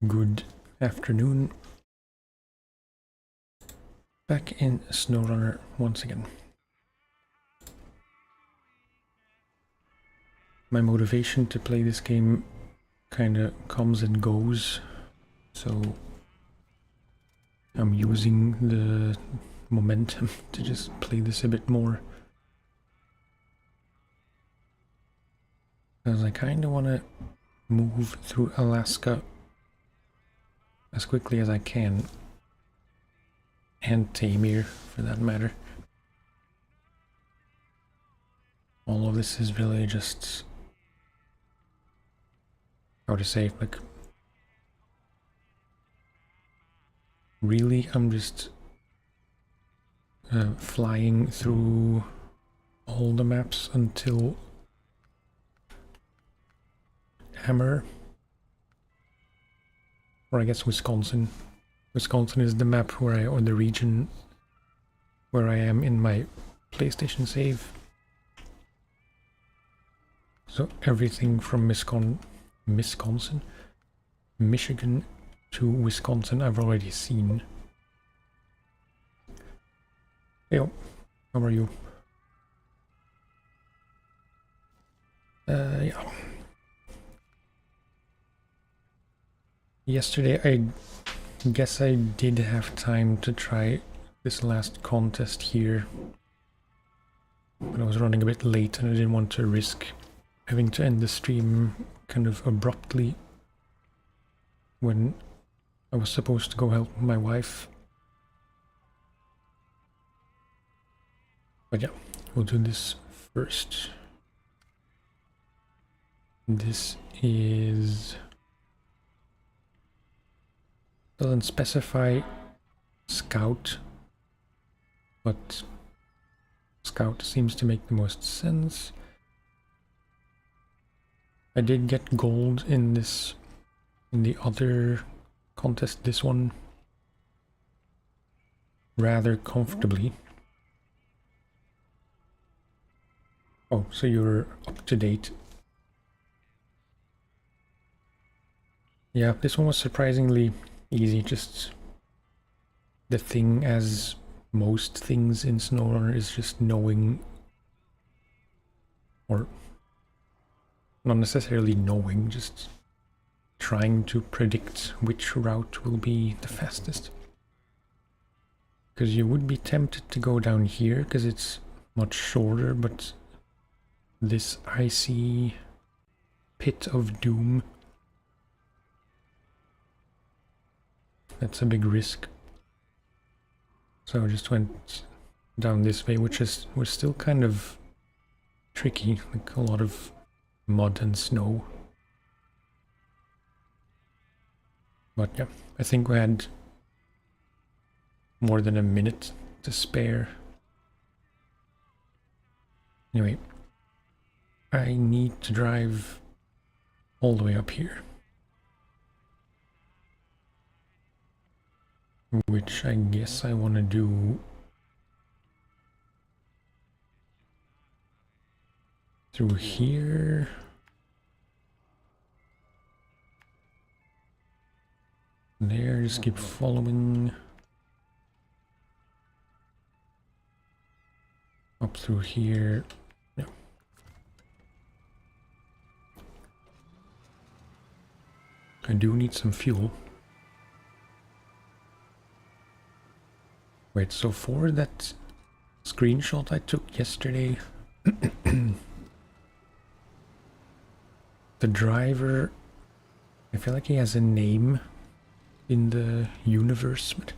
Good afternoon. Back in SnowRunner once again. My motivation to play this game kinda comes and goes, so I'm using the momentum to just play this a bit more. Because I kinda wanna move through Alaska as quickly as I can. And Tamir, for that matter. All of this is really just... how to say, like... really, I'm just... flying through all the maps until... Hammer. Or I guess Wisconsin. Wisconsin is the map where I, or the region where I am in my PlayStation save. So everything from Michigan to Wisconsin I've already seen. Hey, how are you? Yeah. Yesterday I guess I did have time to try this last contest here, but I was running a bit late and I didn't want to risk having to end the stream kind of abruptly when I was supposed to go help my wife. But yeah, we'll do this first. This is... doesn't specify Scout, but Scout seems to make the most sense. I did get gold in this, in the other contest, this one, rather comfortably. Oh, so you're up to date. Yeah, this one was surprisingly easy, just the thing, as most things in SnowRunner, is just knowing, or not necessarily knowing, just trying to predict which route will be the fastest. Because you would be tempted to go down here because it's much shorter, but this icy pit of doom, that's a big risk. So I just went down this way, which was still kind of tricky, like a lot of mud and snow. But yeah, I think we had more than a minute to spare. Anyway, I need to drive all the way up here, which I guess I want to do through here. There, just keep following up through here. Yeah. I do need some fuel. Wait, so for that screenshot I took yesterday, The driver, I feel like he has a name in the universe, but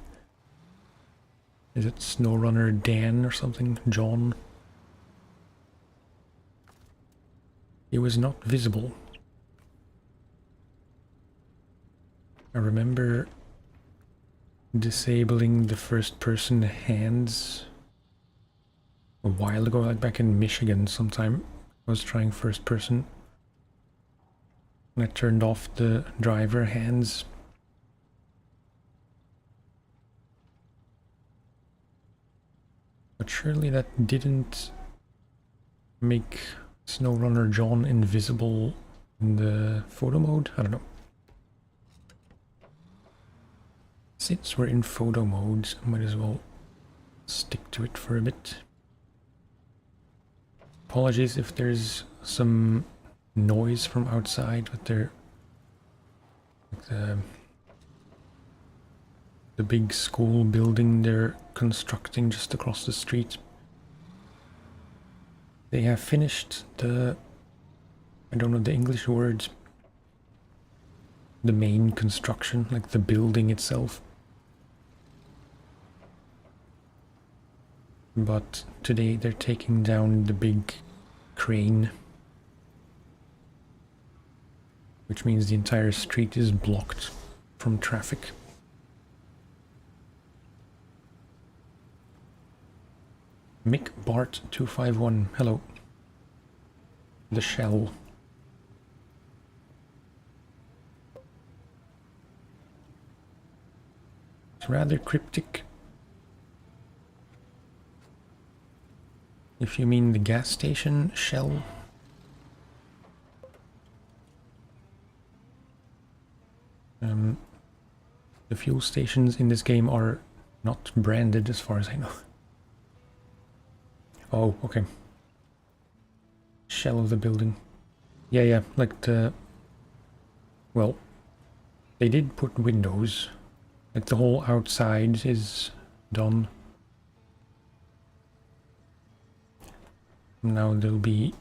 is it SnowRunner Dan or something? John? He was not visible. I remember disabling the first person hands a while ago, like back in Michigan sometime. I was trying first person. And I turned off the driver hands. But surely that didn't make SnowRunner John invisible in the photo mode? I don't know. Since we're in photo mode, I might as well stick to it for a bit. Apologies if there's some noise from outside, but they're like the big school building they're constructing just across the street. They have finished the, I don't know the English word, the main construction, like the building itself. But today they're taking down the big crane, which means the entire street is blocked from traffic. Mick Bart 251, hello. The shell. It's rather cryptic. If you mean the gas station shell. The fuel stations in this game are not branded as far as I know. Oh, okay. Shell of the building. Yeah, like the... Well, they did put windows. Like the whole outside is done. Now they'll be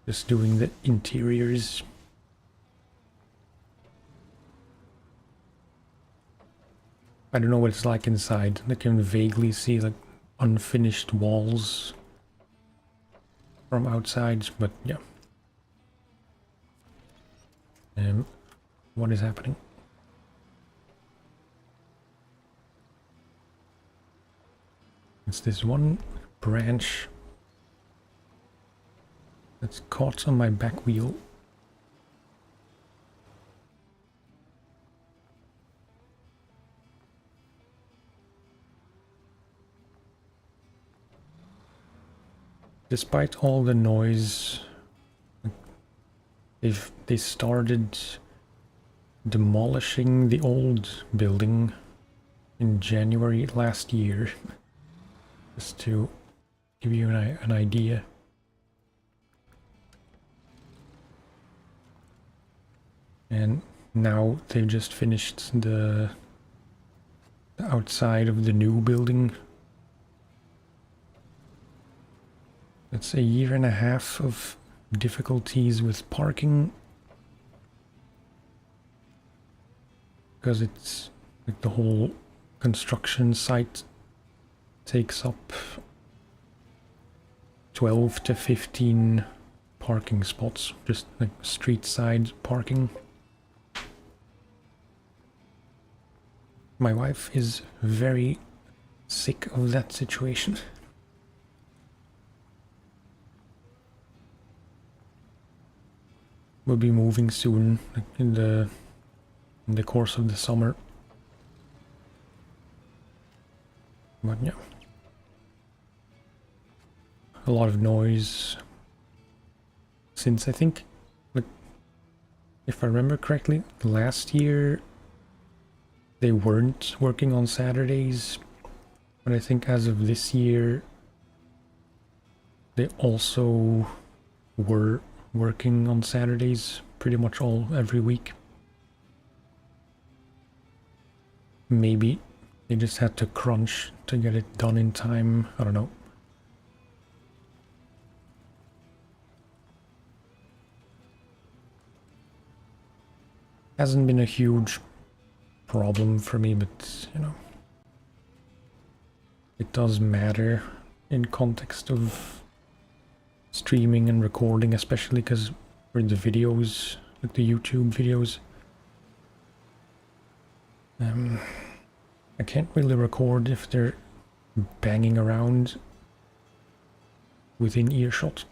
just doing the interiors. I don't know what it's like inside. I can vaguely see like unfinished walls from outside, but yeah. What is happening? It's this one branch that's caught on my back wheel. Despite all the noise, they started demolishing the old building in January last year, just to give you an idea. And now they've just finished the outside of the new building. It's a year and a half of difficulties with parking, because it's like the whole construction site takes up 12 to 15 parking spots, just like street side parking. My wife is very sick of that situation. We'll be moving soon, like in the course of the summer. But yeah, a lot of noise. Since I think, like, if I remember correctly, last year they weren't working on Saturdays, but I think as of this year they also were working on Saturdays pretty much every week. Maybe they just had to crunch to get it done in time, I don't know. Hasn't been a huge problem for me, but you know, it does matter in context of streaming and recording, especially because for the videos, like the YouTube videos, I can't really record if they're banging around within earshot.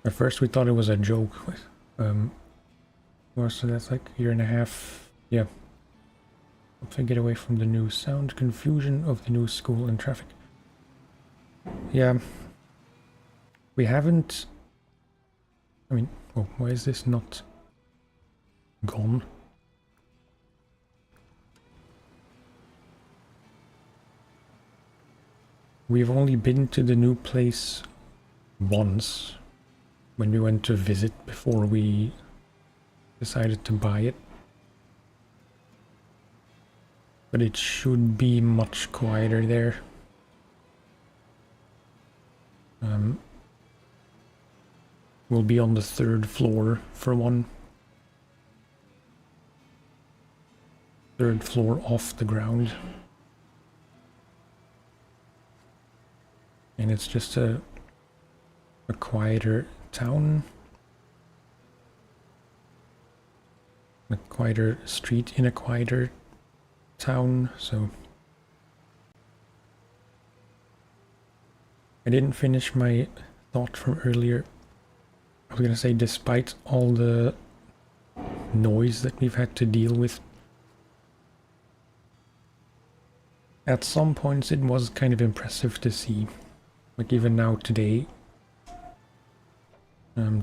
At first we thought it was a joke. So that's like a year and a half. Yeah. Hope I get away from the new sound confusion of the new school and traffic. Yeah. We haven't... I mean, oh, why is this not gone? We've only been to the new place once, when we went to visit before we decided to buy it. But it should be much quieter there. We'll be on the 3rd floor for one. 3rd floor off the ground. And it's just a quieter town. A quieter street in a quieter town, so... I didn't finish my thought from earlier. I was gonna say, despite all the noise that we've had to deal with, at some points it was kind of impressive to see. Like even now today,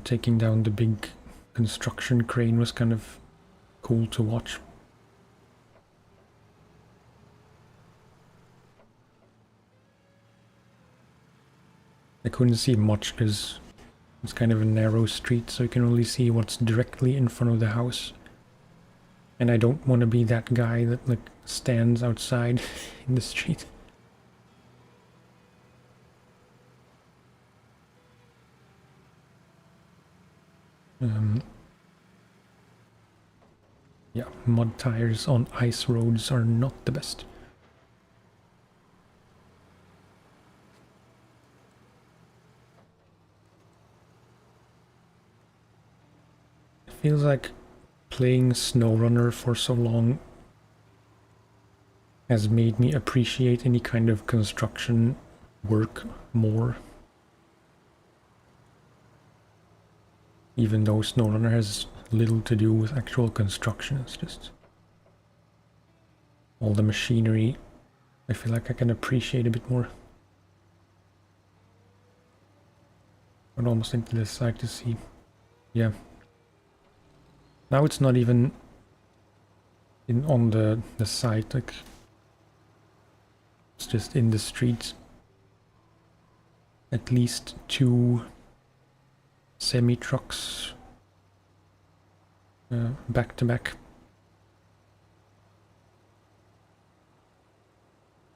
taking down the big construction crane was kind of cool to watch. I couldn't see much because it's kind of a narrow street, so you can only see what's directly in front of the house. And I don't want to be that guy that like stands outside in the street. Yeah, mud tires on ice roads are not the best. It feels like playing SnowRunner for so long has made me appreciate any kind of construction work more. Even though SnowRunner has little to do with actual construction, it's just all the machinery I feel like I can appreciate a bit more. I'd almost into this side to see. Yeah. Now it's not even on the site, like it's just in the street. At least 2 semi-trucks back to back,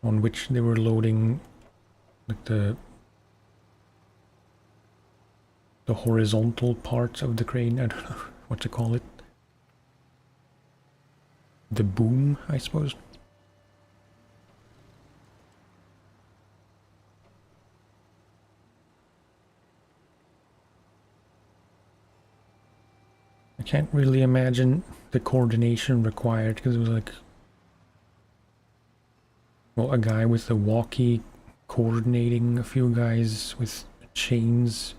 on which they were loading like the horizontal part of the crane. I don't know what to call it. The boom, I suppose. I can't really imagine the coordination required, because it was like, well, a guy with a walkie coordinating a few guys with chains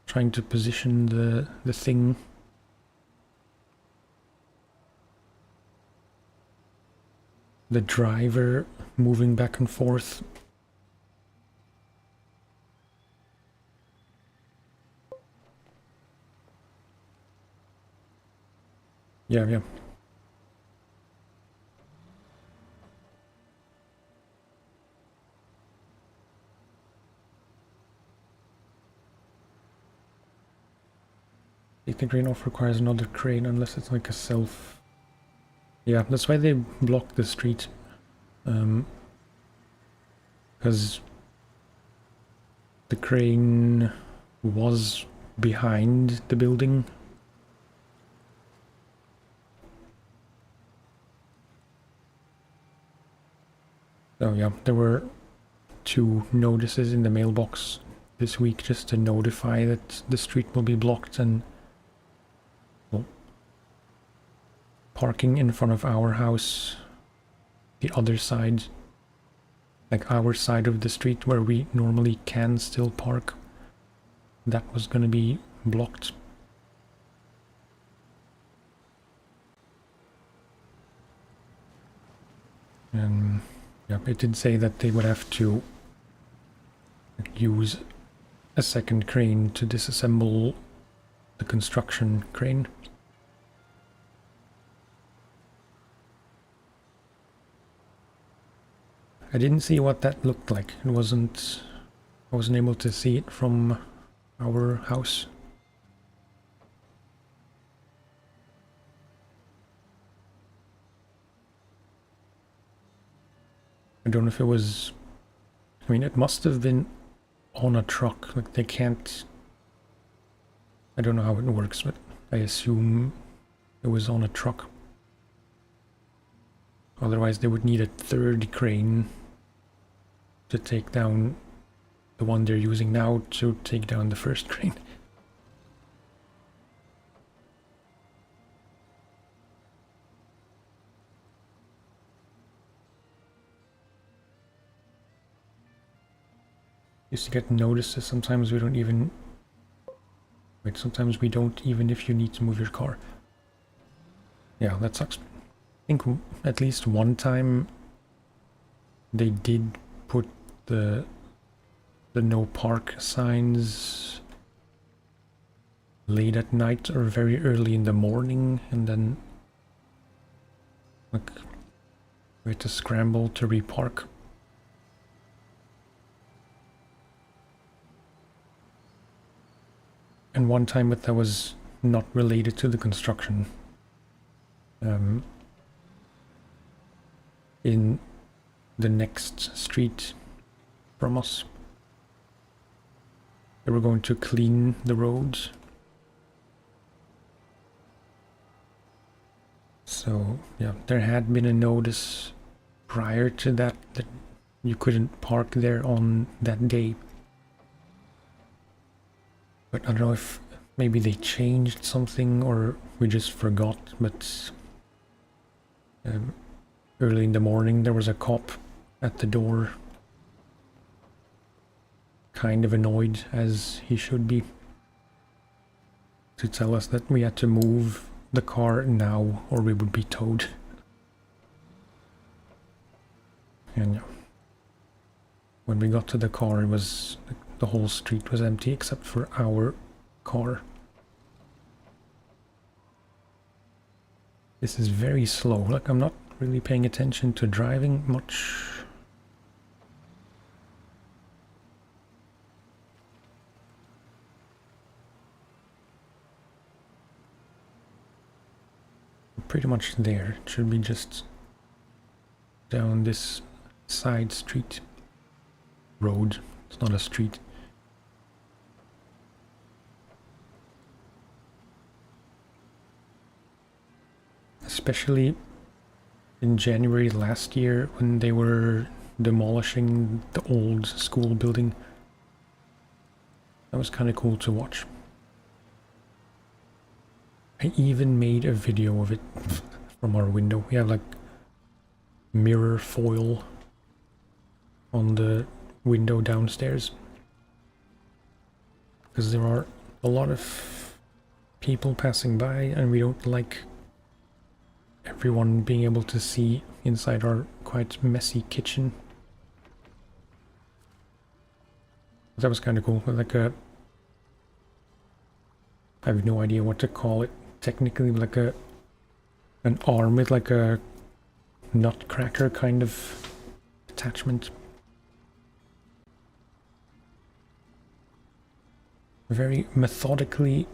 trying to position the thing. The driver moving back and forth. Yeah. The crane off requires another crane unless it's like a self. Yeah, that's why they block the street. Because the crane was behind the building. So yeah, there were 2 notices in the mailbox this week just to notify that the street will be blocked, and well, parking in front of our house, the other side, like our side of the street where we normally can still park, that was gonna be blocked. And yeah, it did say that they would have to use a second crane to disassemble the construction crane. I didn't see what that looked like. I wasn't able to see it from our house. I don't know if it was... I mean, it must have been on a truck. Like, they can't... I don't know how it works, but I assume it was on a truck. Otherwise, they would need a 3rd crane to take down the one they're using now to take down the 1st crane. Used to get notices, sometimes we don't even... Wait, sometimes we don't even if you need to move your car. Yeah, that sucks. I think at least one time they did put the no park signs late at night or very early in the morning, and then like we had to scramble to repark. And one time that was not related to the construction. In the next street from us. They were going to clean the roads. So, yeah, there had been a notice prior to that that you couldn't park there on that day. But I don't know if maybe they changed something or we just forgot, but early in the morning there was a cop at the door, kind of annoyed as he should be, to tell us that we had to move the car now or we would be towed. And yeah, when we got to the car, it was the whole street was empty except for our car. This is very slow. Like, I'm not really paying attention to driving much. Pretty much there. It should be just down this side street. Road. It's not a street. Especially in January last year when they were demolishing the old school building. That was kind of cool to watch. I even made a video of it from our window. We have like mirror foil on the window downstairs. Because there are a lot of people passing by and we don't like everyone being able to see inside our quite messy kitchen. That was kind of cool. Like a... I have no idea what to call it. Technically like an arm with like a nutcracker kind of attachment. Very methodically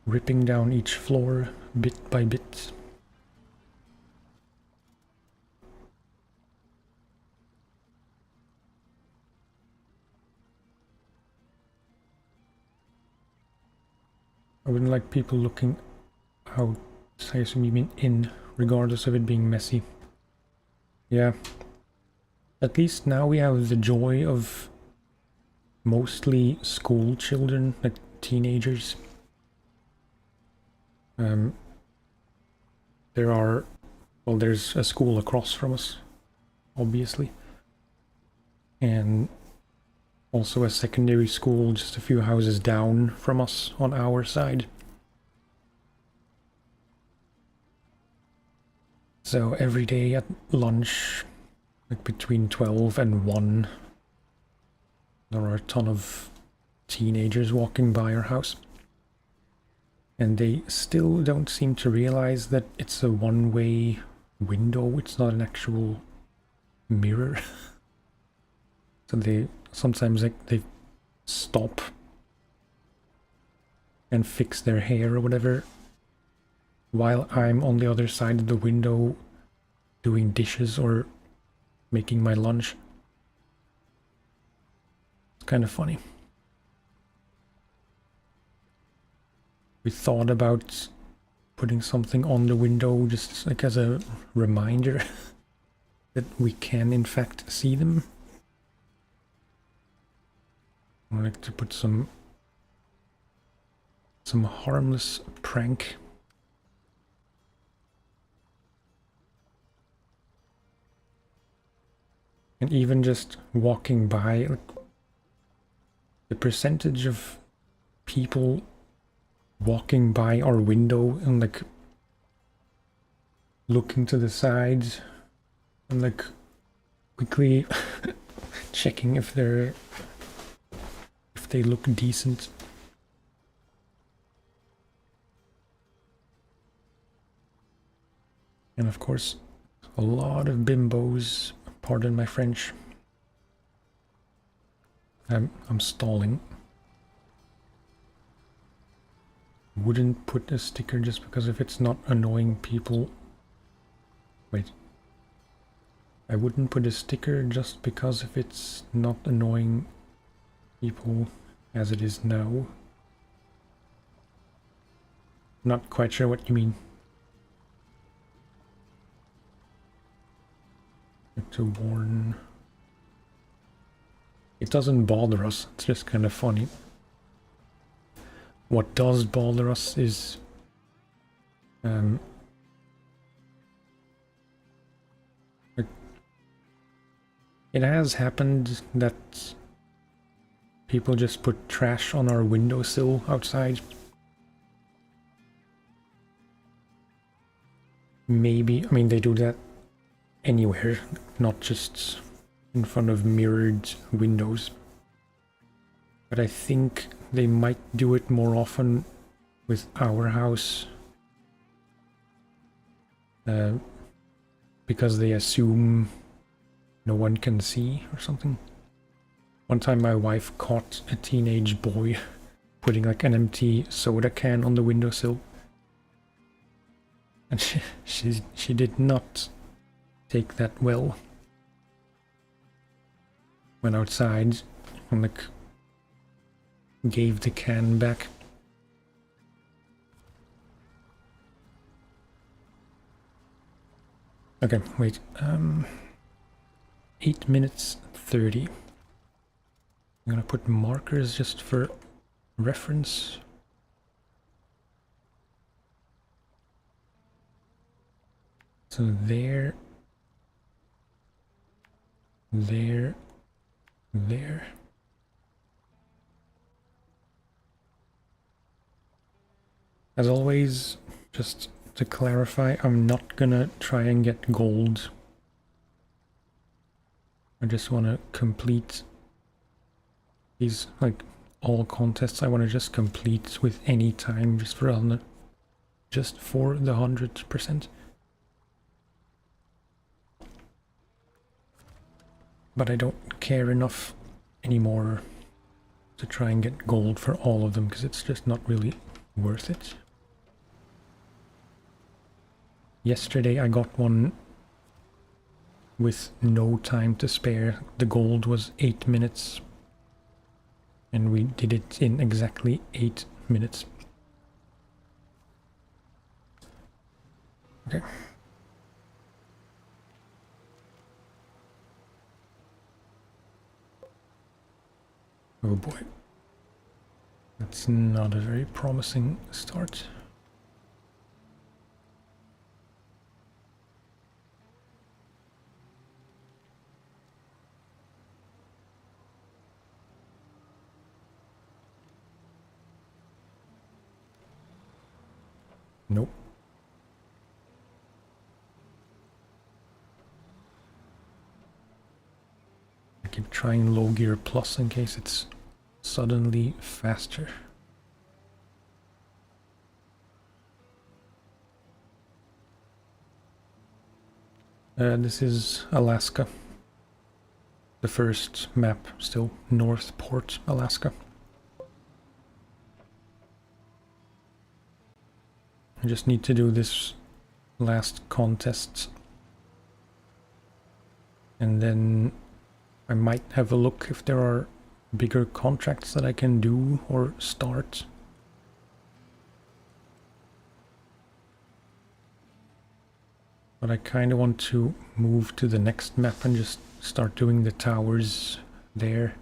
ripping down each floor bit by bit. I wouldn't like people looking out. I assume you mean in, regardless of it being messy. Yeah. At least now we have the joy of mostly school children, like teenagers. There's a school across from us, obviously. And also a secondary school just a few houses down from us on our side. So every day at lunch, like between 12 and 1, there are a ton of teenagers walking by our house. And they still don't seem to realize that it's a one-way window, it's not an actual mirror. So they sometimes they stop and fix their hair or whatever while I'm on the other side of the window doing dishes or making my lunch. It's kind of funny. We thought about putting something on the window just like as a reminder that we can in fact see them. I like to put some harmless prank. And even just walking by, like, the percentage of people walking by our window and like looking to the sides and like quickly checking if they look decent. And of course, a lot of bimbos, pardon my French. I'm stalling. Wouldn't put a sticker just because if it's not annoying people. Wait. I wouldn't put a sticker just because if it's not annoying people as it is now. Not quite sure what you mean. To warn. It doesn't bother us, it's just kind of funny. What does bother us is it has happened that people just put trash on our windowsill outside. Maybe, I mean, they do that anywhere, not just in front of mirrored windows. But I think they might do it more often with our house. Because they assume no one can see or something. One time my wife caught a teenage boy putting like an empty soda can on the windowsill. And she did not take that well. Went outside and like gave the can back. Okay, wait. 8 minutes 30. I'm gonna put markers just for reference. So there. As always, just to clarify, I'm not gonna try and get gold. I just want to complete these, like, all contests I want to just complete with any time just for the 100%. But I don't care enough anymore to try and get gold for all of them because it's just not really worth it. Yesterday I got one with no time to spare. The gold was 8 minutes and we did it in exactly 8 minutes. Okay. Oh boy. That's not a very promising start. Nope. I keep trying low gear plus in case it's suddenly faster. This is Alaska. The first map, still Northport, Alaska. I just need to do this last contest. And then I might have a look if there are bigger contracts that I can do or start. But I kind of want to move to the next map and just start doing the towers there.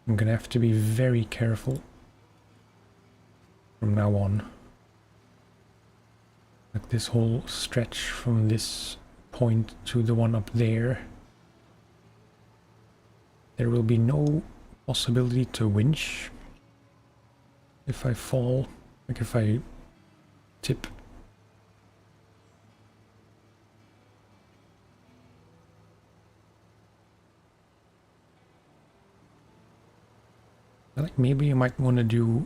I'm gonna have to be very careful from now on. Like this whole stretch from this point to the one up there. There will be no possibility to winch if I fall, like if I tip. Like maybe I might want to do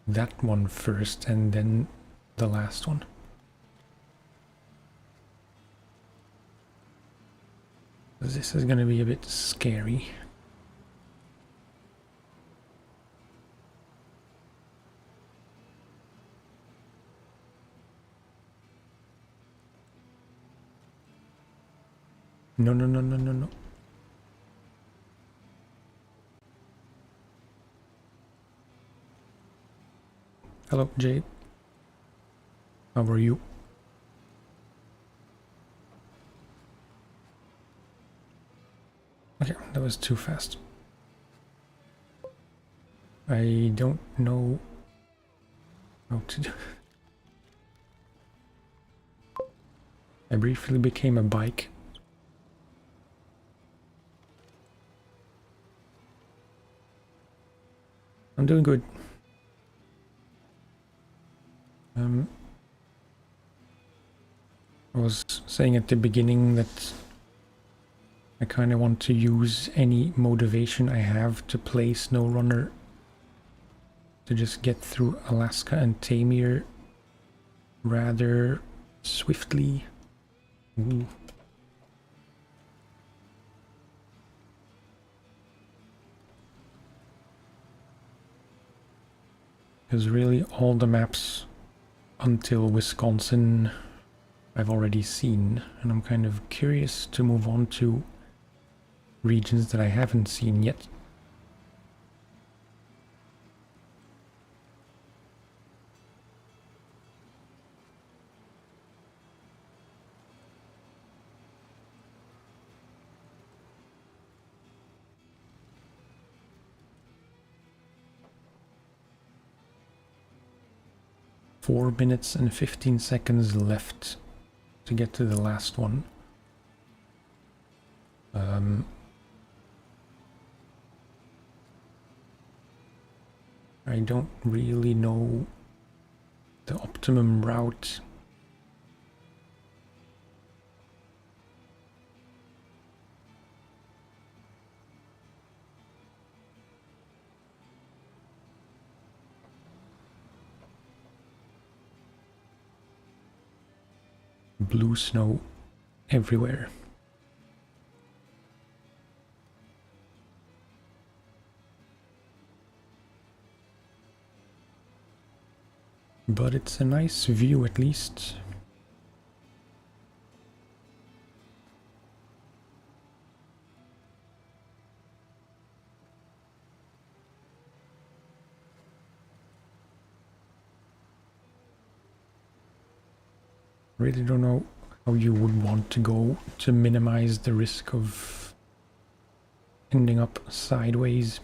that one first and then the last one. This is gonna be a bit scary. No, no, no, no, no, no. Hello, Jade. How are you? Okay, that was too fast. I don't know how to do. I briefly became a bike. I'm doing good. I was saying at the beginning that I kind of want to use any motivation I have to play SnowRunner to just get through Alaska and Tamir rather swiftly. Ooh. Because really all the maps until Wisconsin I've already seen, and I'm kind of curious to move on to regions that I haven't seen yet. Four minutes and 15 seconds left to get to the last one. I don't really know the optimum route. Blue snow everywhere. but it's a nice view at least. Really don't know how you would want to go to minimize the risk of ending up sideways.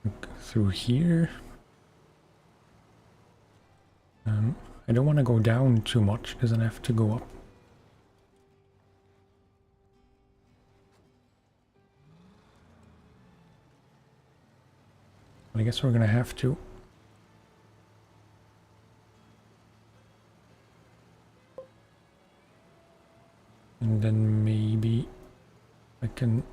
Look through here. I don't want to go down too much because then I have to go up. I guess we're gonna have to. And then maybe I can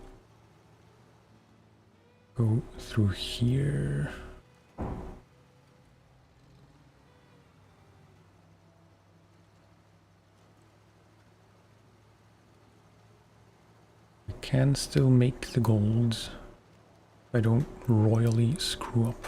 go through here. I can still make the gold if I don't royally screw up.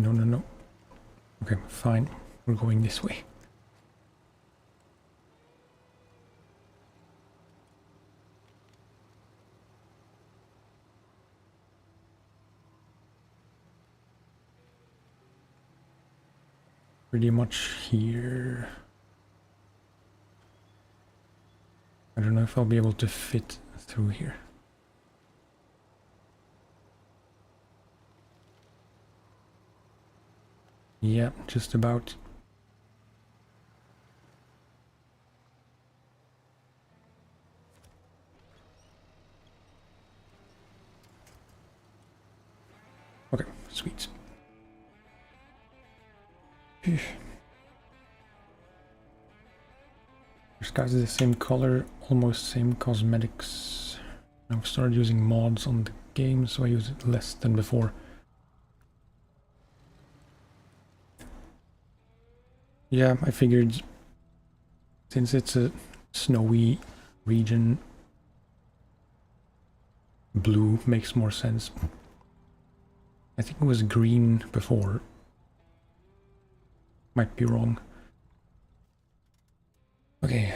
No. Okay, fine. We're going this way. Pretty much here. I don't know if I'll be able to fit through here. Yeah, just about. Okay, sweet. This guy's the same color, almost same cosmetics. I've started using mods on the game, so I use it less than before. Yeah, I figured since it's a snowy region, blue makes more sense. I think it was green before. Might be wrong. Okay.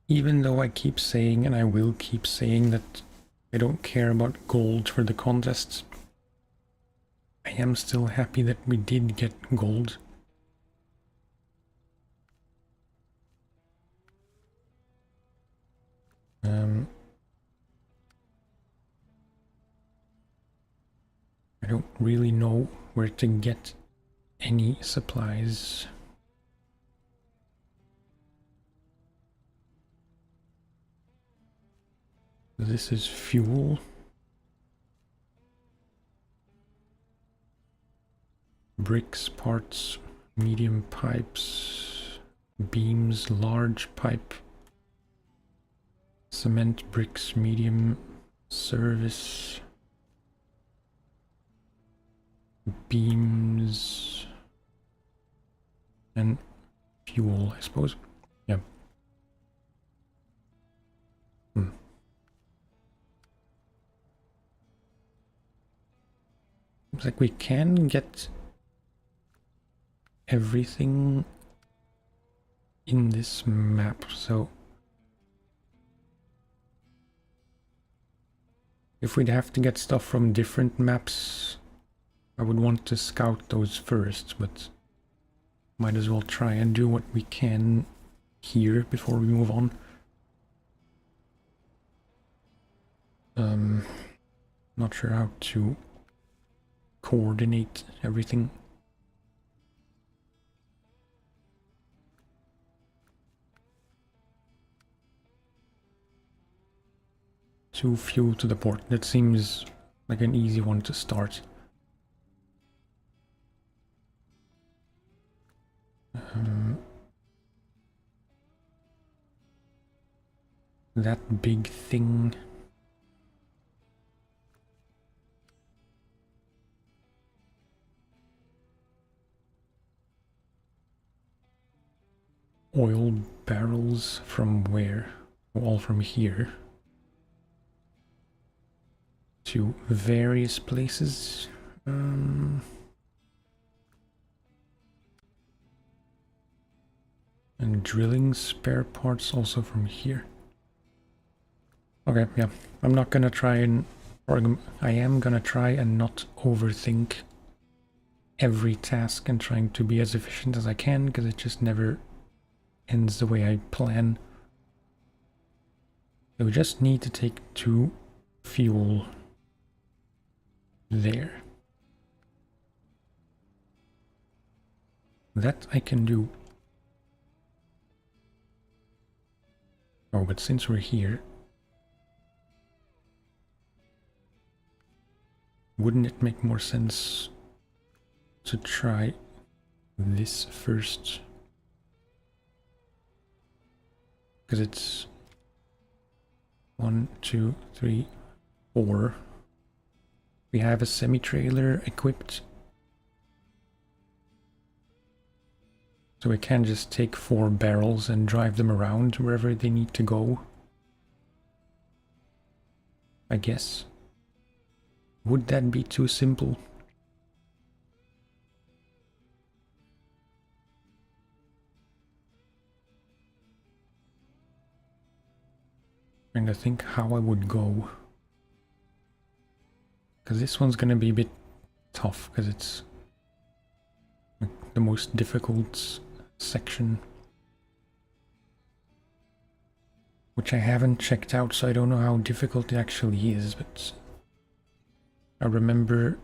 Even though I keep saying, and I will keep saying, that I don't care about gold for the contests, I am still happy that we did get gold. I don't really know where to get any supplies. This is fuel. Bricks, parts, medium pipes, beams, large pipe, cement, bricks, medium, service, beams, and fuel, I suppose. Yeah. Looks like we can get everything in this map, so if we'd have to get stuff from different maps, I would want to scout those first, but might as well try and do what we can here before we move on. Not sure how to coordinate everything. to fuel to the port. That seems like an easy one to start. That big thing. Oil barrels from where? All from here. To various places. And drilling spare parts also from here. Okay, yeah. I'm not gonna try and... or I am gonna try and not overthink every task and trying to be as efficient as I can, because it just never ends the way I plan. So we just need to take 2 fuel there. That I can do. Oh, but since we're here, wouldn't it make more sense to try this first? Because it's 1, 2, 3, 4. We have a semi-trailer equipped. So we can just take 4 barrels and drive them around wherever they need to go. I guess. Would that be too simple? Trying to think how I would go. Because this one's gonna be a bit tough, because it's the most difficult section. Which I haven't checked out, so I don't know how difficult it actually is, but I remember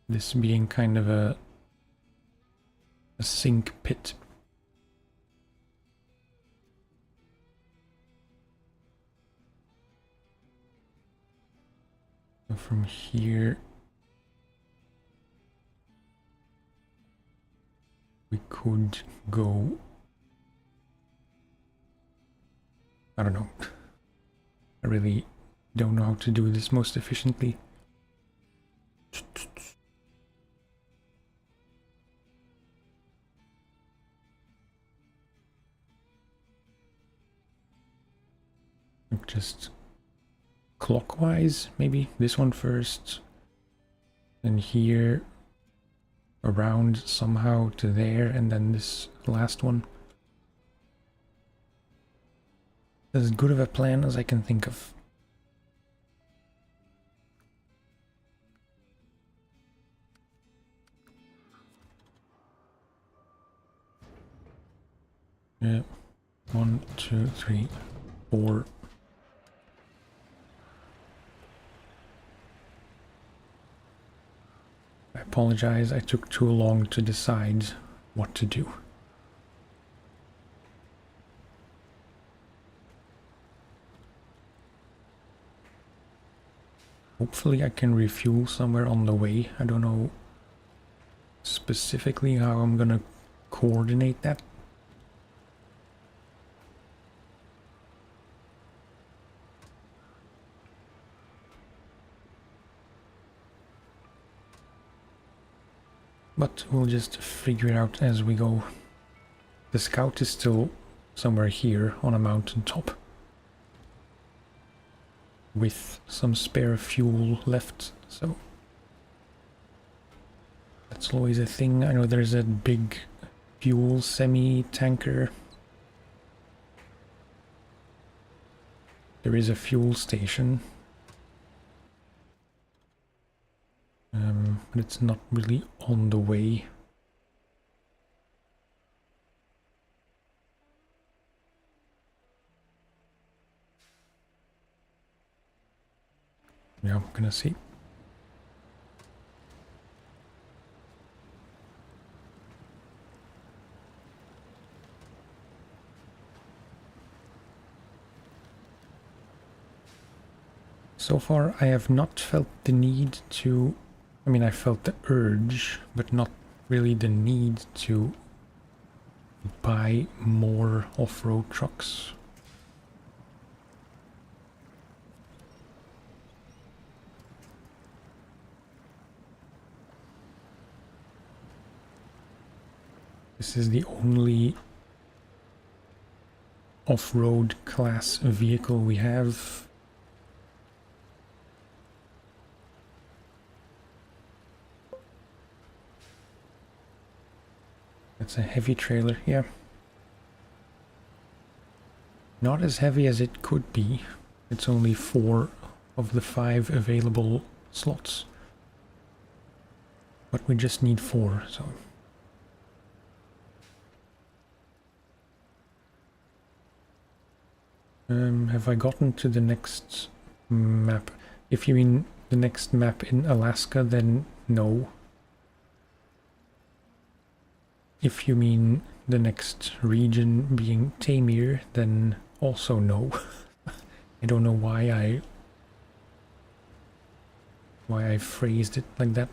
this being kind of a sink pit. So from here we could go... I don't know. I really don't know how to do this most efficiently. Just clockwise, maybe this one first, and here around somehow to there, and then this last one. As good of a plan as I can think of. Yeah, 1, 2, 3, 4. I apologize, I took too long to decide what to do. Hopefully I can refuel somewhere on the way. I don't know specifically how I'm gonna coordinate that. But we'll just figure it out as we go. The scout is still somewhere here on a mountain top, with some spare fuel left, so that's always a thing. I know there's a big fuel semi-tanker. There is a fuel station. But it's not really on the way. Yeah, I'm gonna see. So far I have not felt the need to... I mean, I felt the urge, but not really the need to buy more off-road trucks. This is the only off-road class vehicle we have. That's a heavy trailer, yeah. Not as heavy as it could be. It's only 4 of the 5 available slots. But we just need 4, so... have I gotten to the next map? If you mean the next map in Alaska, then no. If you mean the next region being Tamir, then also no. I don't know why I phrased it like that.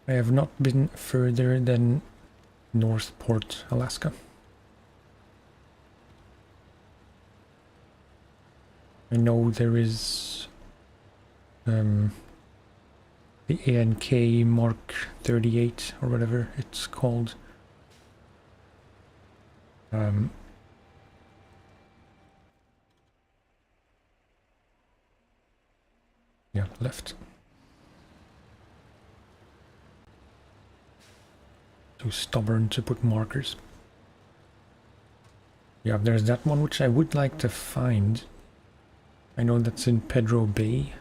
I have not been further than Northport, Alaska. I know there is the ANK Mark 38 or whatever it's called. Yeah, left. Too stubborn to put markers. Yeah, there's that one which I would like to find. I know that's in Pedro Bay.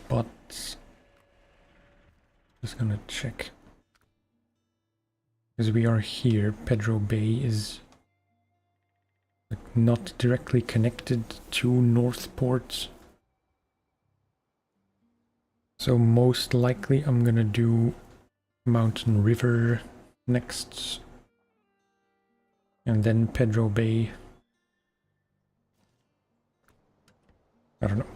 But... just gonna check. Because we are here, Pedro Bay is like, not directly connected to Northport. So most likely I'm gonna do Mountain River next. And then Pedro Bay. I don't know.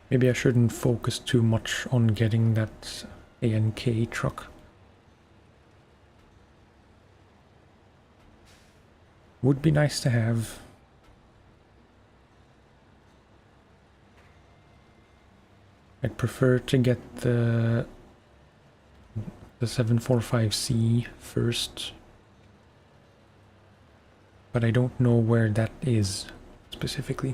Maybe I shouldn't focus too much on getting that ANK truck. Would be nice to have. I'd prefer to get the 745C first. But I don't know where that is specifically.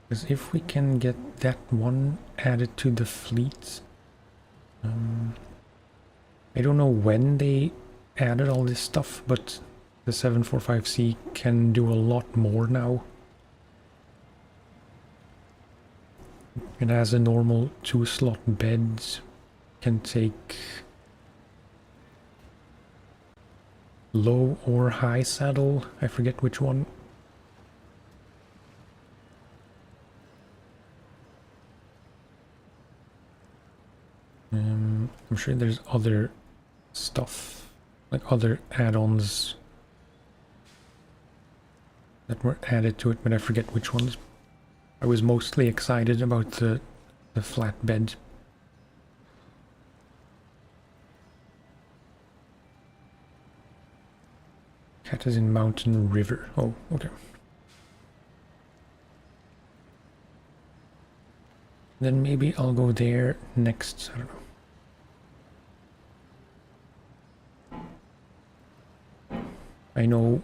Because if we can get that one added to the fleet... I don't know when they added all this stuff, but the 745C can do a lot more now. It has a normal 2-slot bed, can take low or high saddle, I forget which one. I'm sure there's other stuff, like other add-ons that were added to it, but I forget which ones. I was mostly excited about the flatbed. Cat is in Mountain River. Oh, okay. Then maybe I'll go there next. I don't know. I know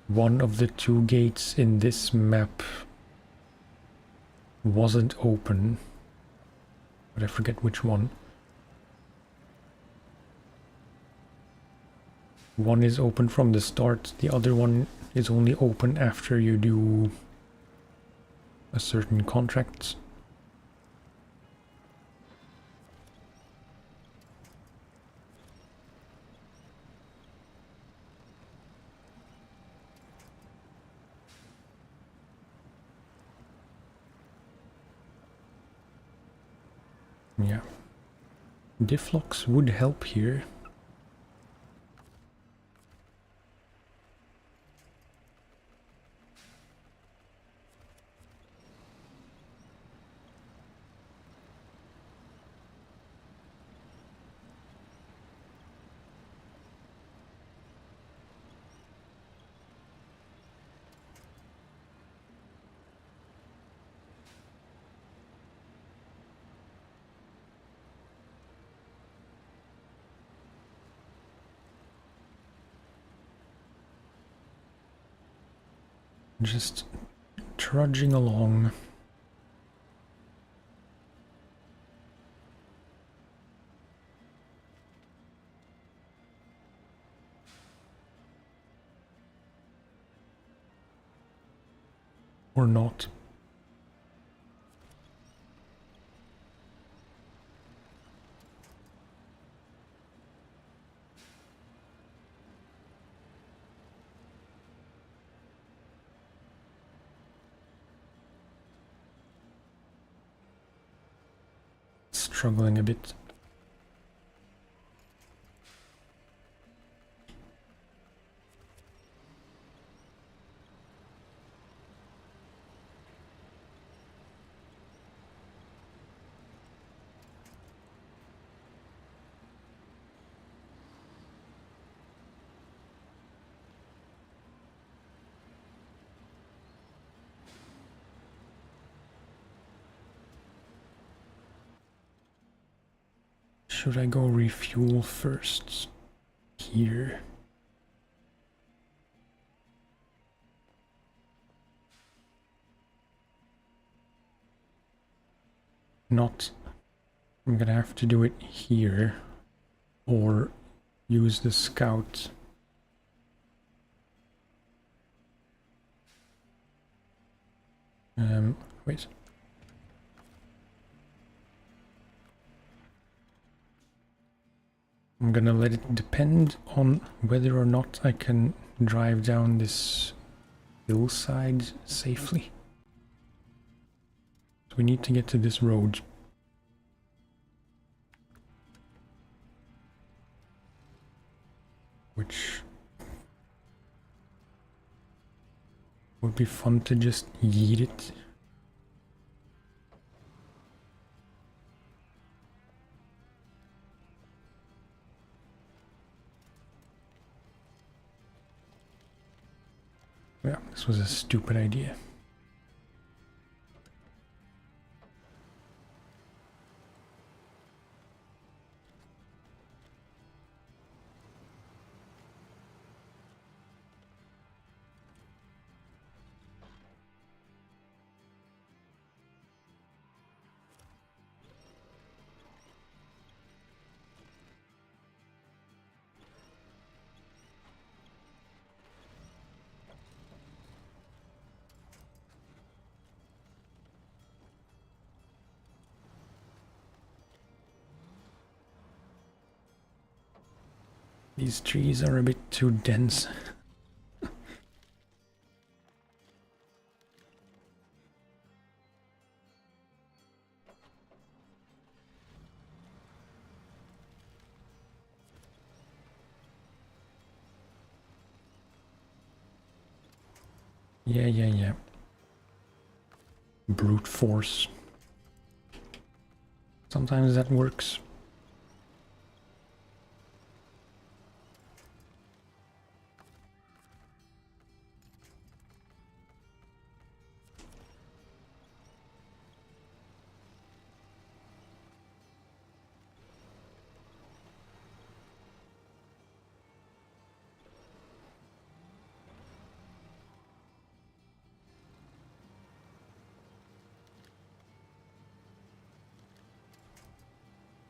one of the 2 gates in this map wasn't open, but I forget which one. One is open from the start, the other one is only open after you do a certain contract. Yeah. Difflocks would help here. Just trudging along. Or not. Struggling a bit. Should I go refuel first? Here. Not. I'm gonna have to do it here. Or use the scout. Wait. I'm gonna let it depend on whether or not I can drive down this hillside safely. So we need to get to this road. Which would be fun to just yeet it. Yeah, this was a stupid idea. These trees are a bit too dense. Yeah. Brute force. Sometimes that works.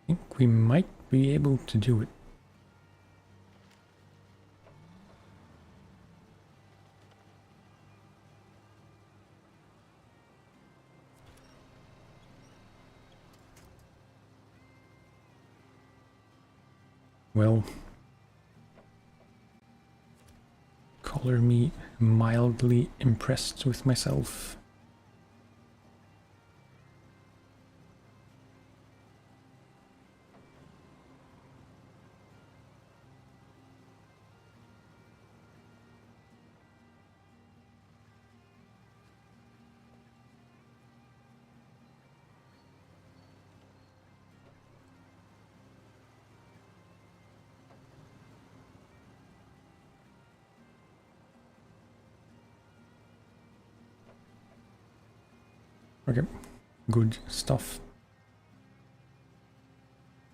I think we might be able to do it. Well, color me mildly impressed with myself. Okay, good stuff.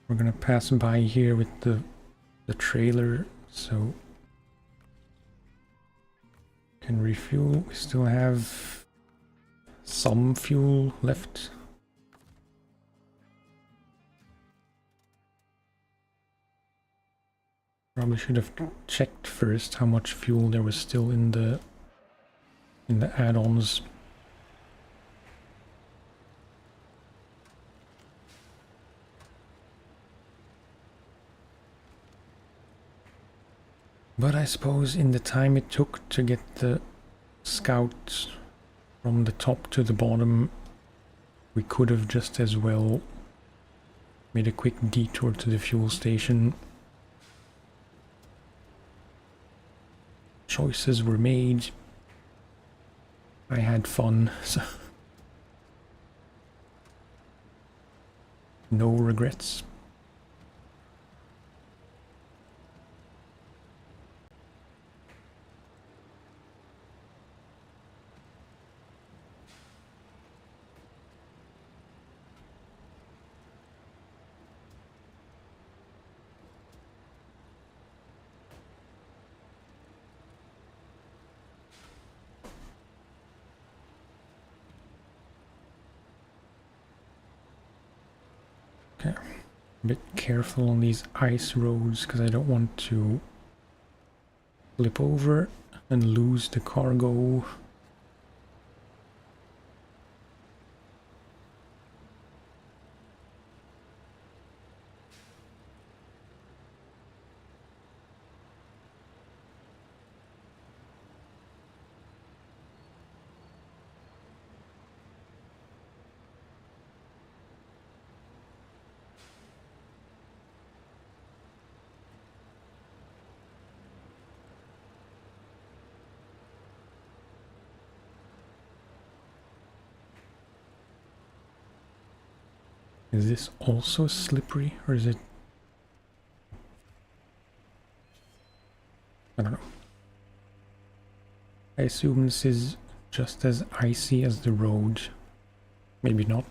We're gonna pass by here with the trailer, so can refuel. We still have some fuel left. Probably should have checked first how much fuel there was still in the add-ons. But I suppose in the time it took to get the scout from the top to the bottom, we could have just as well made a quick detour to the fuel station. Choices were made. I had fun, so no regrets. Okay, a bit careful on these ice roads because I don't want to flip over and lose the cargo. Is this also slippery, or is it... I don't know. I assume this is just as icy as the road. Maybe not.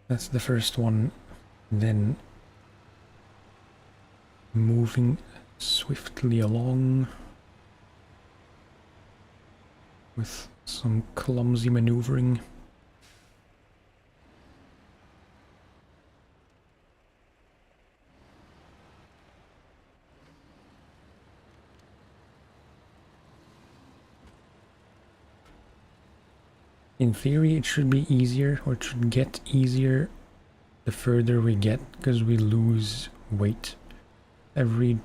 That's the first one. Then moving swiftly along with some clumsy maneuvering. In theory, it should be easier, or it should get easier the further we get, because we lose weight every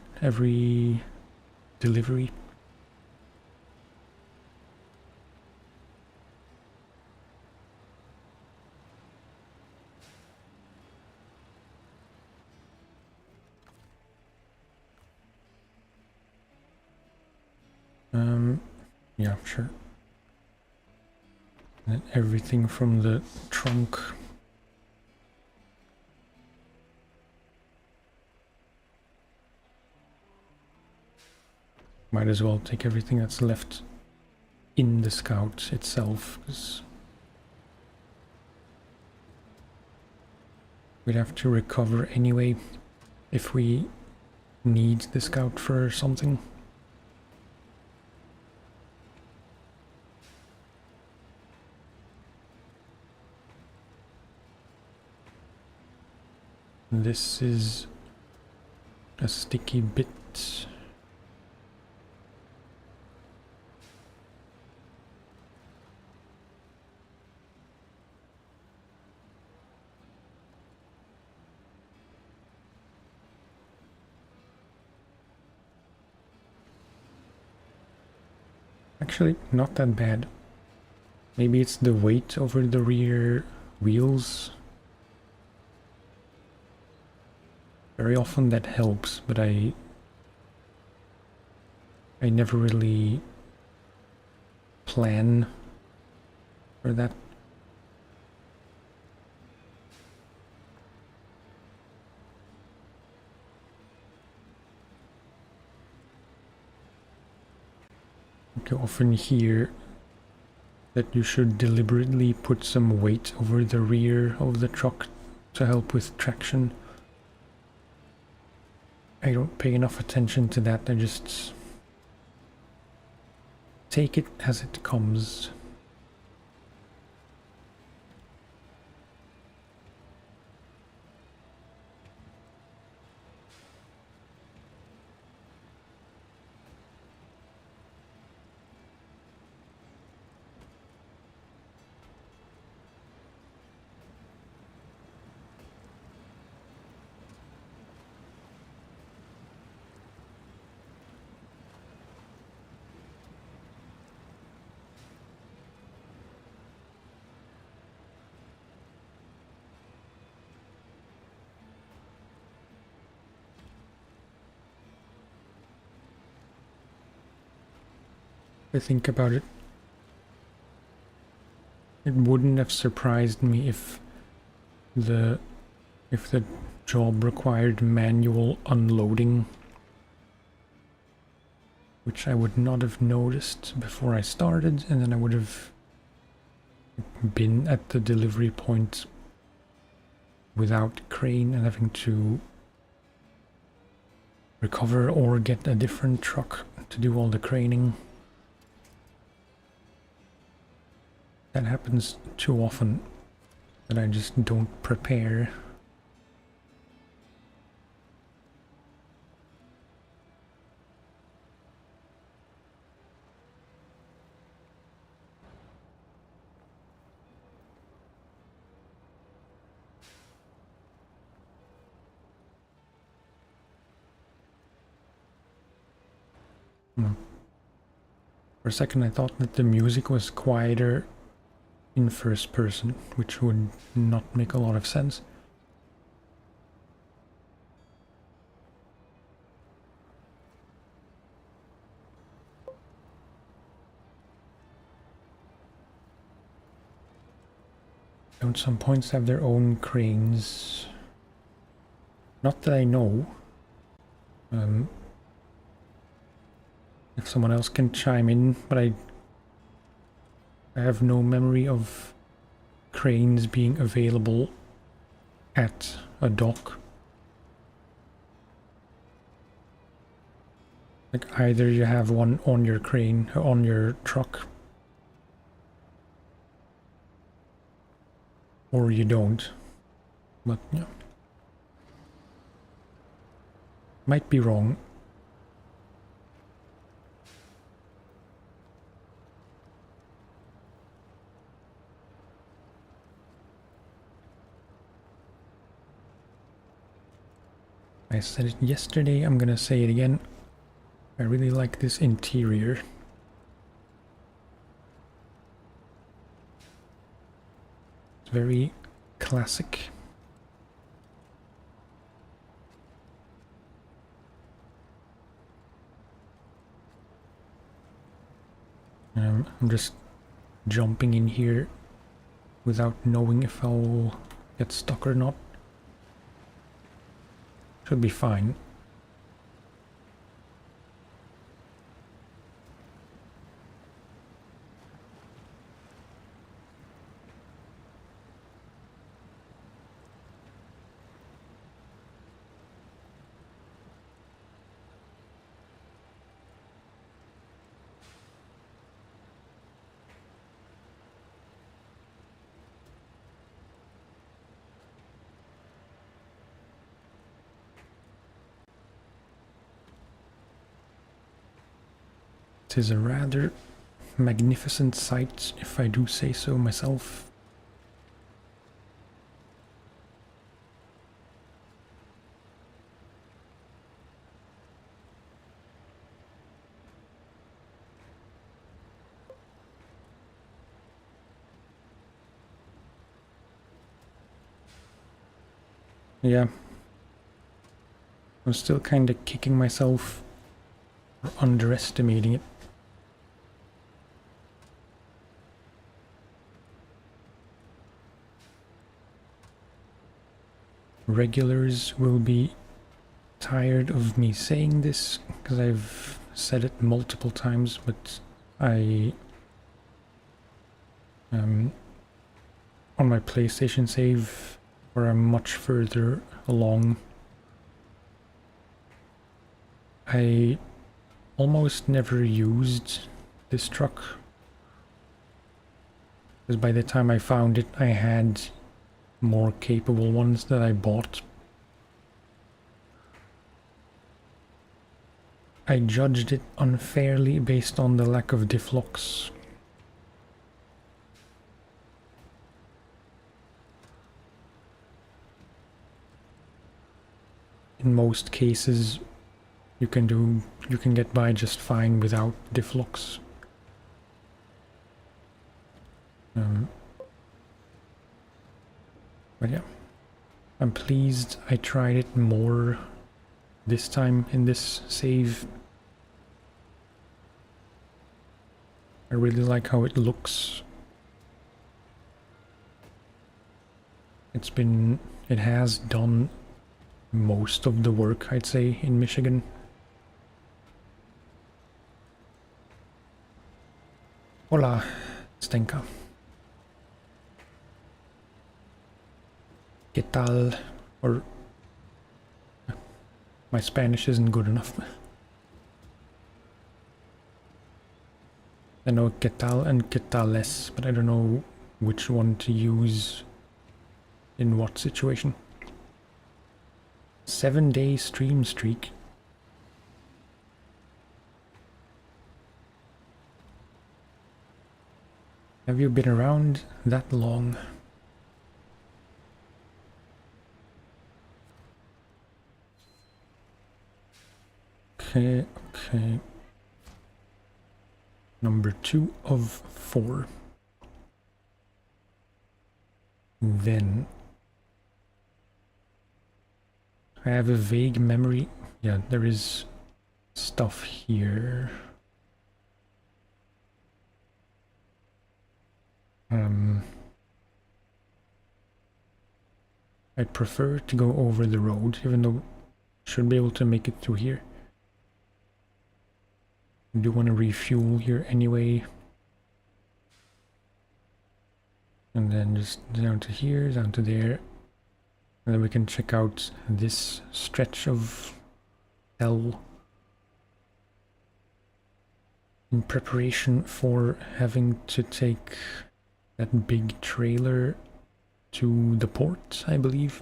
delivery. Yeah, sure. And everything from the trunk. Might as well take everything that's left in the scout itself, because we'd have to recover anyway if we need the scout for something. This is a sticky bit. Actually, not that bad. Maybe it's the weight over the rear wheels. Very often that helps, but I never really plan for that. You often hear that you should deliberately put some weight over the rear of the truck to help with traction. I don't pay enough attention to that, I just take it as it comes. I think about it, it wouldn't have surprised me if the job required manual unloading, which I would not have noticed before I started, and then I would have been at the delivery point without crane and having to recover or get a different truck to do all the craning. That happens too often that I just don't prepare. For a second I thought that the music was quieter in first person, which would not make a lot of sense. Don't some points have their own cranes? Not that I know. If someone else can chime in, but I have no memory of cranes being available at a dock. Like either you have one on your crane, on your truck, or you don't. But yeah, might be wrong. I said it yesterday, I'm gonna say it again. I really like this interior. It's very classic. I'm just jumping in here without knowing if I'll get stuck or not. Should be fine. It is a rather magnificent sight, if I do say so myself. Yeah. I'm still kind of kicking myself for underestimating it. Regulars will be tired of me saying this because I've said it multiple times, but I On my PlayStation save, where I'm much further along, I almost never used this truck, because by the time I found it I had more capable ones that I bought. I judged it unfairly based on the lack of diff locks. In most cases, you can get by just fine without diff locks. But yeah, I'm pleased I tried it more this time in this save. I really like how it looks. It has done most of the work, I'd say, in Michigan. Hola, Stenka. ¿Qué tal? Or my Spanish isn't good enough. I know ¿qué tal and ¿qué tales, but I don't know which one to use in what situation. 7-day stream streak. Have you been around that long? Okay. Number 2 of 4. Then I have a vague memory. Yeah, there is stuff here. I'd prefer to go over the road, even though I should be able to make it through here. I do want to refuel here anyway. And then just down to here, down to there. And then we can check out this stretch of hell in preparation for having to take that big trailer to the port, I believe.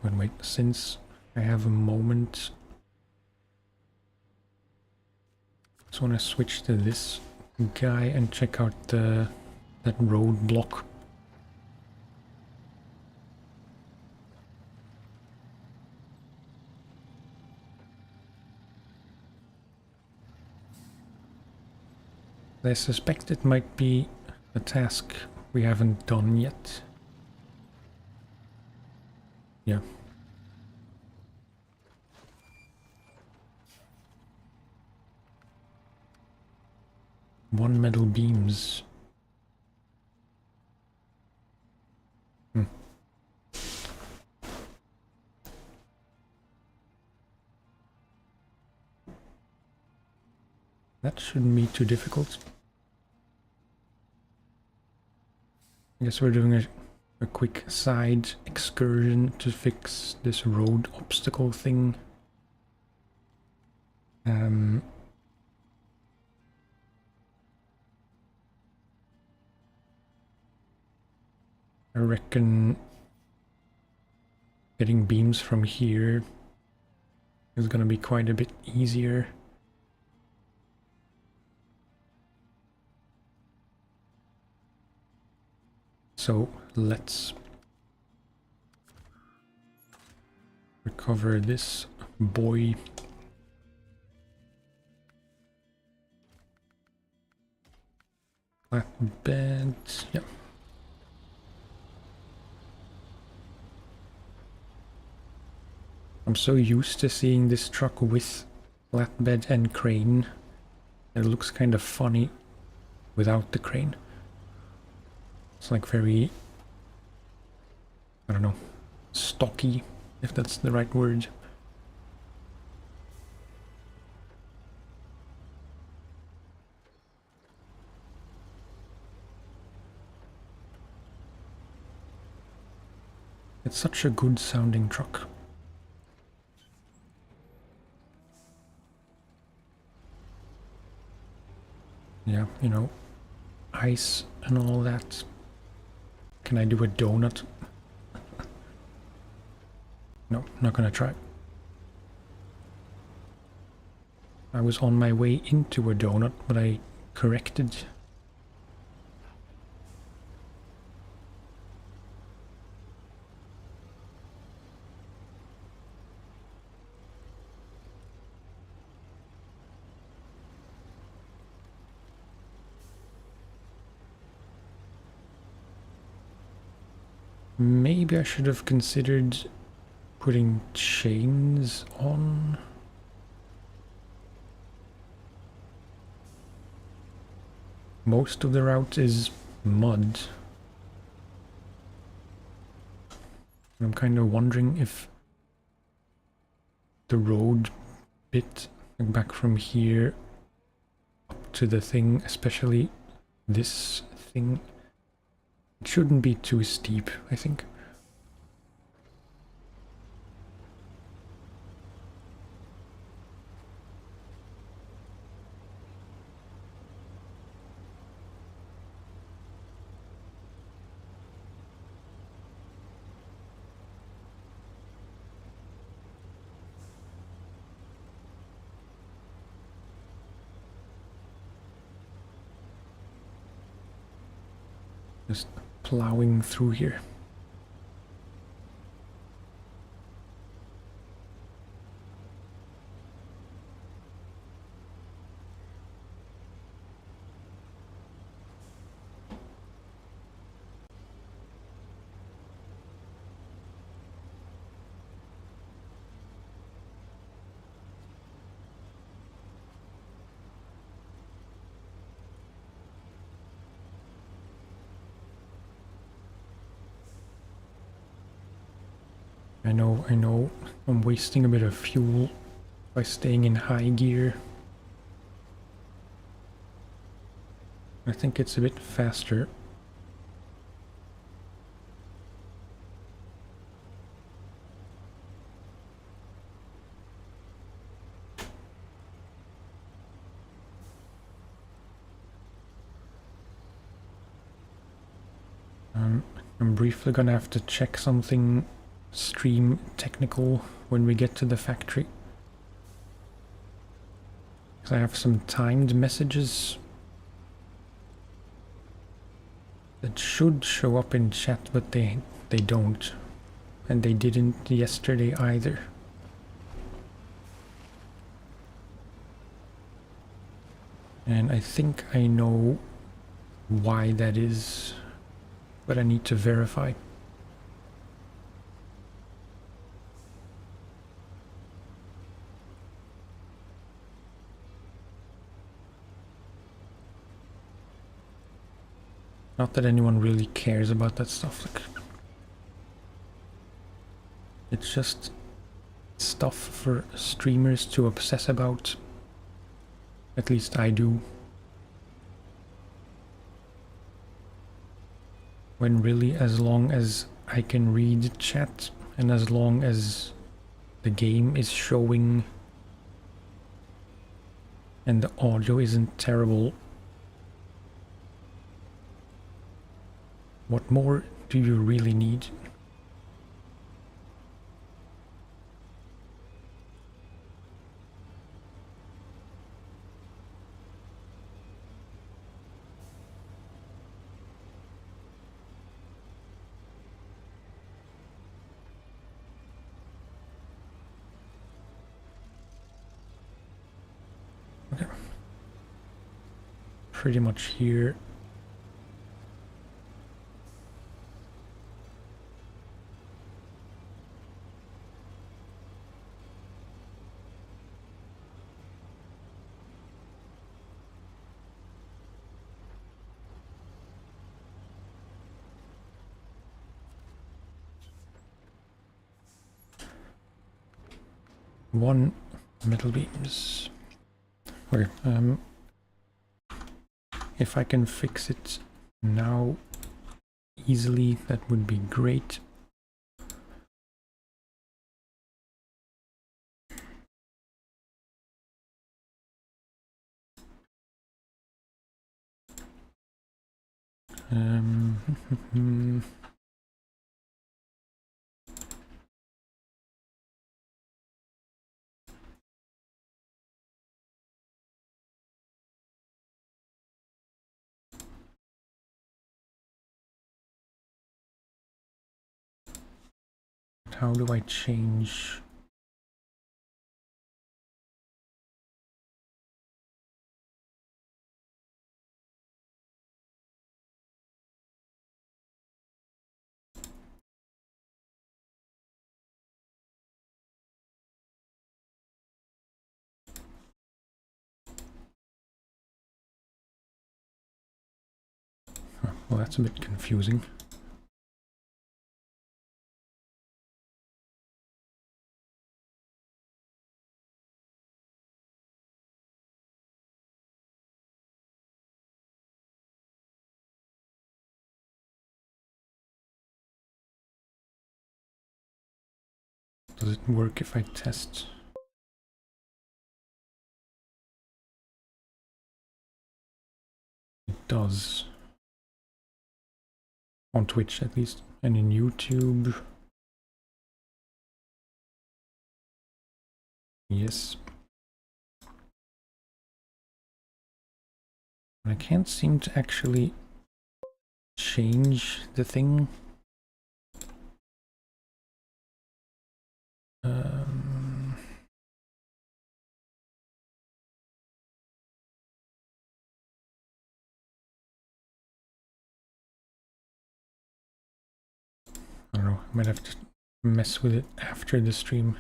But wait, since I have a moment, I just want to switch to this guy and check out that roadblock. I suspect it might be a task we haven't done yet. Yeah. One metal beams. That shouldn't be too difficult. I guess we're doing a quick side excursion to fix this road obstacle thing. I reckon getting beams from here is gonna be quite a bit easier. So let's recover this boy. Flatbed, yeah. I'm so used to seeing this truck with flatbed and crane. It looks kind of funny without the crane. It's like very, I don't know, stocky, if that's the right word. It's such a good sounding truck. Yeah, you know, ice and all that. Can I do a donut? No, not gonna try. I was on my way into a donut, but I corrected. Maybe I should have considered putting chains on. Most of the route is mud. I'm kind of wondering if the road bit back from here up to the thing, especially this thing, it shouldn't be too steep, I think. Just plowing through here. I know, I'm wasting a bit of fuel by staying in high gear. I think it's a bit faster. I'm briefly gonna have to check something stream technical when we get to the factory. Because I have some timed messages that should show up in chat, but they don't. And they didn't yesterday either. And I think I know why that is, but I need to verify. Not that anyone really cares about that stuff. Like, it's just stuff for streamers to obsess about. At least I do. When really, as long as I can read chat and as long as the game is showing and the audio isn't terrible, what more do you really need? Okay. Pretty much here. One metal beams. Okay, if I can fix it now easily, that would be great. How do I change? Well, that's a bit confusing. Does it work if I test? It does. On Twitch at least, and in YouTube. Yes. I can't seem to actually change the thing. I don't know, I might have to mess with it after the stream.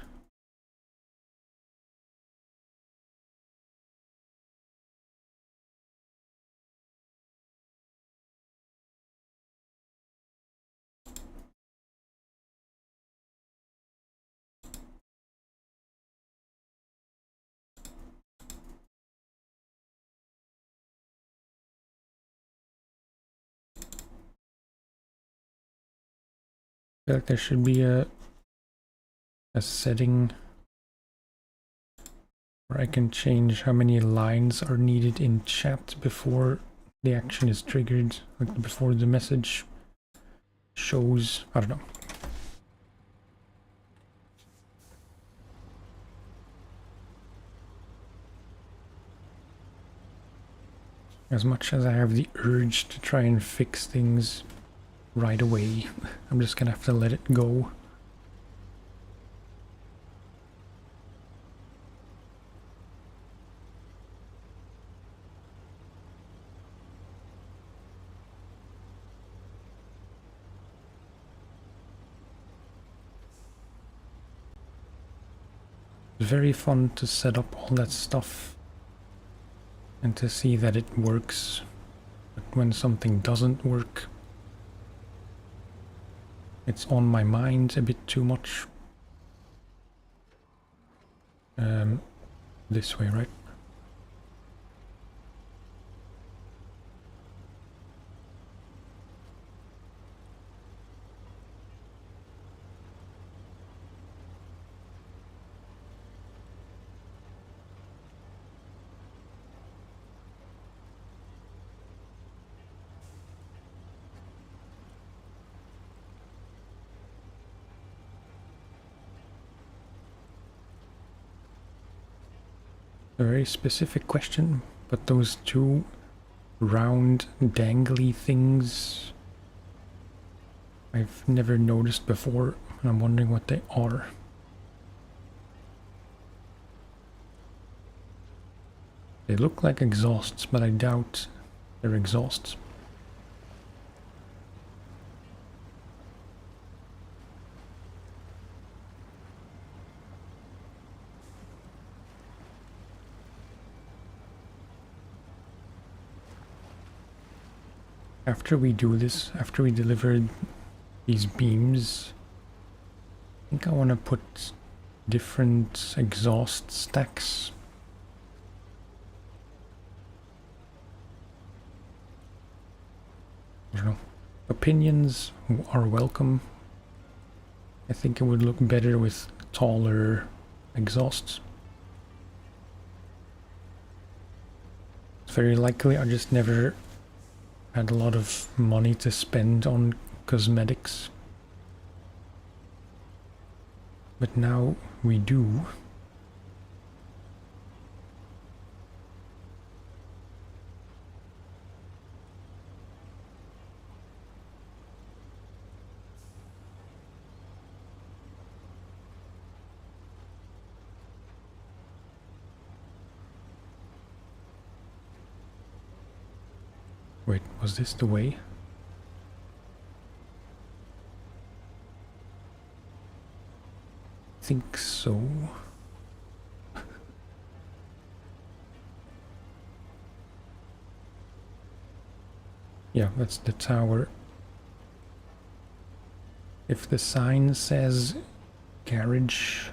I feel like there should be a setting where I can change how many lines are needed in chat before the action is triggered, like before the message shows. I don't know. As much as I have the urge to try and fix things right away, I'm just gonna have to let it go. It's very fun to set up all that stuff and to see that it works, but when something doesn't work, it's on my mind a bit too much. This way, right? A very specific question, but those two round dangly things I've never noticed before, and I'm wondering what they are. They look like exhausts, but I doubt they're exhausts. After we do this, after we deliver these beams, I think I want to put different exhaust stacks. I don't know. Opinions are welcome. I think it would look better with taller exhausts. It's very likely I had a lot of money to spend on cosmetics. But now we do. Wait, was this the way? I think so. Yeah, that's the tower. If the sign says garage...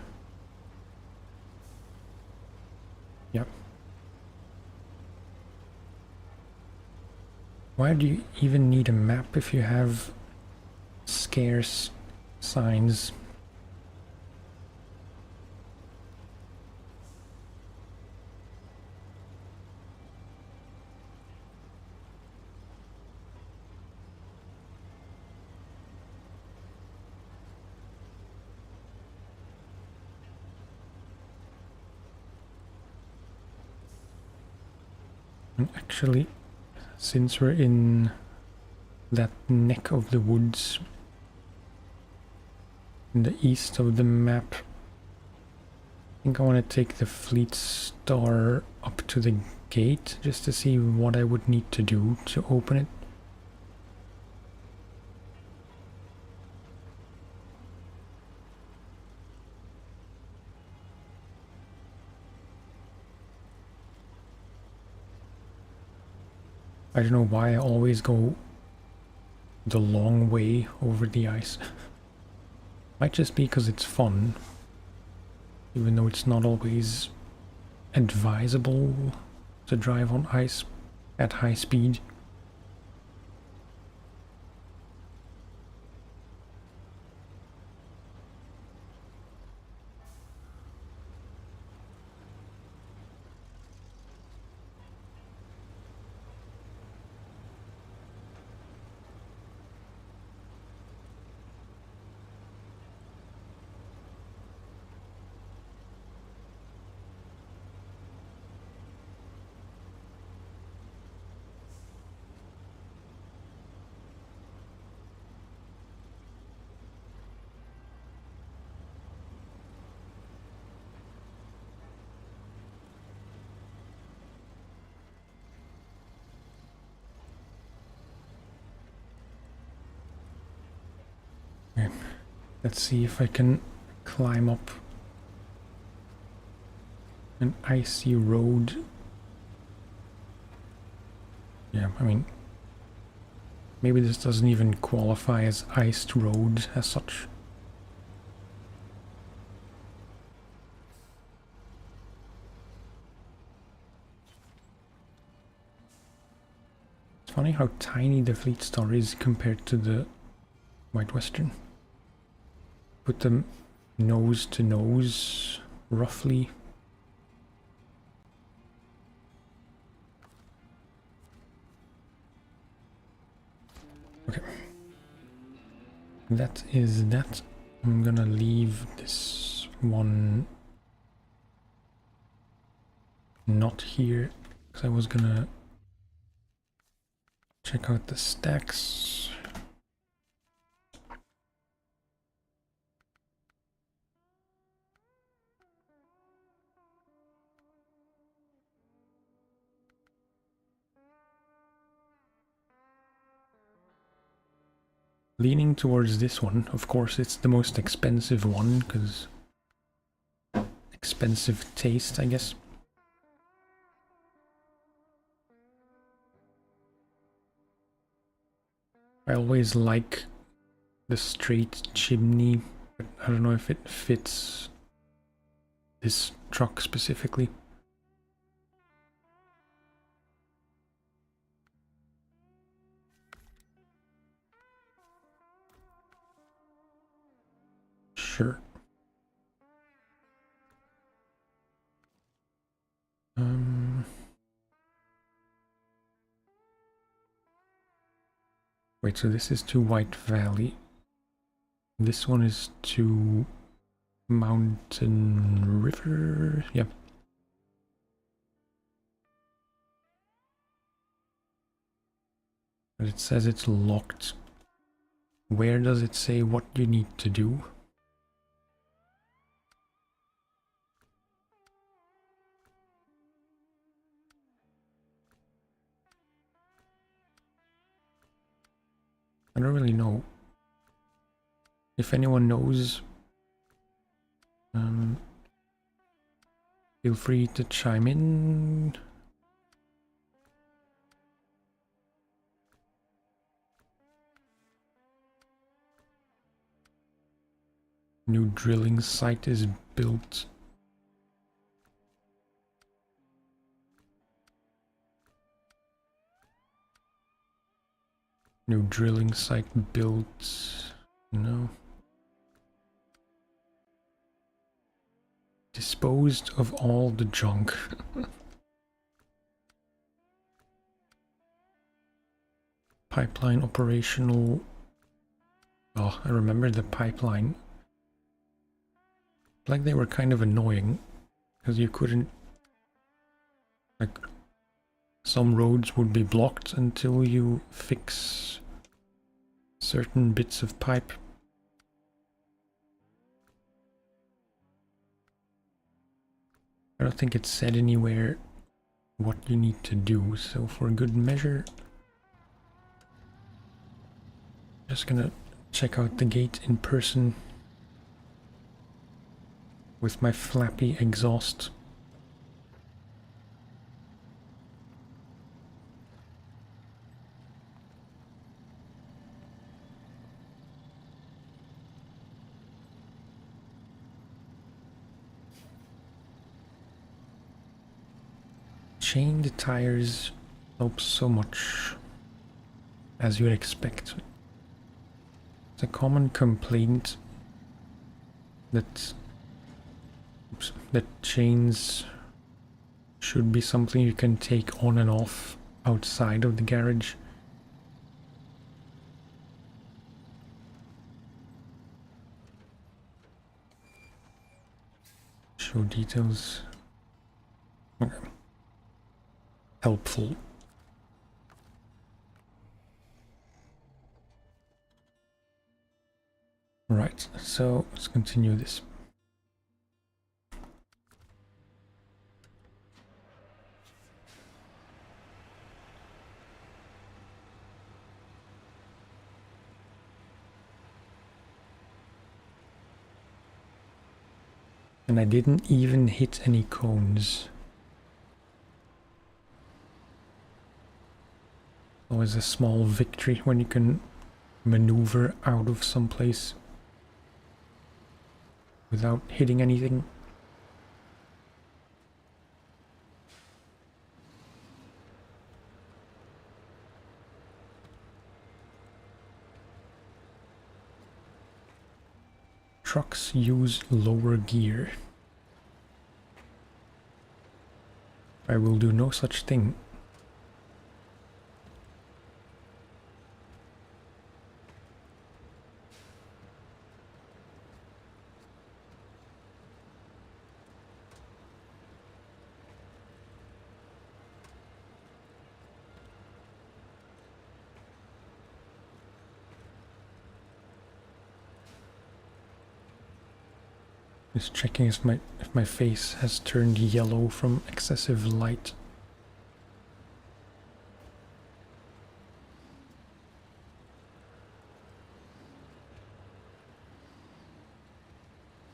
Yep. Why do you even need a map if you have scarce signs? And actually, since we're in that neck of the woods in the east of the map, I think I want to take the Fleet Star up to the gate just to see what I would need to do to open it. I don't know why I always go the long way over the ice. Might just be because it's fun, even though it's not always advisable to drive on ice at high speed. Okay. Let's see if I can climb up an icy road. Yeah, I mean, maybe this doesn't even qualify as iced road as such. It's funny how tiny the Fleet Star is compared to the White Western. Put them nose to nose, roughly. Okay. That is that. I'm gonna leave this one not here, because I was gonna check out the stacks. Leaning towards this one. Of course, it's the most expensive one, because expensive taste, I guess. I always like the straight chimney, but I don't know if it fits this truck specifically. Sure. Wait, so this is to White Valley. This one is to Mountain River. Yep. But it says it's locked. Where does it say what you need to do? I don't really know. If anyone knows, feel free to chime in. New drilling site is built. New drilling site built. No. Disposed of all the junk. Pipeline operational. Oh, I remember the pipeline. Like they were kind of annoying because you couldn't, like, some roads would be blocked until you fix certain bits of pipe. I don't think it said anywhere what you need to do, so for good measure, just gonna check out the gate in person with my flappy exhaust. Chained tires help so much, as you'd expect. It's a common complaint that chains should be something you can take on and off outside of the garage. Show details. Okay. Helpful. Right, so let's continue this. And I didn't even hit any cones. Always a small victory when you can maneuver out of some place without hitting anything. Trucks use lower gear. I will do no such thing. Just checking if my face has turned yellow from excessive light.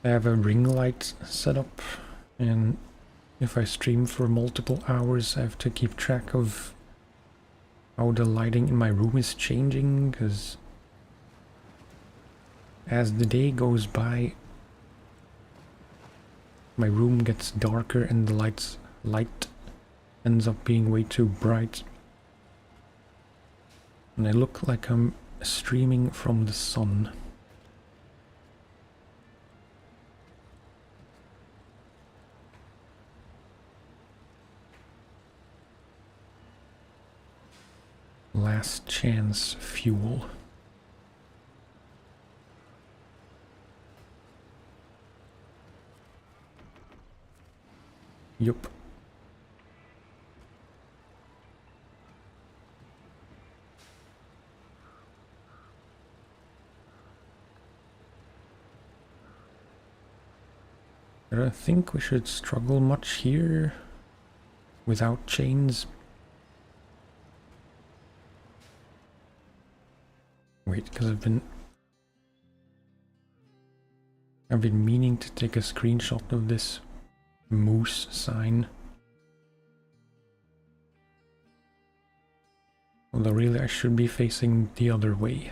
I have a ring light set up, and if I stream for multiple hours I have to keep track of how the lighting in my room is changing, because as the day goes by my room gets darker and the light ends up being way too bright. And I look like I'm streaming from the sun. last chance fuel. Yup. I don't think we should struggle much here without chains. Wait, because I've been meaning to take a screenshot of this moose sign. Although really I should be facing the other way.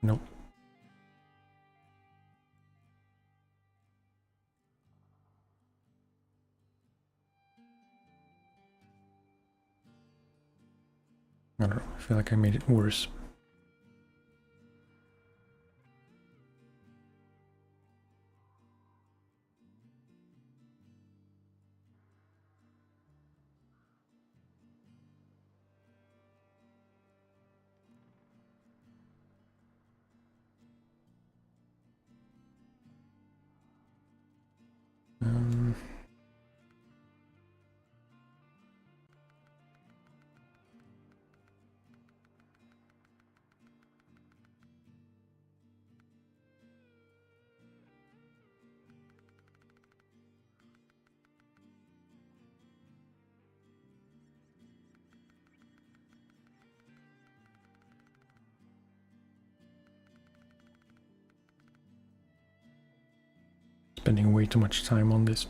Nope. I don't know, I feel like I made it worse. Spending way too much time on this.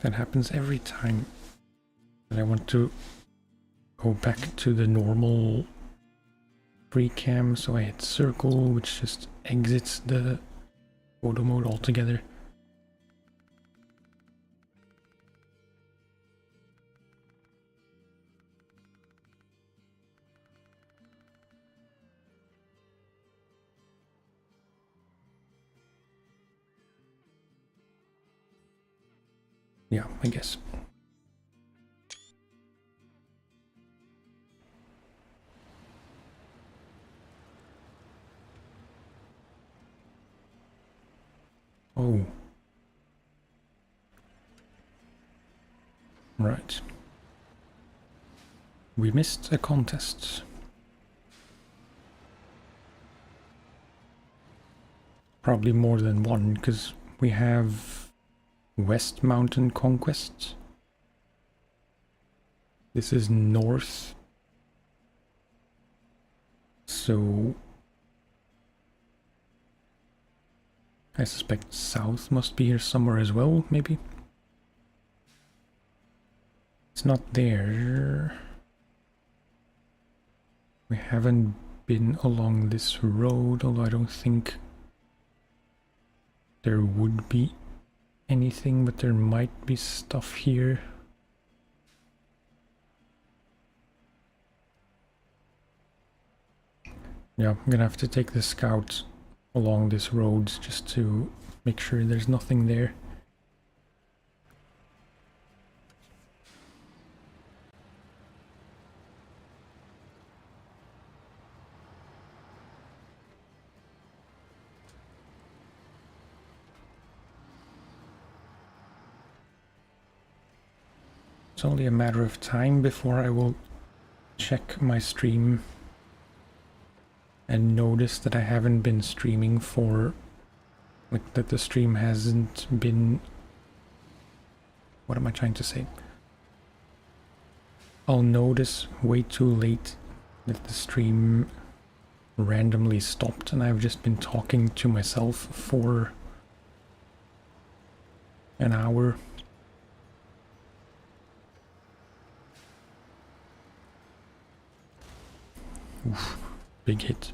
That happens every time that I want to go back to the normal free cam, so I hit circle, which just exits the photo mode altogether. Yeah, I guess. Oh. Right. We missed a contest. Probably more than one, because we have West Mountain Conquest. This is north. So I suspect south must be here somewhere as well, maybe? It's not there. We haven't been along this road, although I don't think there would be anything, but there might be stuff here. Yeah, I'm gonna have to take the scout along this road just to make sure there's nothing there. It's only a matter of time before I will check my stream and notice that I haven't been streaming for, like, that the stream hasn't been, what am I trying to say? I'll notice way too late that the stream randomly stopped and I've just been talking to myself for an hour. Oof, big hit.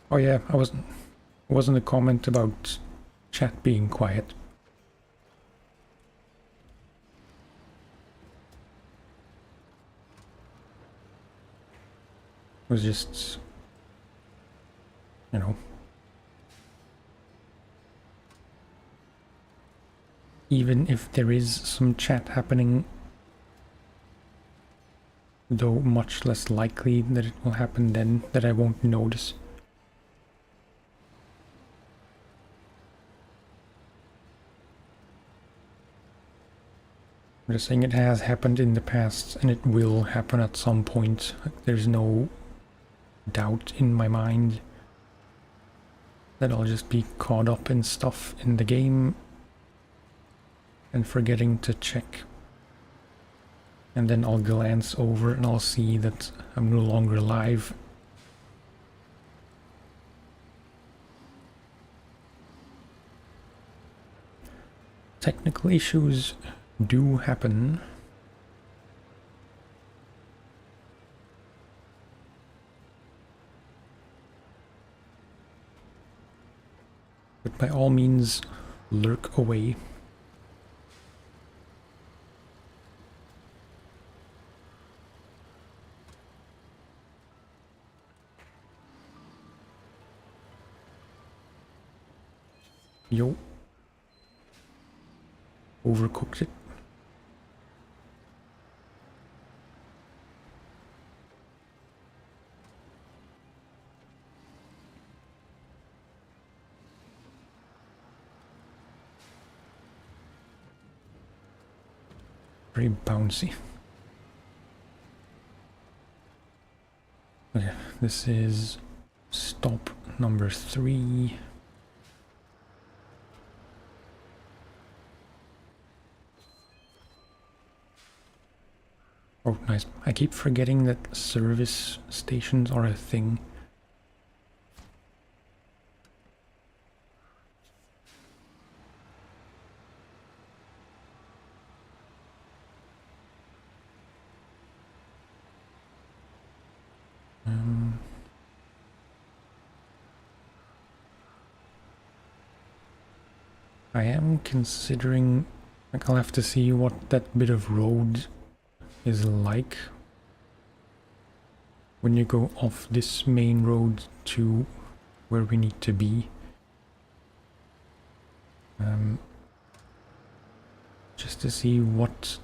Oh yeah, wasn't a comment about chat being quiet. It was just, you know, even if there is some chat happening, though much less likely that it will happen then, that I won't notice. I'm just saying it has happened in the past and it will happen at some point. There's no doubt in my mind that I'll just be caught up in stuff in the game and forgetting to check. And then I'll glance over and I'll see that I'm no longer live. Technical issues do happen. But by all means, lurk away. Yo. Overcooked it. Very bouncy. Okay, this is stop number 3. Oh, nice. I keep forgetting that service stations are a thing. I am considering, like, I'll have to see what that bit of road is like when you go off this main road to where we need to be. Just to see what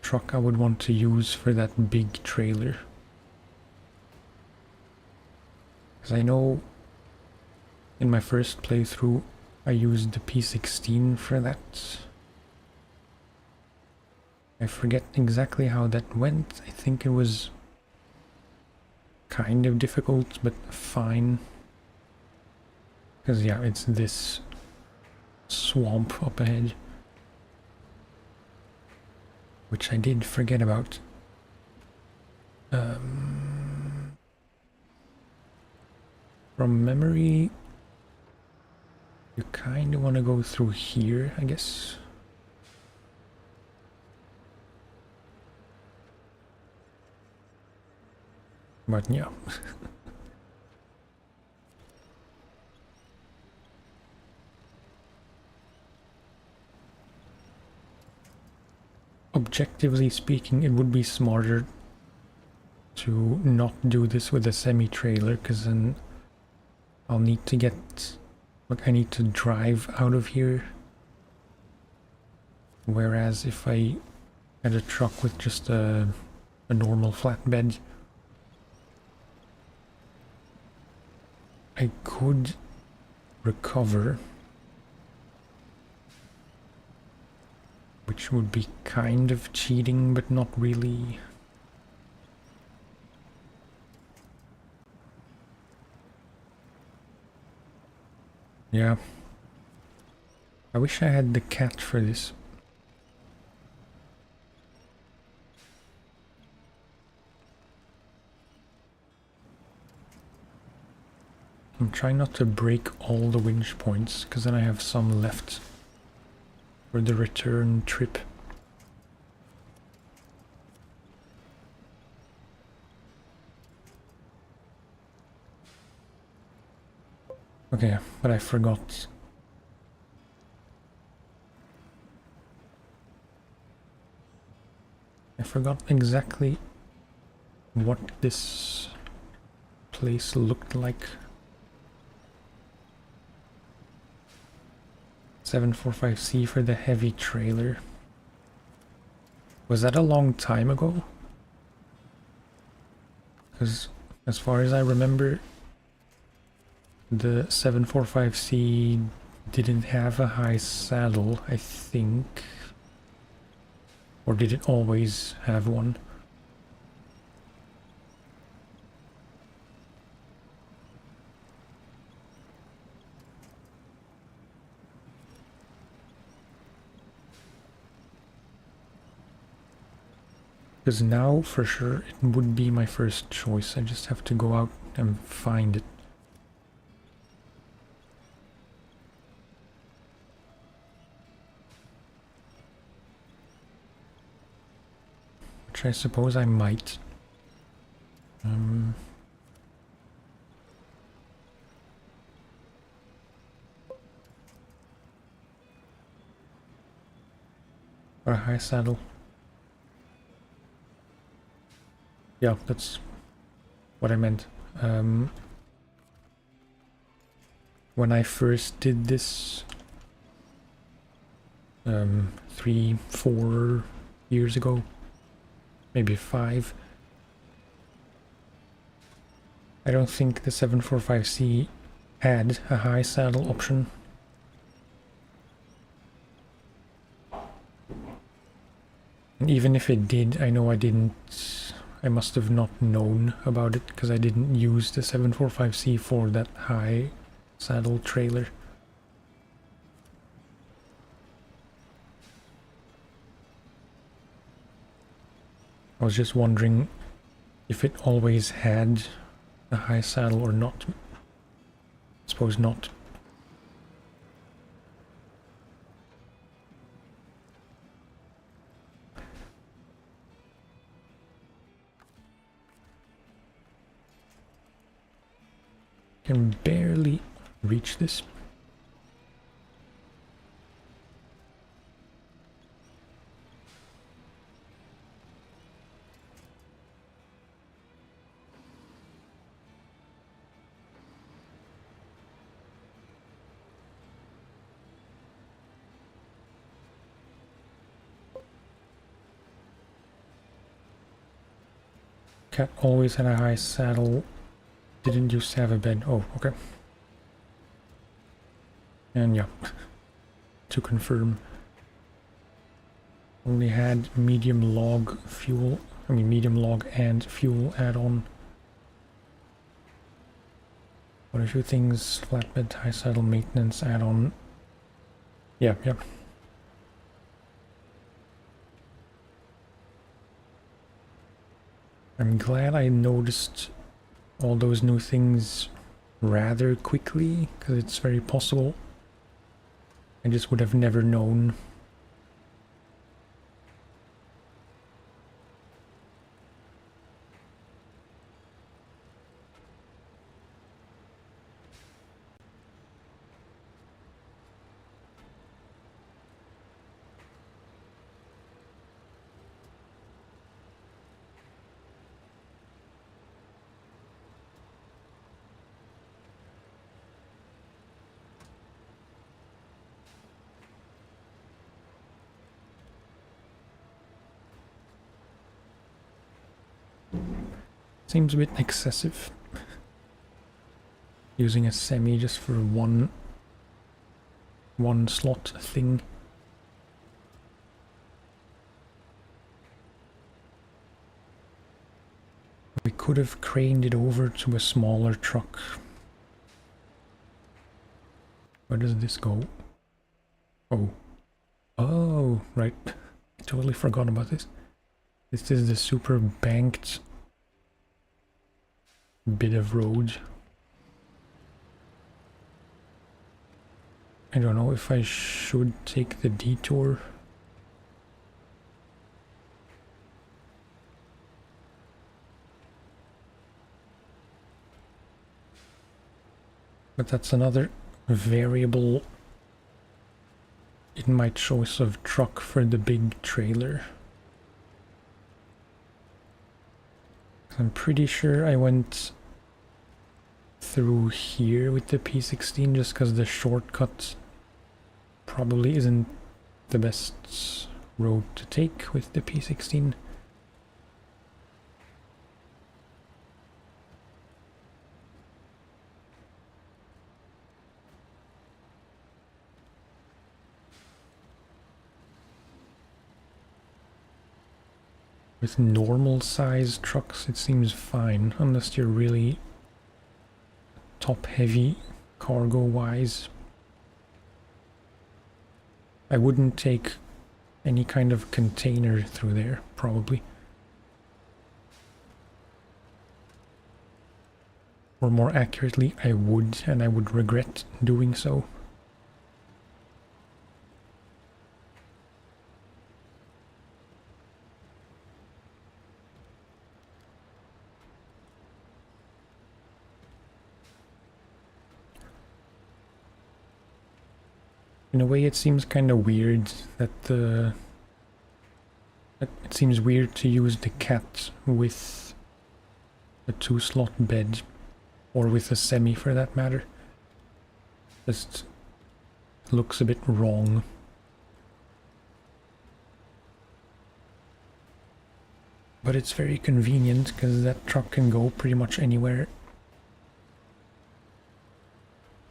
truck I would want to use for that big trailer. Because I know in my first playthrough I used the P16 for that. I forget exactly how that went. I think it was kind of difficult, but fine. Because yeah, it's this swamp up ahead. Which I did forget about. From memory, you kind of want to go through here, I guess. But yeah. Objectively speaking, it would be smarter to not do this with a semi-trailer, because then I'll need to get... Like, I need to drive out of here. Whereas if I had a truck with just a normal flatbed, I could recover, which would be kind of cheating, but not really. Yeah. I wish I had the cat for this. I'm trying not to break all the winch points, because then I have some left for the return trip. Okay, but I forgot. I forgot exactly what this place looked like. 745C for the heavy trailer. Was that a long time ago? Because as far as I remember, the 745C didn't have a high saddle, I think. Or did it always have one? Because now, for sure, it would be my first choice. I just have to go out and find it. Which I suppose I might. Or a high saddle. Yeah, that's what I meant. When I first did this 3-4 years ago, maybe 5, I don't think the 745C had a high saddle option. And even if it did, I know I must have not known about it because I didn't use the 745C for that high saddle trailer. I was just wondering if it always had a high saddle or not. I suppose not. Can barely reach this. Cat always had a high saddle. Didn't used to have a bed. Oh, okay. And yeah, to confirm, only had medium log fuel. I mean, medium log and fuel add-on. What are two things? Flatbed, high saddle, maintenance add-on. Yeah, yeah. I'm glad I noticed all those new things rather quickly, because it's very possible I just would have never known. Seems a bit excessive. Using a semi just for one slot thing. We could have craned it over to a smaller truck. Where does this go? Oh. Oh, right. I totally forgot about this. This is the super banked bit of road. I don't know if I should take the detour. But that's another variable in my choice of truck for the big trailer. I'm pretty sure I went through here with the P16 just because the shortcut probably isn't the best road to take with the P16. With normal size trucks it seems fine, unless you're really top heavy cargo wise. I wouldn't take any kind of container through there, probably. Or more accurately, I would, and I would regret doing so. In a way, it seems kind of weird that it seems weird to use the cat with a 2-slot bed, or with a semi for that matter. Just looks a bit wrong. But it's very convenient because that truck can go pretty much anywhere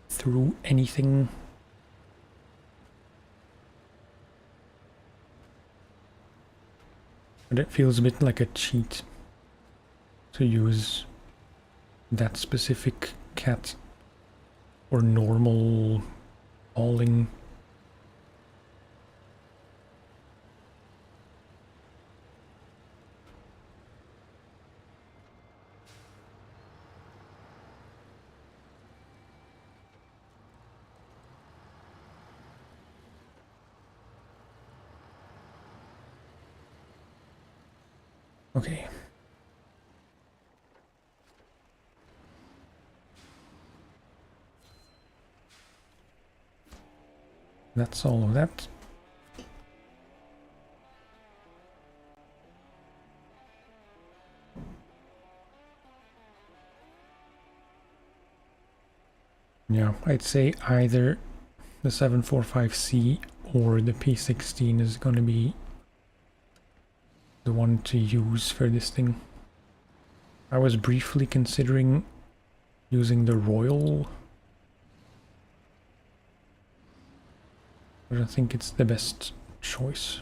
through anything. But it feels a bit like a cheat to use that specific cat or normal hauling. Okay. That's all of that. Yeah, I'd say either the 745C or the P16 is going to be the one to use for this thing. I was briefly considering using the Royal, but I think it's the best choice.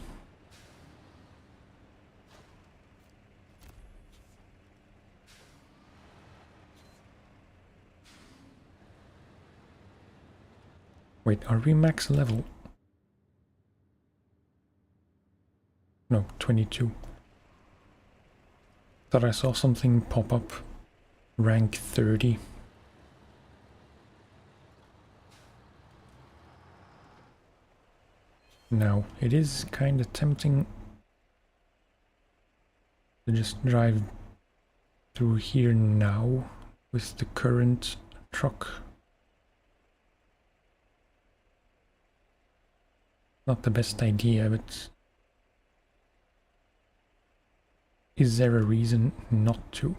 Wait, are we max level? No, 22. Thought I saw something pop up. Rank 30. Now, it is kind of tempting to just drive through here now with the current truck. Not the best idea, but is there a reason not to?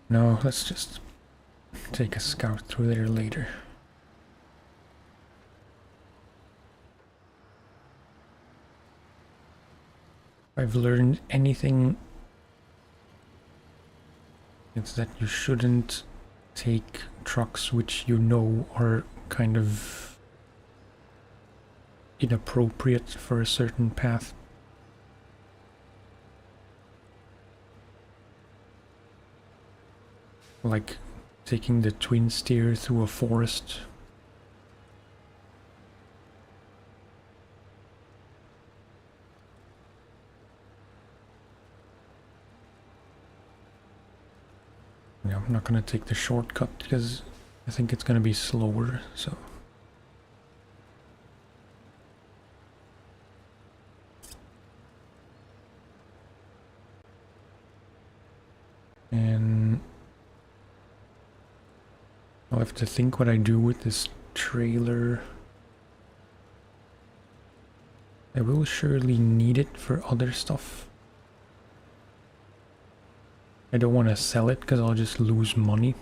No, let's just take a scout through there later. If I've learned anything, it's that you shouldn't take trucks which you know are kind of inappropriate for a certain path. Like taking the twin steer through a forest. Yeah, I'm not gonna take the shortcut because I think it's gonna be slower, so. I'll have to think what I do with this trailer. I will surely need it for other stuff. I don't want to sell it because I'll just lose money.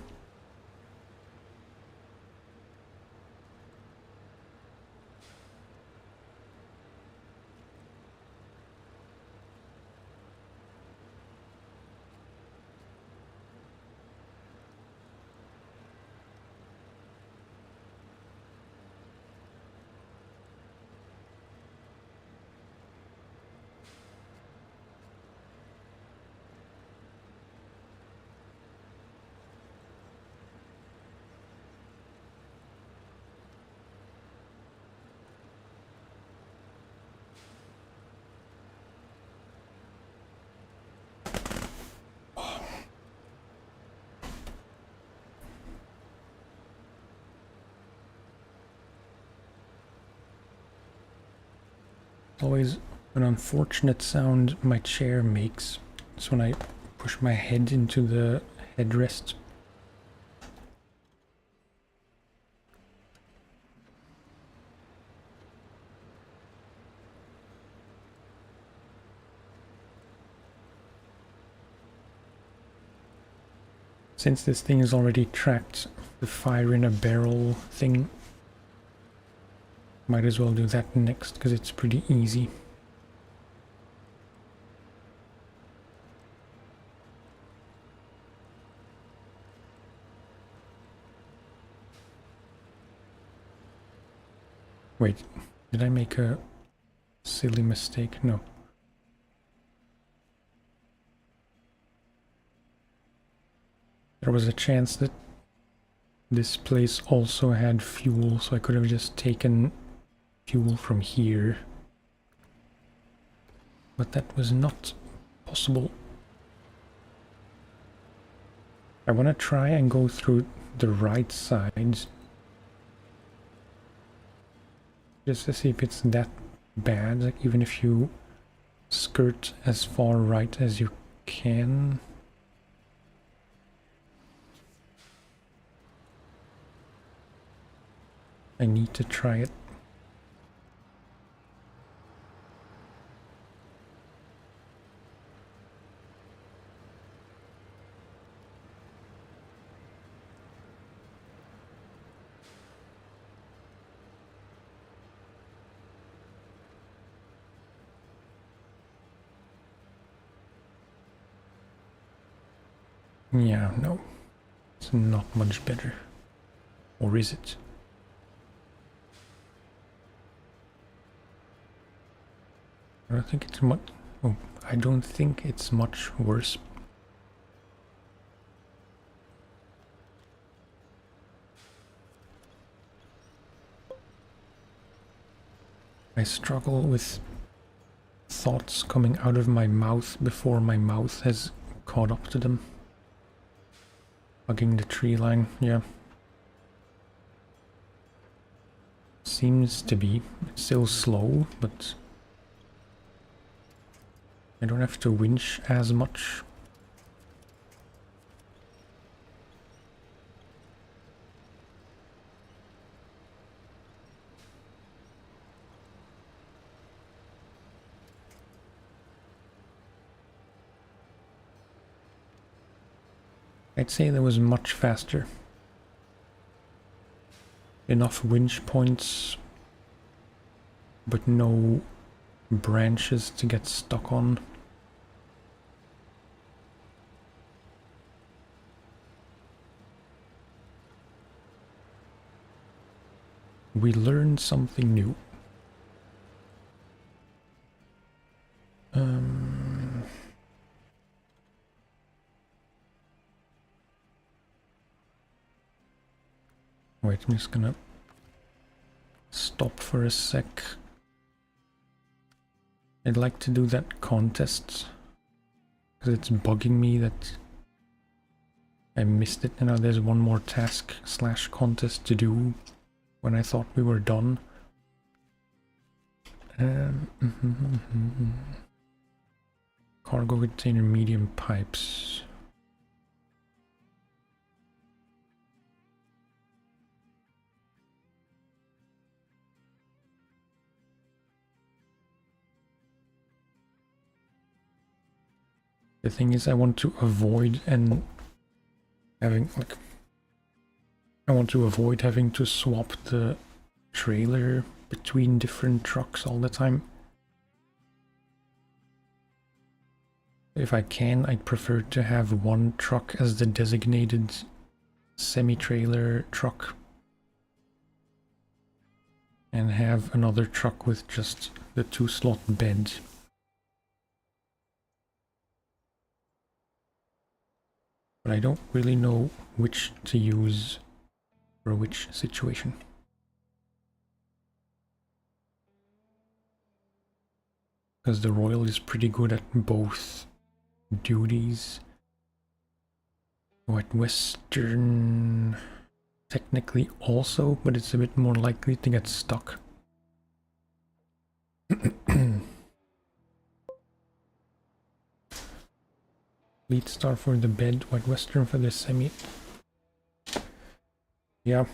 Always an unfortunate sound my chair makes. It's when I push my head into the headrest. Since this thing is already tracked, the fire in a barrel thing, might as well do that next because it's pretty easy. Wait, did I make a silly mistake? No. There was a chance that this place also had fuel, so I could have just taken fuel from here. But that was not possible. I want to try and go through the right side. Just to see if it's that bad, like even if you skirt as far right as you can. I need to try it. Yeah, no, it's not much better. Or is it? I don't think it's much. Oh, I don't think it's much worse. I struggle with thoughts coming out of my mouth before my mouth has caught up to them. Hugging the tree line, yeah. Seems to be. It's still slow, but I don't have to winch as much. I'd say that was much faster. Enough winch points, but no branches to get stuck on. We learned something new. Wait, I'm just gonna stop for a sec. I'd like to do that contest because it's bugging me that I missed it. And now there's one more task / contest to do when I thought we were done. Cargo container medium pipes. The thing is, I want to avoid having to swap the trailer between different trucks all the time. If I can, I'd prefer to have one truck as the designated semi-trailer truck and have another truck with just the 2-slot bed. But I don't really know which to use for which situation. Because the Royal is pretty good at both duties. White Western technically also, but it's a bit more likely to get stuck. Fleet Star for the bed, White Western for the semi. Yeah,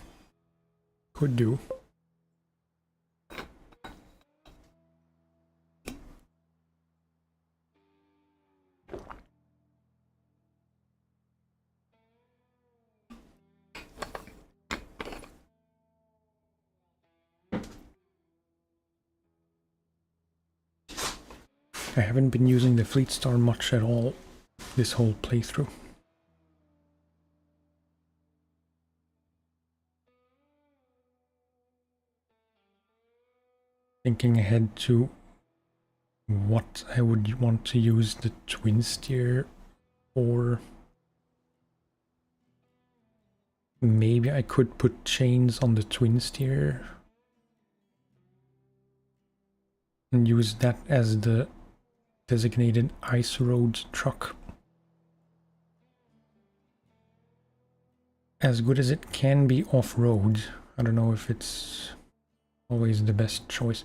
could do. I haven't been using the Fleet Star much at all this whole playthrough. Thinking ahead to what I would want to use the twin steer for. Maybe I could put chains on the twin steer and use that as the designated ice road truck. As good as it can be off-road, I don't know if it's always the best choice.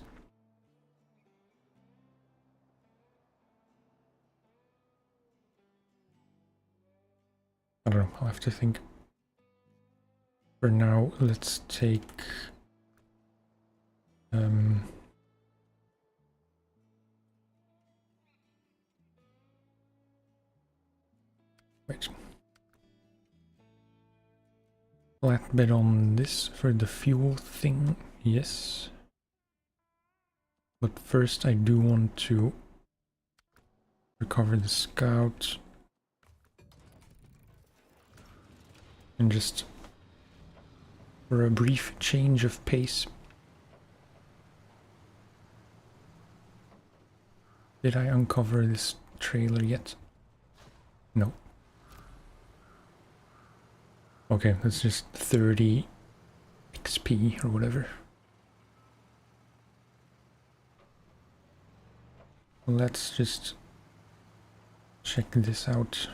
I don't know, I'll have to think. For now, let's take wait. Flatbed on this for the fuel thing, yes. But first I do want to recover the scout. And just for a brief change of pace. Did I uncover this trailer yet? No. Okay, that's just 30 XP or whatever. Let's just check this out.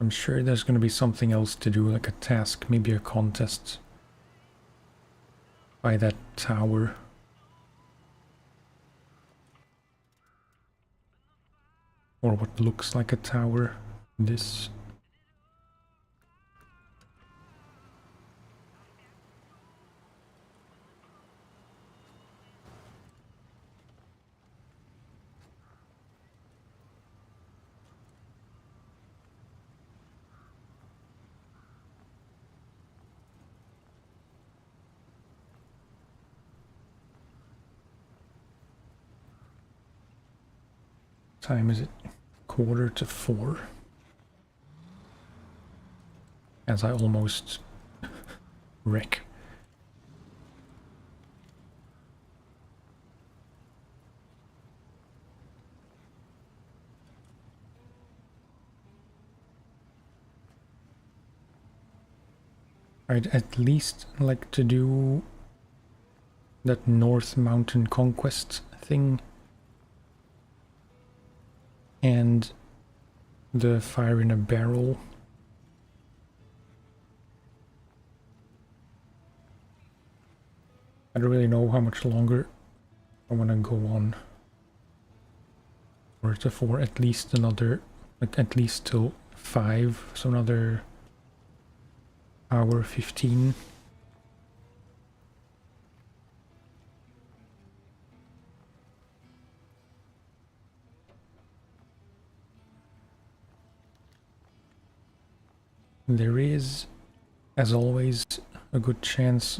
I'm sure there's going to be something else to do, like a task, maybe a contest by that tower. Or what looks like a tower. This. Time is it? 3:45. As I almost wreck. I'd at least like to do that North Mountain Conquest thing. And the fire in a barrel. I don't really know how much longer I want to go on. Or to for at least another, like at least till 5, so another hour 15. There is, as always, a good chance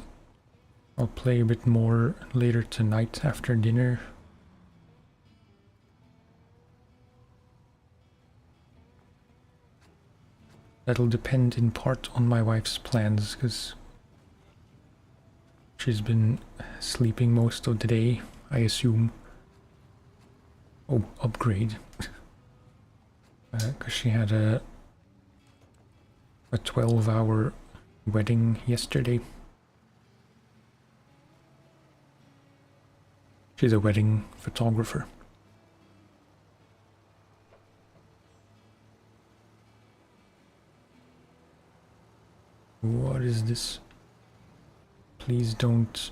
I'll play a bit more later tonight after dinner. That'll depend in part on my wife's plans, because she's been sleeping most of the day, I assume. Oh, upgrade. Because she had a 12-hour wedding yesterday. She's a wedding photographer. What is this? Please don't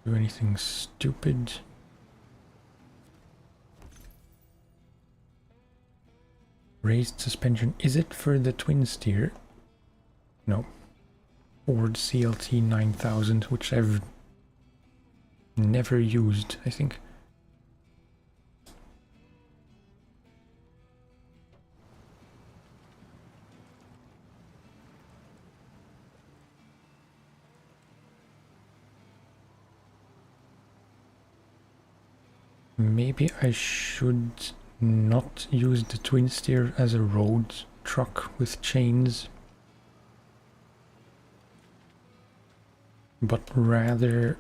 do anything stupid. Raised suspension. Is it for the twin steer? No. Ford CLT 9000, which I've never used, I think. Maybe I should not use the twin steer as a road truck with chains, but rather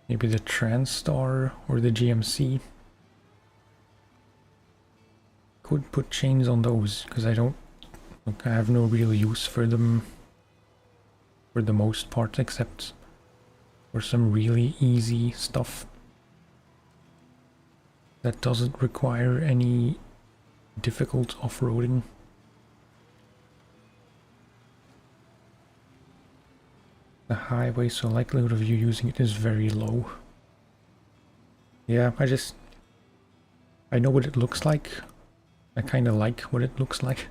maybe the Transstar or the GMC. Could put chains on those, because I have no real use for them for the most part, except for some really easy stuff that doesn't require any difficult off-roading. The highway, so likelihood of you using it is very low. Yeah, I know what it looks like. I kind of like what it looks like.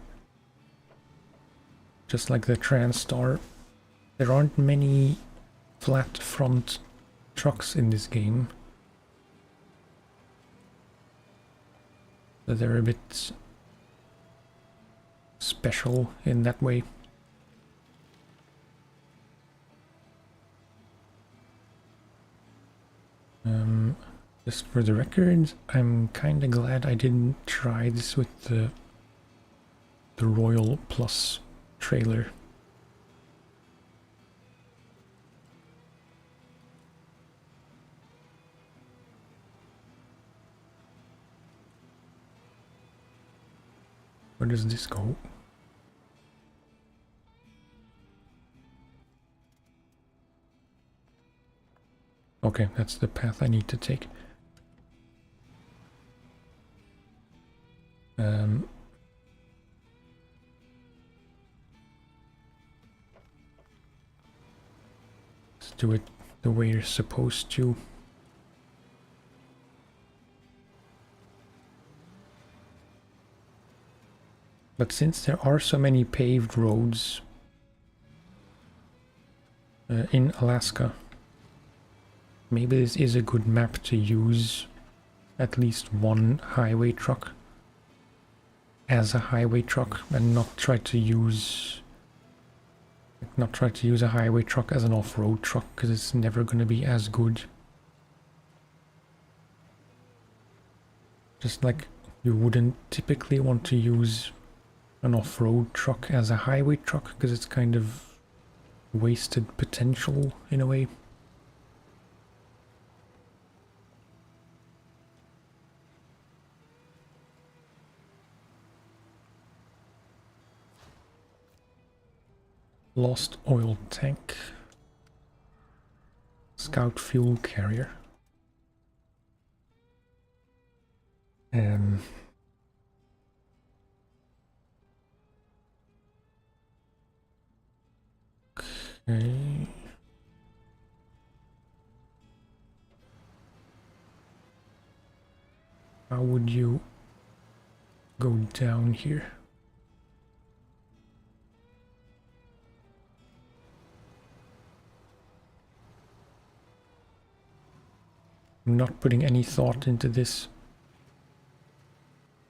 Just like the Transstar. There aren't many flat front trucks in this game. So they're a bit special in that way. Just for the record, I'm kinda glad I didn't try this with the Royal Plus trailer. Where does this go? Okay, that's the path I need to take. Let's do it the way you're supposed to. But since there are so many paved roads in Alaska, maybe this is a good map to use at least one highway truck as a highway truck, and not try to use a highway truck as an off-road truck, because it's never going to be as good. Just like you wouldn't typically want to use an off-road truck as a highway truck, because it's kind of wasted potential in a way. Lost oil tank. Scout fuel carrier. Okay. How would you go down here? I'm not putting any thought into this.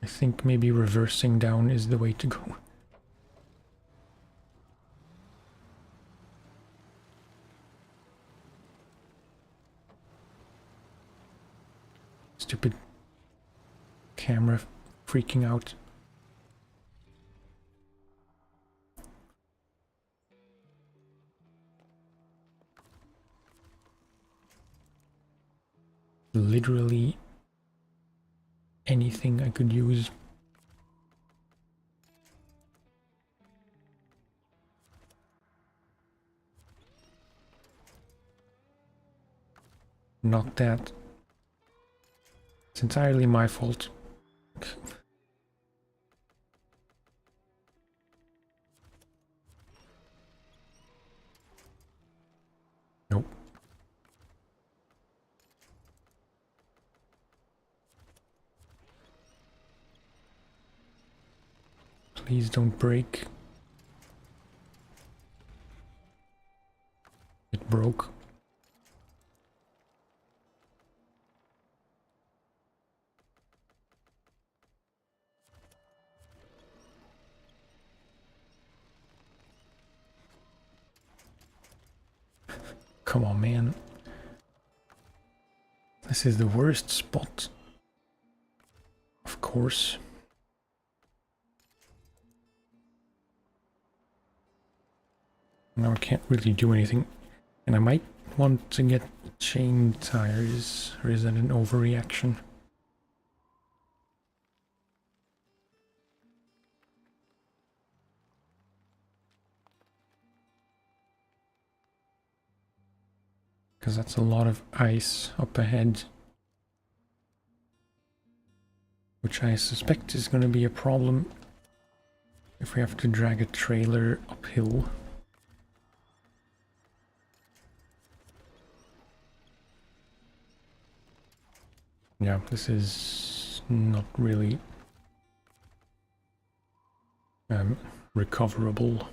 I think maybe reversing down is the way to go. Stupid camera freaking out. Literally anything I could use. Not that. It's entirely my fault. Nope. Please don't break. It broke. Come on, man. This is the worst spot. Of course. Now I can't really do anything. And I might want to get chain tires, or is that an overreaction? Because that's a lot of ice up ahead. Which I suspect is going to be a problem if we have to drag a trailer uphill. Yeah, this is not really recoverable.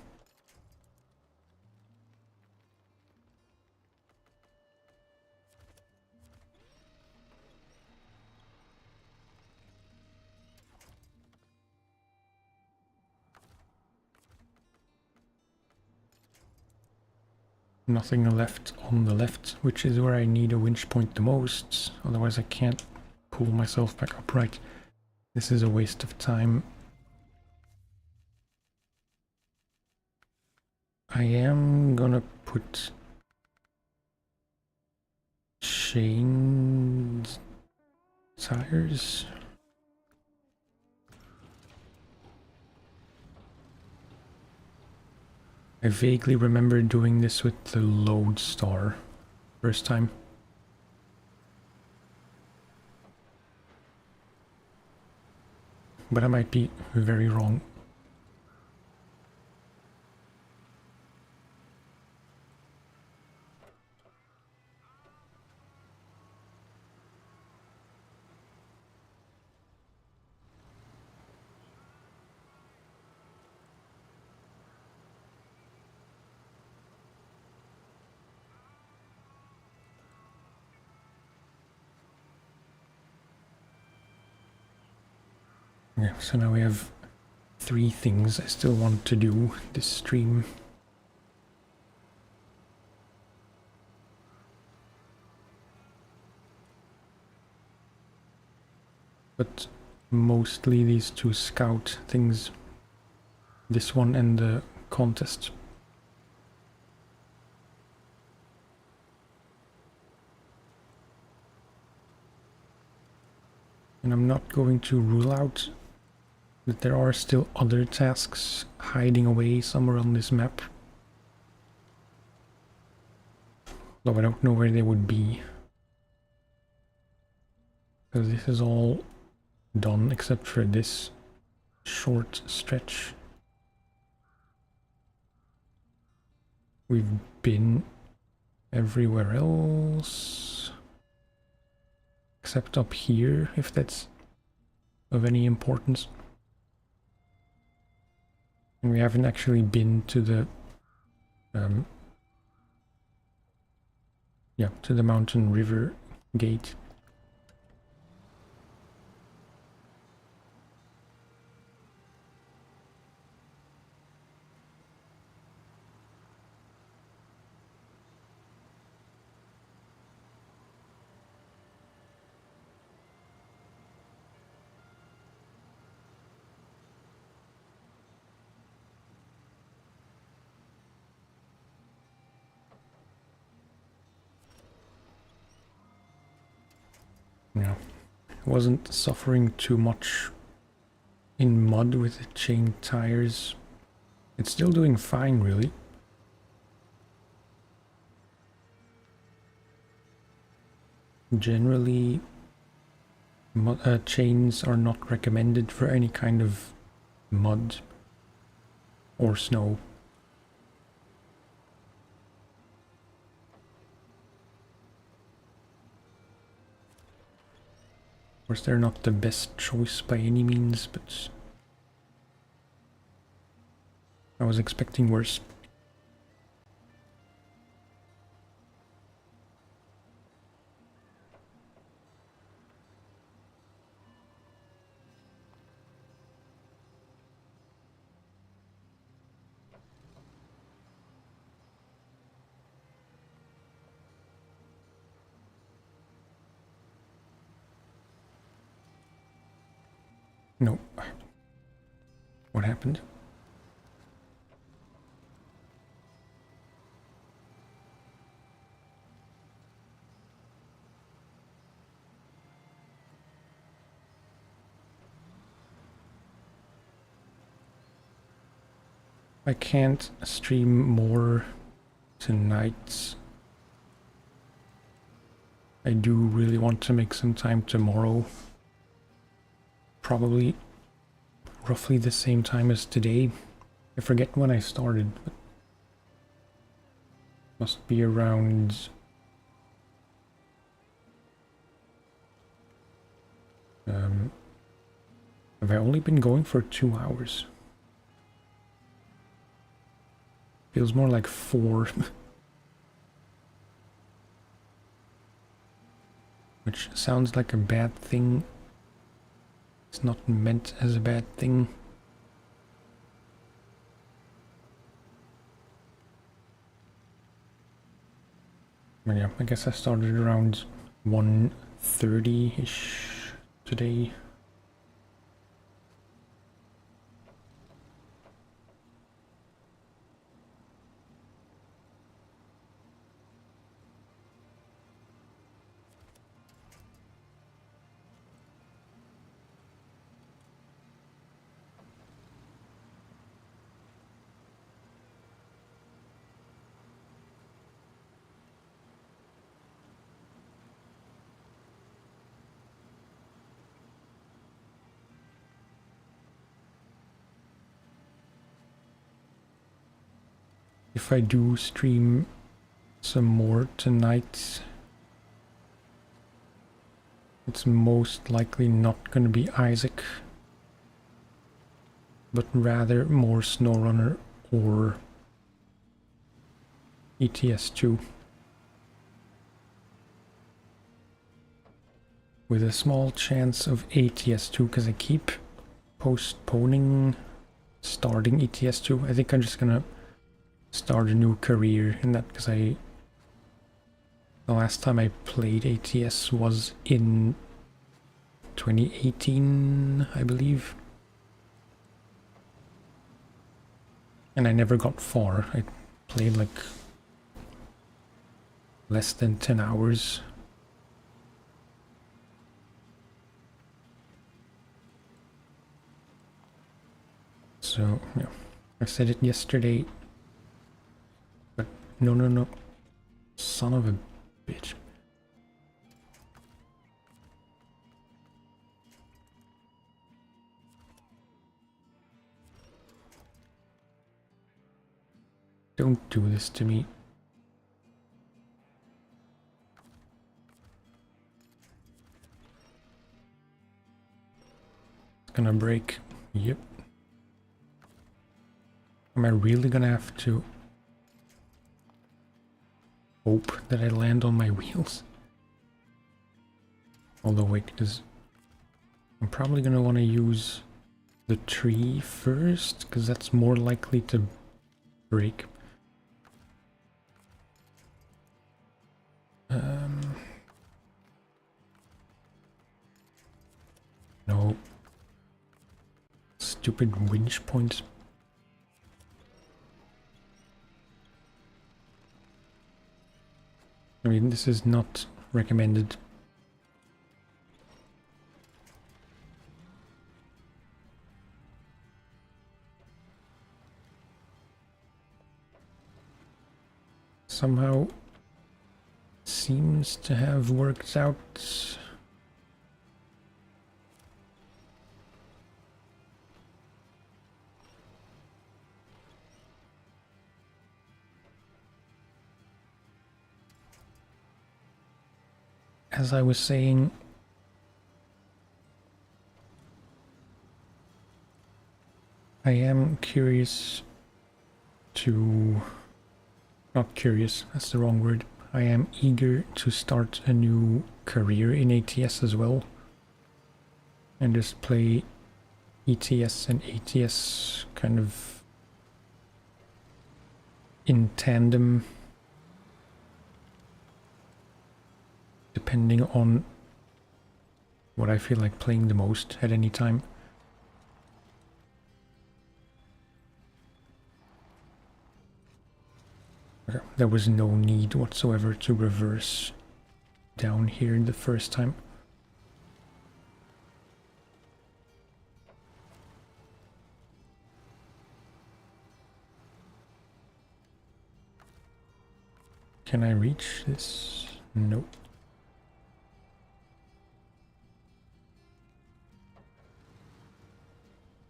Nothing left on the left, which is where I need a winch point the most, otherwise I can't pull myself back upright. This is a waste of time. I am gonna put chained tires. I vaguely remember doing this with the Lodestar first time. But I might be very wrong. Yeah, so now we have 3 things I still want to do this stream. But mostly these 2 scout things. This one and the contest. And I'm not going to rule out that there are still other tasks hiding away somewhere on this map. Though I don't know where they would be. Because this is all done except for this short stretch. We've been everywhere else. Except up here, if that's of any importance. And we haven't actually been to the to the Mountain River gate. Yeah, I wasn't suffering too much in mud with the chain tires. It's still doing fine, really. Generally, chains are not recommended for any kind of mud or snow. Of course, they're not the best choice by any means, but I was expecting worse. No. What happened? I can't stream more tonight. I do really want to make some time tomorrow. Probably roughly the same time as today. I forget when I started, but must be around have I only been going for 2 hours? Feels more like 4. Which sounds like a bad thing. It's not meant as a bad thing. But yeah, I guess I started around 1:30-ish today. If I do stream some more tonight, it's most likely not going to be Isaac, but rather more SnowRunner or ETS2. With a small chance of ATS2 because I keep postponing starting ETS2. I think I'm just gonna start a new career in that because the last time I played ATS was in 2018, I believe. And I never got far. I played like less than 10 hours. So, yeah, I said it yesterday, but no, son of a bitch. Don't do this to me. It's gonna break. Yep. Am I really gonna have to hope that I land on my wheels? Although wait, because I'm probably gonna want to use the tree first, because that's more likely to break. No. Stupid winch points. I mean, this is not recommended. somehow seems to have worked out. As I was saying, I am curious to... Not curious, that's the wrong word. I am eager to start a new career in ATS as well. And just play ETS and ATS kind of in tandem, depending on what I feel like playing the most at any time. Okay, there was no need whatsoever to reverse down here the first time. Can I reach this? Nope.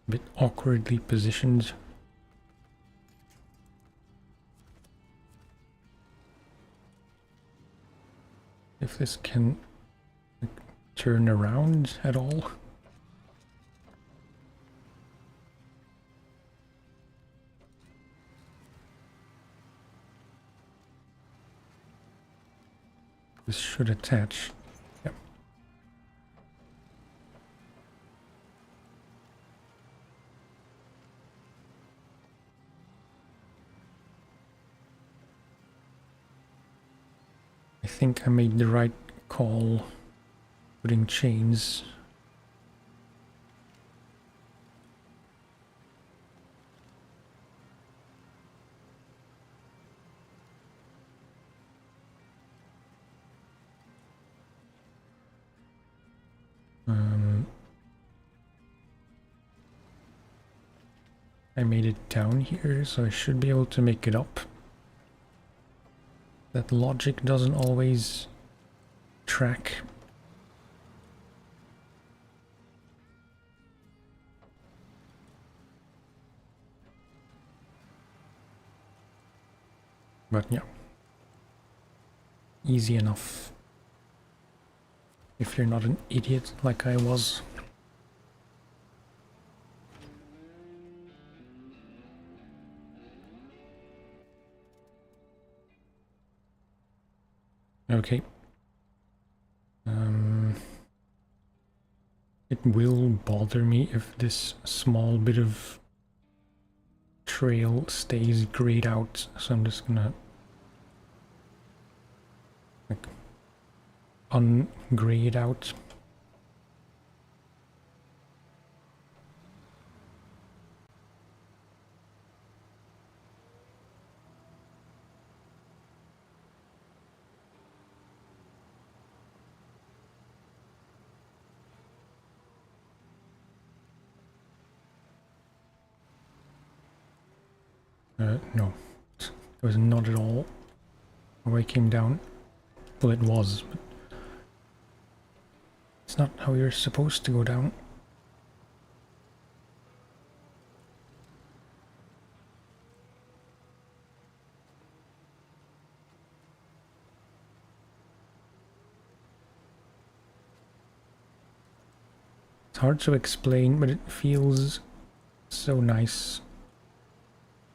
A bit awkwardly positioned. If this can turn around at all. This should attach. Yep. I think I made the right call putting chains. I made it down here, so I should be able to make it up. That logic doesn't always track. But yeah, easy enough if you're not an idiot like I was. Okay. It will bother me if this small bit of trail stays grayed out, so I'm just gonna like ungray it out. No, it was not at all how I came down. Well, it was, but it's not how you're supposed to go down. It's hard to explain, but it feels so nice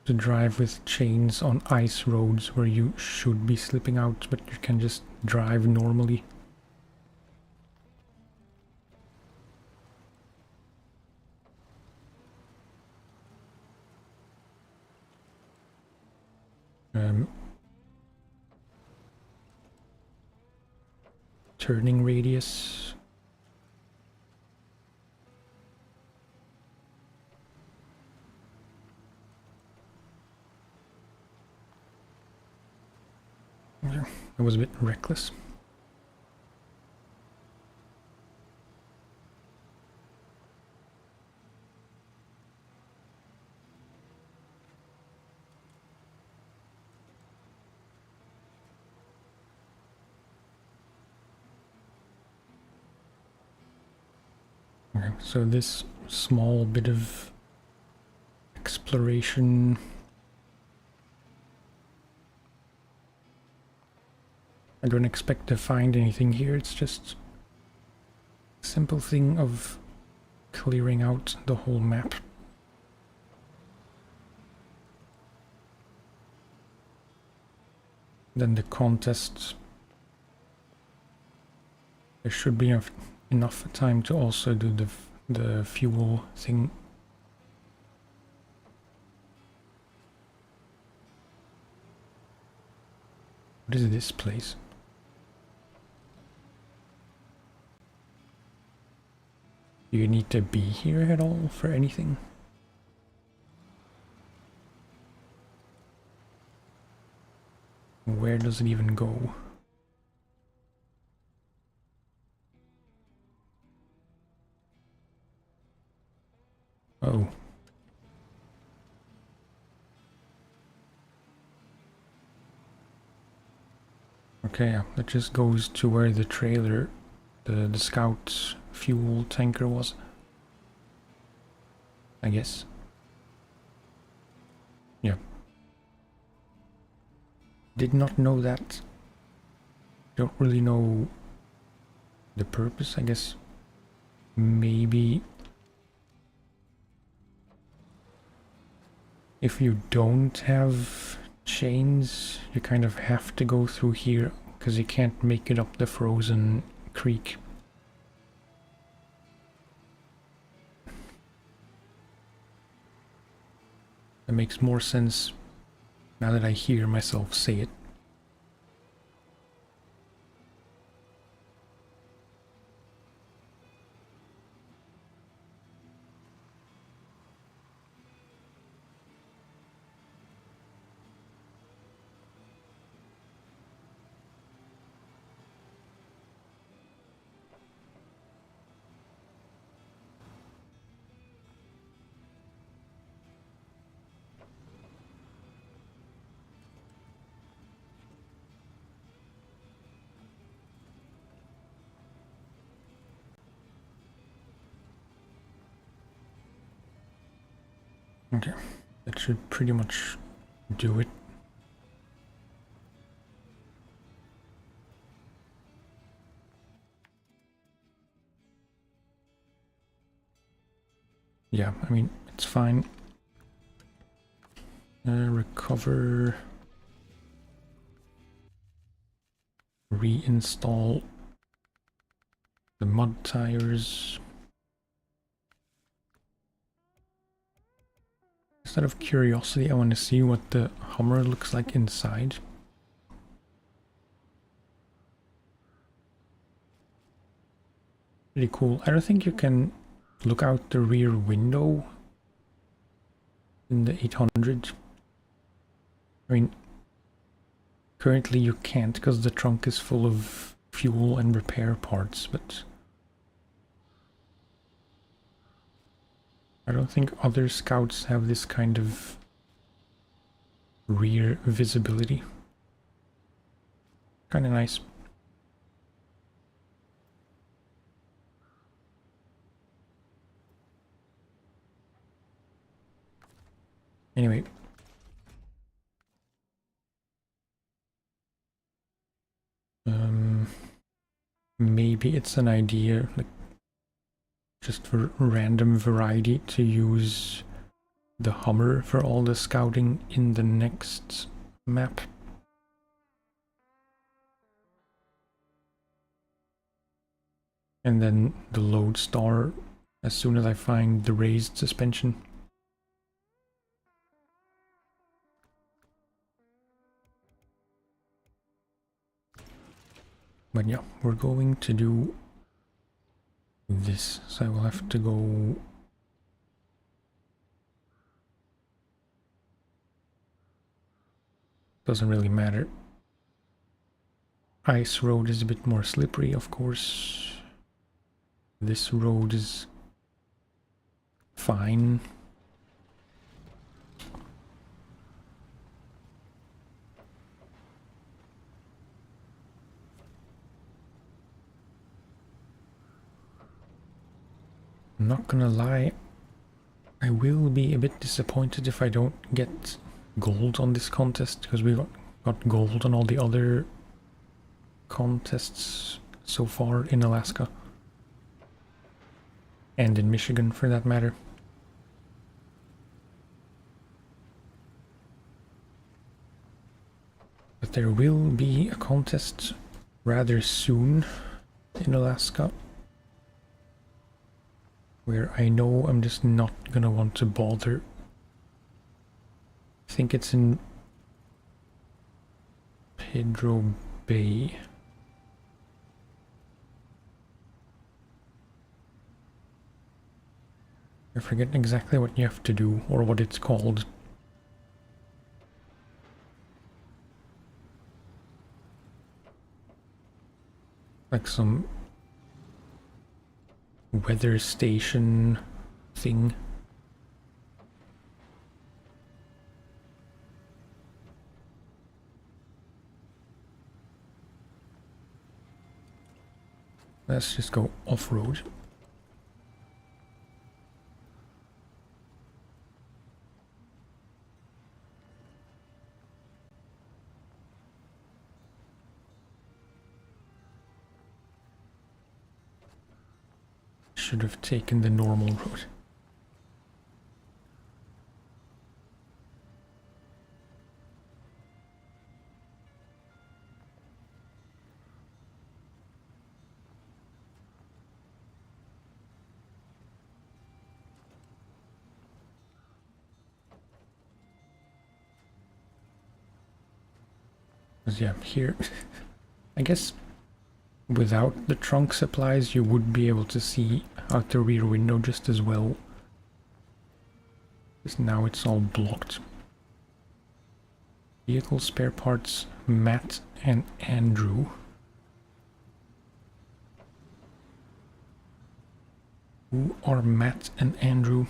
to drive with chains on ice roads where you should be slipping out, but you can just drive normally. Turning radius. That was a bit reckless. so this small bit of exploration. I don't expect to find anything here, it's just a simple thing of clearing out the whole map. Then the contest, there should be enough time to also do the fuel thing. What is this place? Do you need to be here at all for anything? Where does it even go? Oh. Okay, yeah, that just goes to where the trailer, the scout fuel tanker was, I guess. Yeah. Did not know that. Don't really know the purpose, I guess. Maybe if you don't have chains, you kind of have to go through here because you can't make it up the frozen creek. That makes more sense now that I hear myself say it. Okay, that should pretty much do it. Yeah, I mean, it's fine. Recover. Reinstall the mud tires. Just out of curiosity, I want to see what the Hummer looks like inside. Pretty cool. I don't think you can look out the rear window in the 800. I mean, currently you can't because the trunk is full of fuel and repair parts, but I don't think other scouts have this kind of rear visibility. Kind of nice. Anyway. Maybe it's an idea, like, just for random variety, to use the Hummer for all the scouting in the next map. And then the Lodestar as soon as I find the raised suspension. But yeah, we're going to do this, so I will have to go doesn't really matter. Ice road is a bit more slippery, of course. This road is fine. I'm not gonna lie, I will be a bit disappointed if I don't get gold on this contest, because we got gold on all the other contests so far in Alaska. And in Michigan, for that matter. But there will be a contest rather soon in Alaska, where I know I'm just not gonna want to bother. I think it's in Pedro Bay. I forget exactly what you have to do or what it's called. Like some weather station thing. Let's just go off-road. Should have taken the normal road. Because yeah, here, I guess without the trunk supplies you would be able to see out the rear window just as well. Because now it's all blocked. Vehicle spare parts, Matt and Andrew. Who are Matt and Andrew?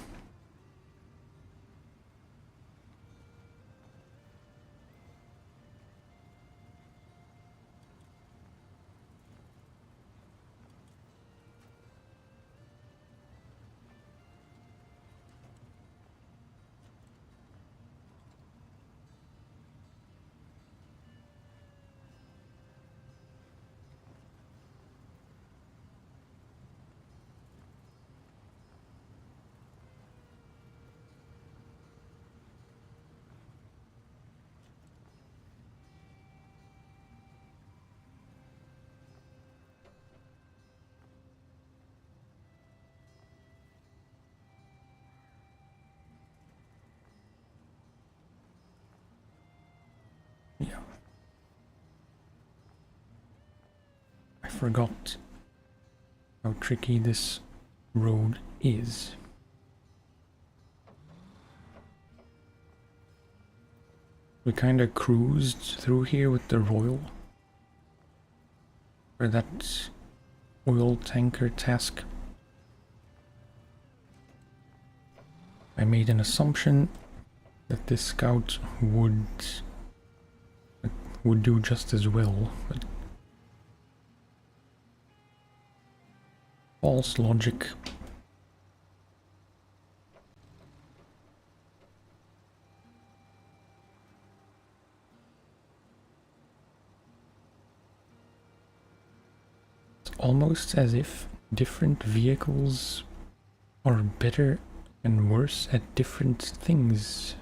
Yeah. I forgot how tricky this road is. We kind of cruised through here with the Royal for that oil tanker task. I made an assumption that this scout would do just as well, but false logic. It's almost as if different vehicles are better and worse at different things.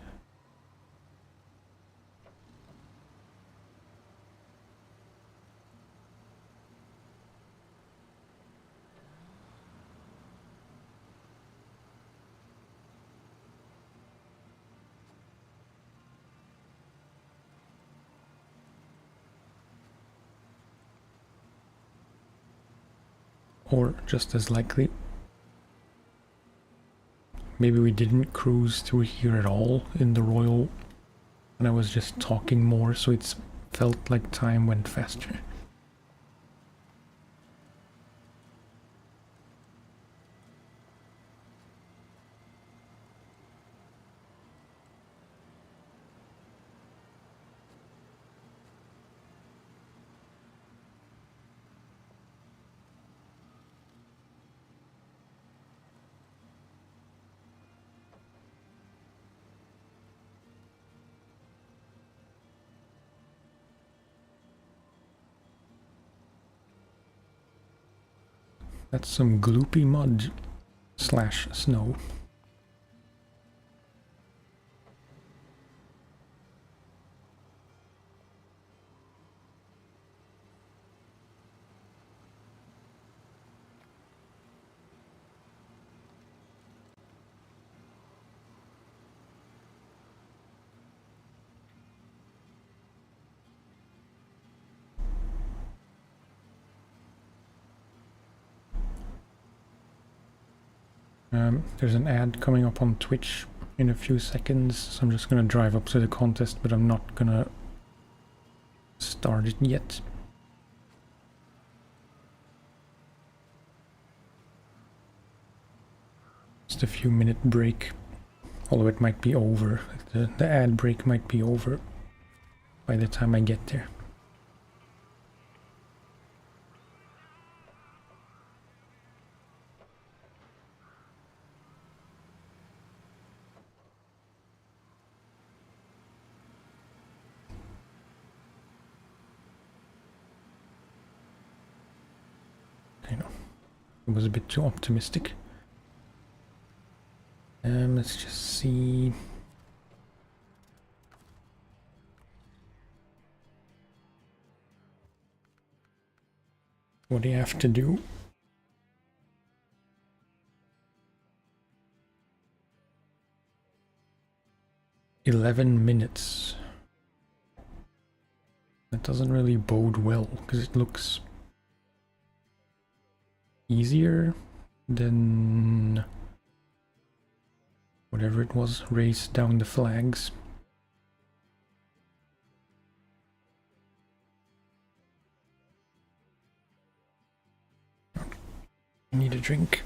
Or just as likely, maybe we didn't cruise through here at all in the Royal, and I was just talking more, so it's felt like time went faster. That's some gloopy mud slash snow. There's an ad coming up on Twitch in a few seconds, so I'm just gonna drive up to the contest, but I'm not gonna start it yet. Just a few minute break, although it might be over. The ad break might be over by the time I get there. I know, it was a bit too optimistic. Let's just see. What do you have to do? $11 minutes. That doesn't really bode well, because it looks easier than whatever it was, race down the flags. I need a drink.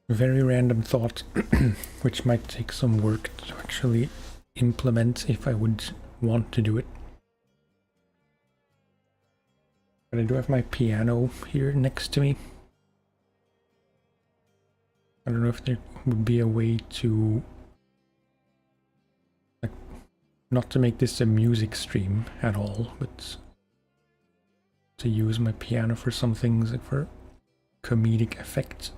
Very random thought, which might take some work to actually implement if I would want to do it. But I do have my piano here next to me. I don't know if there would be a way to, like, not to make this a music stream at all, but to use my piano for some things, like for comedic effect.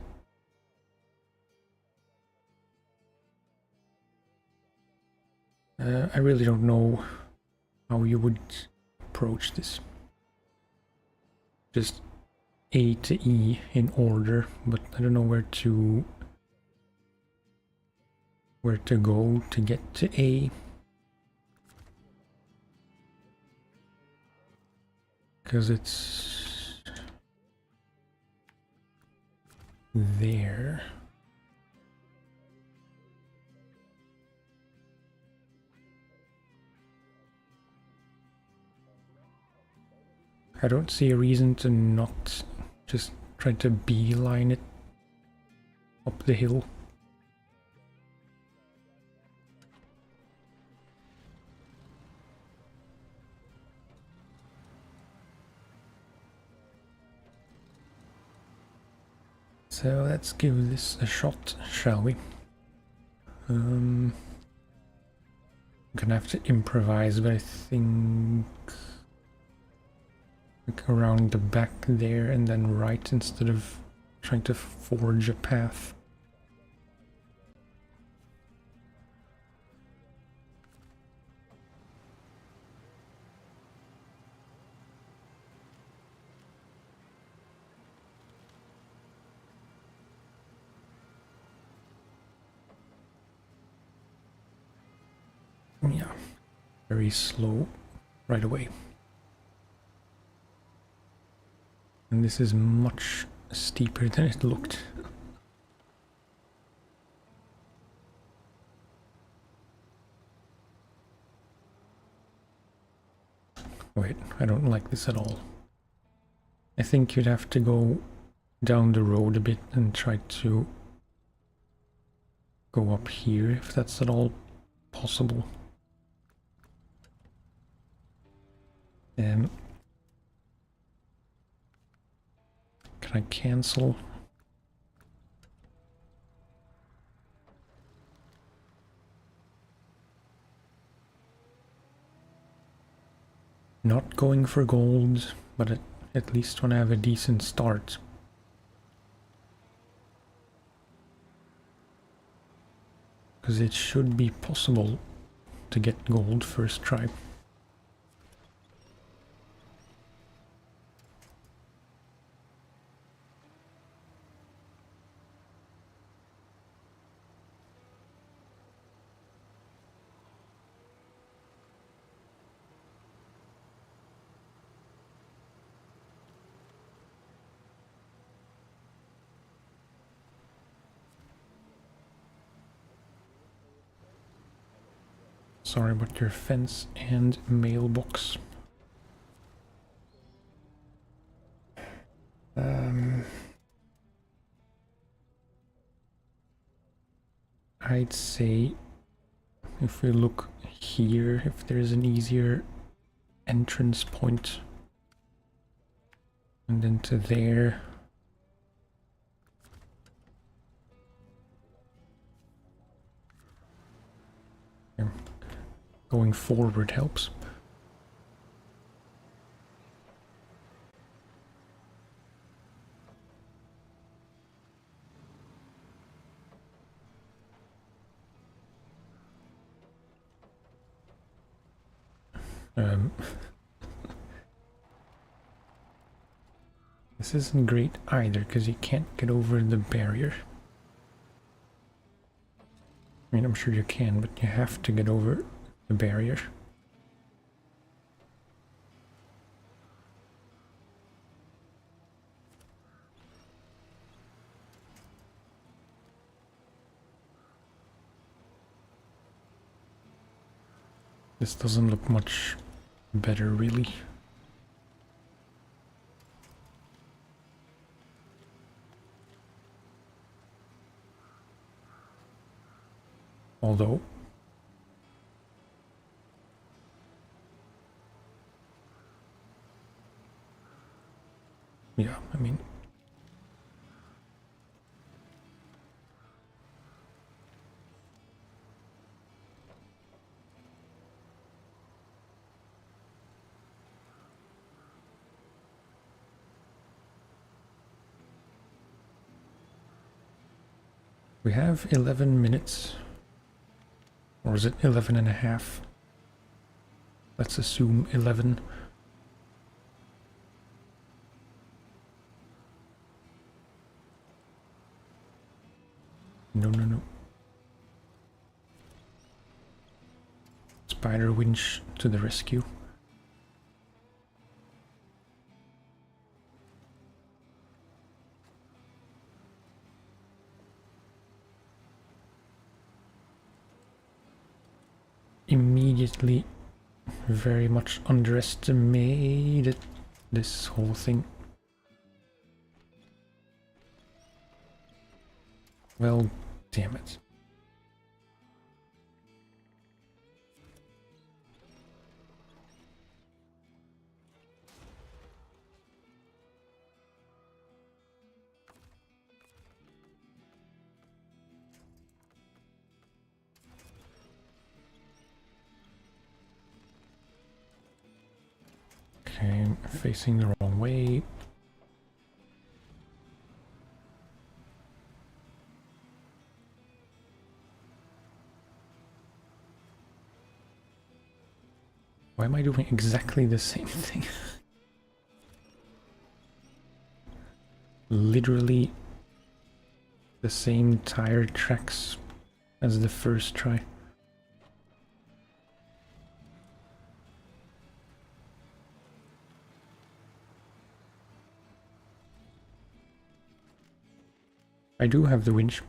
I really don't know how you would approach this. Just A to E in order, but I don't know where to go to get to A. Because it's there. I don't see a reason to not just try to beeline it up the hill. So let's give this a shot, shall we? I'm gonna have to improvise, but I think like around the back there and then right instead of trying to forge a path. Yeah, very slow right away. And this is much steeper than it looked. Wait, I don't like this at all. I think you'd have to go down the road a bit and try to go up here, if that's at all possible. Can I cancel? Not going for gold, but at least want to have a decent start. Because it should be possible to get gold first try. Sorry about your fence and mailbox. I'd say if we look here, if there's an easier entrance point, and then to there. Yeah. Going forward helps. This isn't great either, because you can't get over the barrier. I mean, I'm sure you can, but you have to get over the barrier. This doesn't look much better, really. Although, yeah, I mean, we have 11 minutes. Or is it 11 and a half? Let's assume 11. No, no, no. Spider winch to the rescue. Immediately very much underestimated this whole thing. Well, damn it. Okay, I'm facing the wrong way. Why am I doing exactly the same thing? Literally the same tire tracks as the first try. I do have the winch.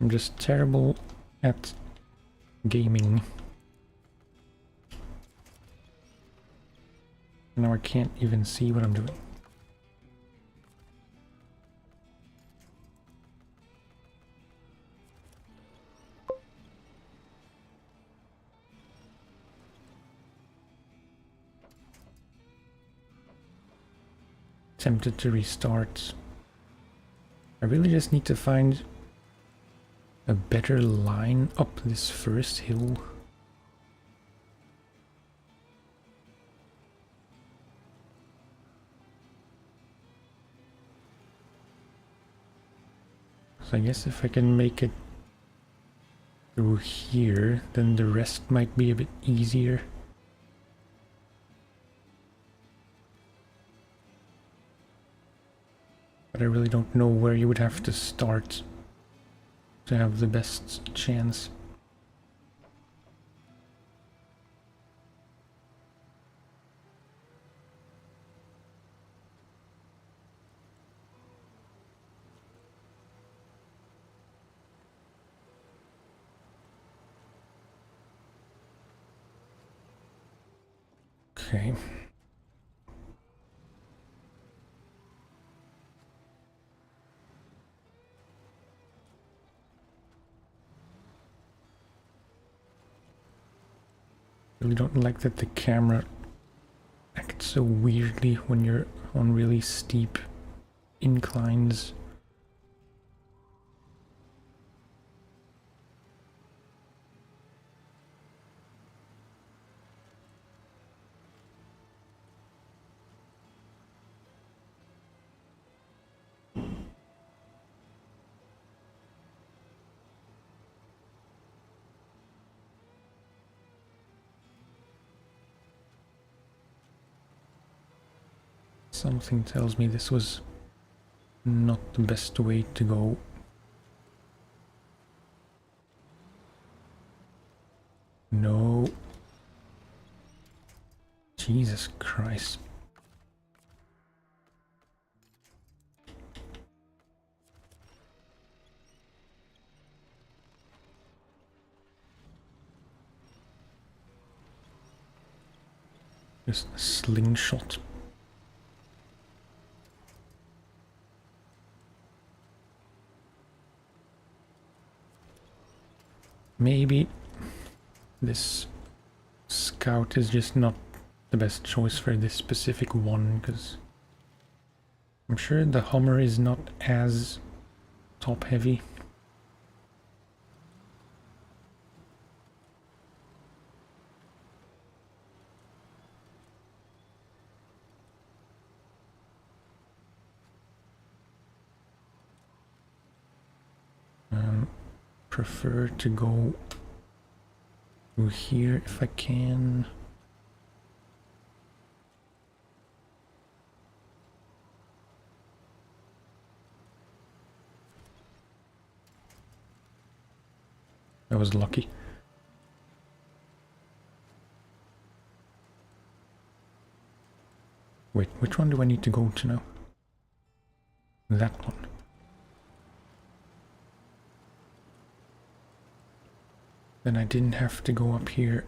I'm just terrible at gaming. Now I can't even see what I'm doing. tempted to restart. I really just need to find a better line up this first hill. So I guess if I can make it through here, then the rest might be a bit easier. But I really don't know where you would have to start to have the best chance. Okay. Really don't like that the camera acts so weirdly when you're on really steep inclines. Something tells me this was not the best way to go. No. Jesus Christ. Just a slingshot. Maybe this scout is just not the best choice for this specific one, because I'm sure the Hummer is not as top heavy. Prefer to go through here if I can. I was lucky. Wait, which one do I need to go to now? That one. Then I didn't have to go up here.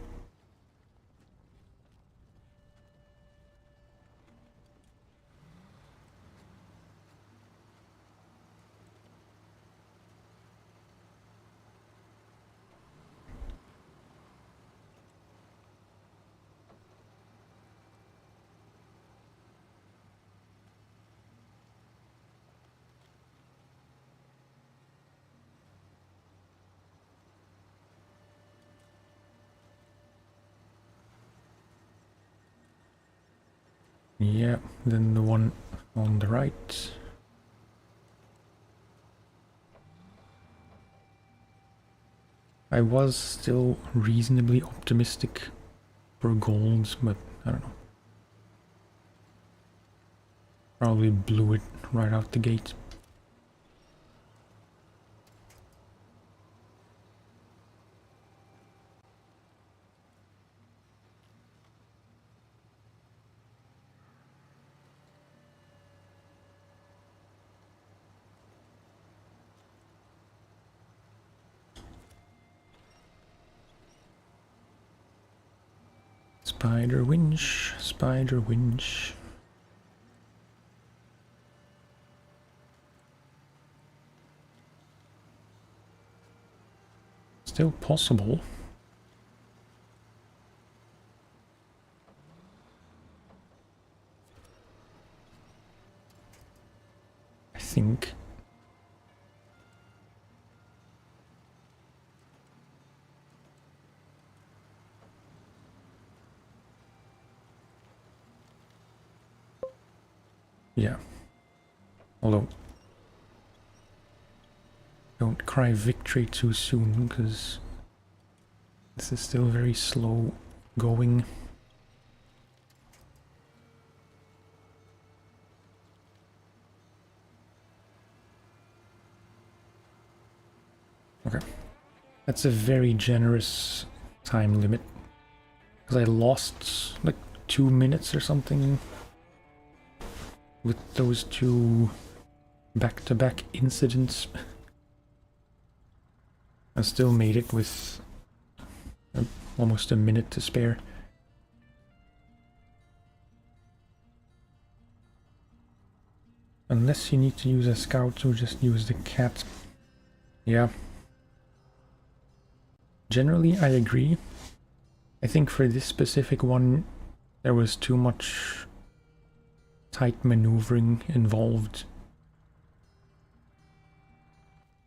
Yeah, then the one on the right. I was still reasonably optimistic for gold, but I don't know. Probably blew it right out the gate. Spider winch, spider winch. Still possible. think. Yeah. Although, don't cry victory too soon, because this is still very slow going. Okay. That's a very generous time limit. Because I lost like 2 minutes or something with those two back-to-back incidents. I still made it with almost a minute to spare. Unless you need to use a scout or just use the cat. Yeah. Generally, I agree. I think for this specific one, there was too much tight maneuvering involved.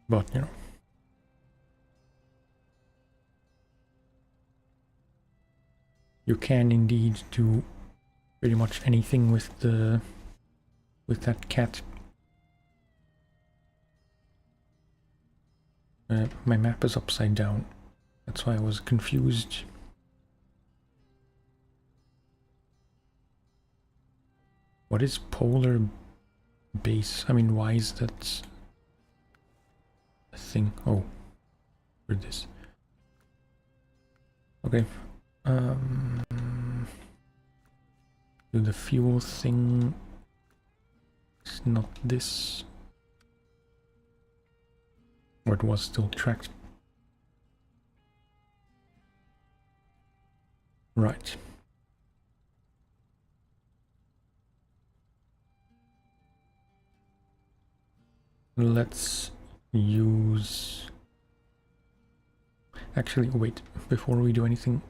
But, you know. You can indeed do pretty much anything with that cat. My map is upside down. That's why I was confused. What is polar base? I mean, why is that a thing? Oh, for this. Okay. Do the fuel thing. It's not this. Or it was still tracked. Right. Let's use... Actually, wait, before we do anything,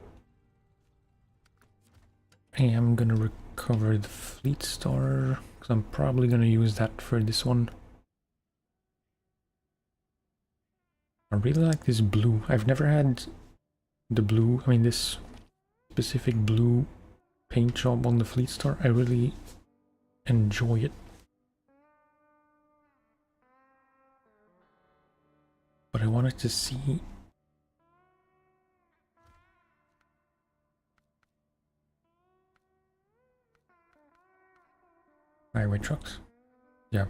I am gonna recover the Fleet Star, because I'm probably gonna use that for this one. I really like this blue. I've never had the blue, I mean this specific blue paint job on the Fleet Star. I really enjoy it. But I wanted to see... highway trucks. Yeah.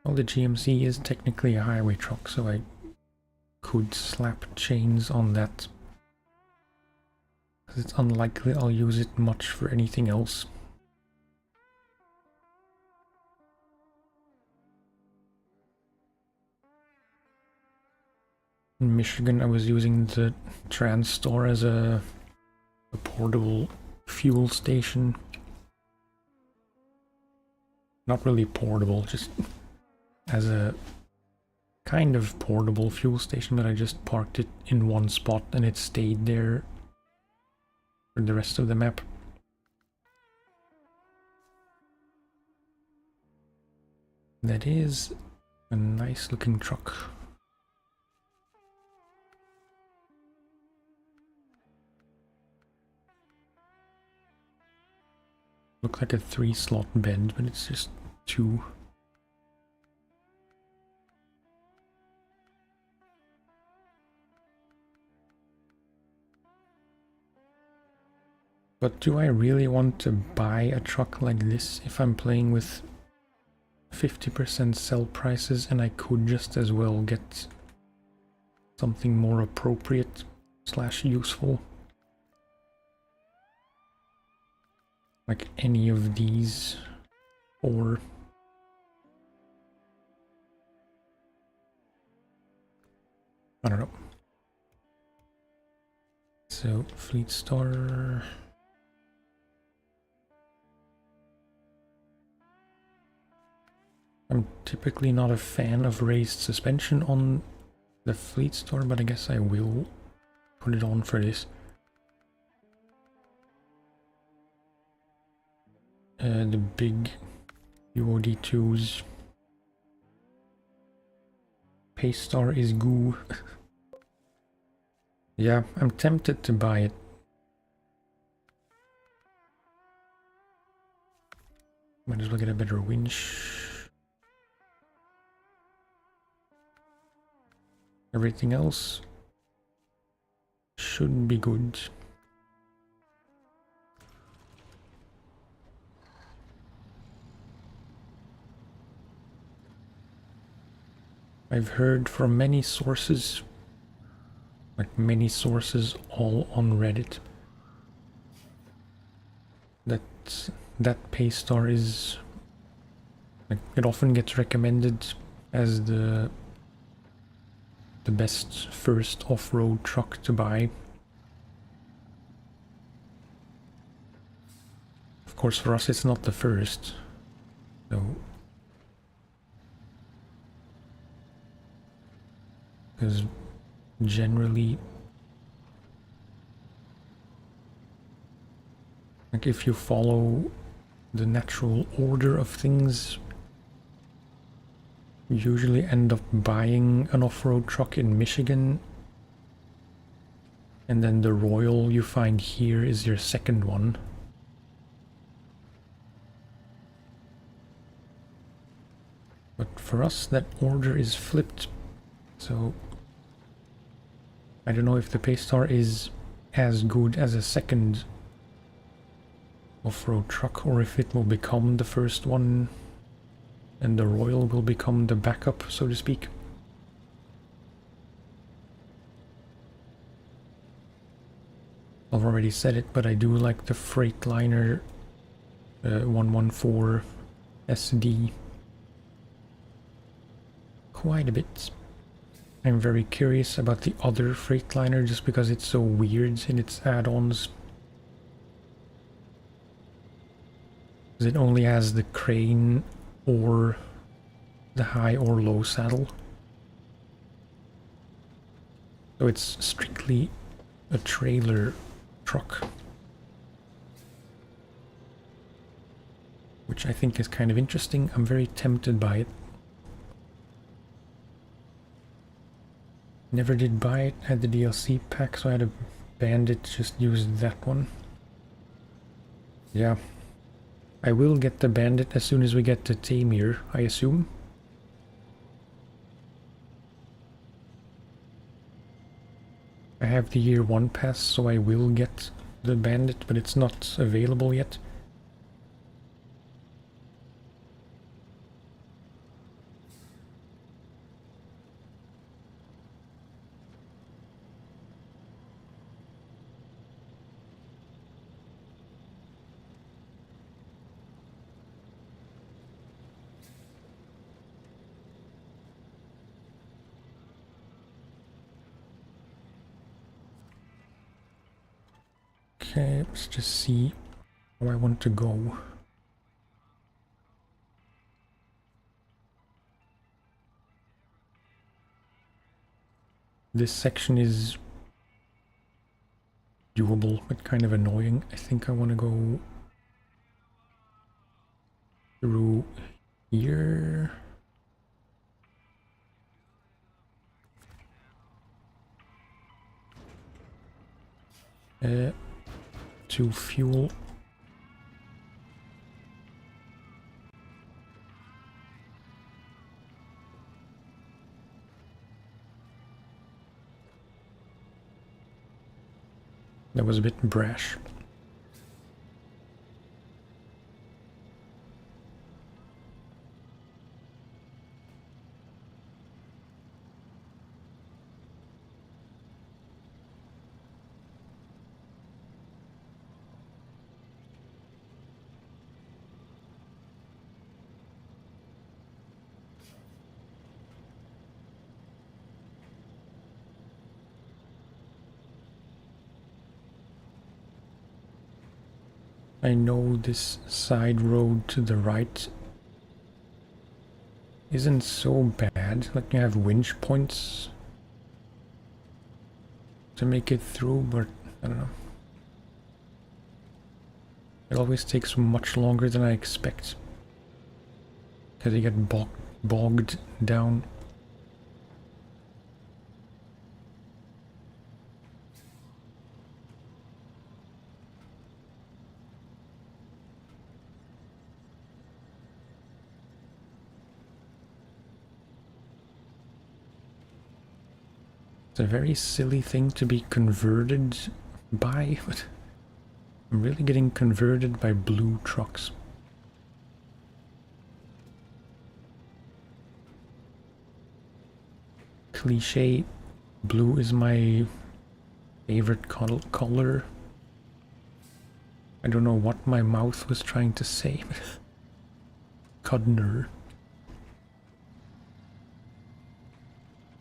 Well, the GMC is technically a highway truck, so I could slap chains on that. Because it's unlikely I'll use it much for anything else. In Michigan, I was using the trans store as a portable fuel station. Not really portable, just as a kind of portable fuel station, but I just parked it in one spot and it stayed there for the rest of the map. That is a nice looking truck. Looks like a 3-slot bed, but it's just 2. But do I really want to buy a truck like this if I'm playing with 50% sell prices and I could just as well get something more appropriate / useful? Like any of these, or... I don't know. So, Fleet Star... I'm typically not a fan of raised suspension on the Fleet Star, but I guess I will put it on for this. The big UOD2s. Paystar is goo. Yeah, I'm tempted to buy it. Might as well get a better winch. Everything else should be good. I've heard from many sources, like many sources all on Reddit, that Paystar is, like, it often gets recommended as the best first off-road truck to buy. Of course, for us it's not the first, so because generally, like, if you follow the natural order of things, you usually end up buying an off-road truck in Michigan, and then the Royal you find here is your second one. But for us, that order is flipped, so I don't know if the Paystar is as good as a second off-road truck, or if it will become the first one and the Royal will become the backup, so to speak. I've already said it, but I do like the Freightliner 114 SD quite a bit. I'm very curious about the other Freightliner just because it's so weird in its add-ons. It only has the crane or the high or low saddle. So it's strictly a trailer truck. Which I think is kind of interesting. I'm very tempted by it. Never did buy it, had the DLC pack, so I had a Bandit, just used that one. Yeah. I will get the Bandit as soon as we get to Tamir, I assume. I have the year 1 pass, so I will get the Bandit, but it's not available yet. Okay, let's just see how I want to go. This section is doable, but kind of annoying. I think I want to go through here. To fuel. That was a bit brash. I know this side road to the right isn't so bad. Like, you have winch points to make it through, but I don't know. It always takes much longer than I expect. Because you get bogged down. It's a very silly thing to be converted by, but I'm really getting converted by blue trucks. Cliche, blue is my favorite color. I don't know what my mouth was trying to say. Cudner.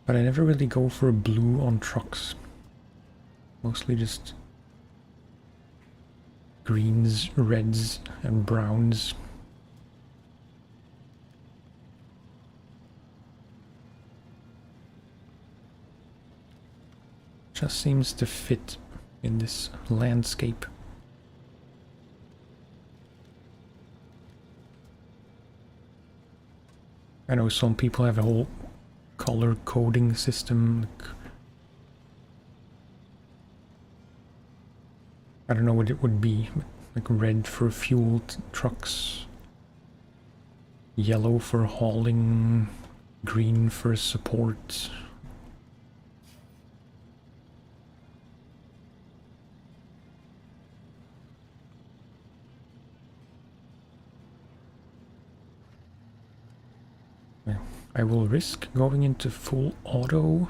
But I never really go for blue on trucks. Mostly just greens, reds, and browns. Just seems to fit in this landscape. I know some people have a whole color coding system. I don't know what it would be. Like red for fueled trucks, yellow for hauling, green for support. I will risk going into full auto.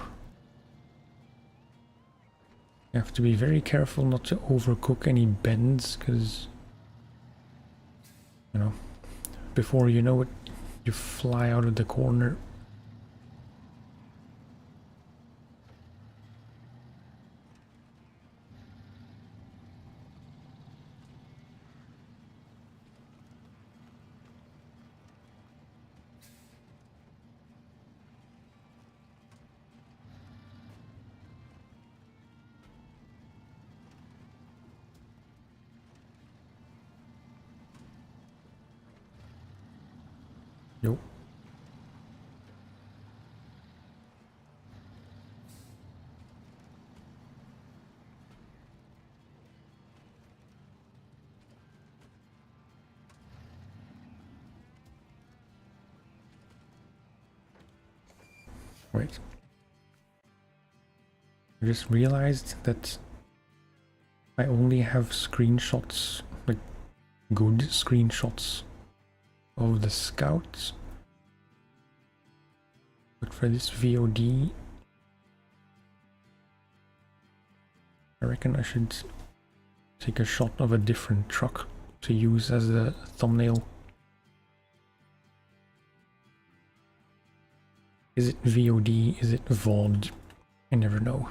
You have to be very careful not to overcook any bends, because, you know, before you know it, you fly out of the corner. Nope. Wait. I just realized that I only have screenshots, like good screenshots of the scouts. But for this VOD, I reckon I should take a shot of a different truck to use as the thumbnail. Is it VOD? Is it VOD? I never know.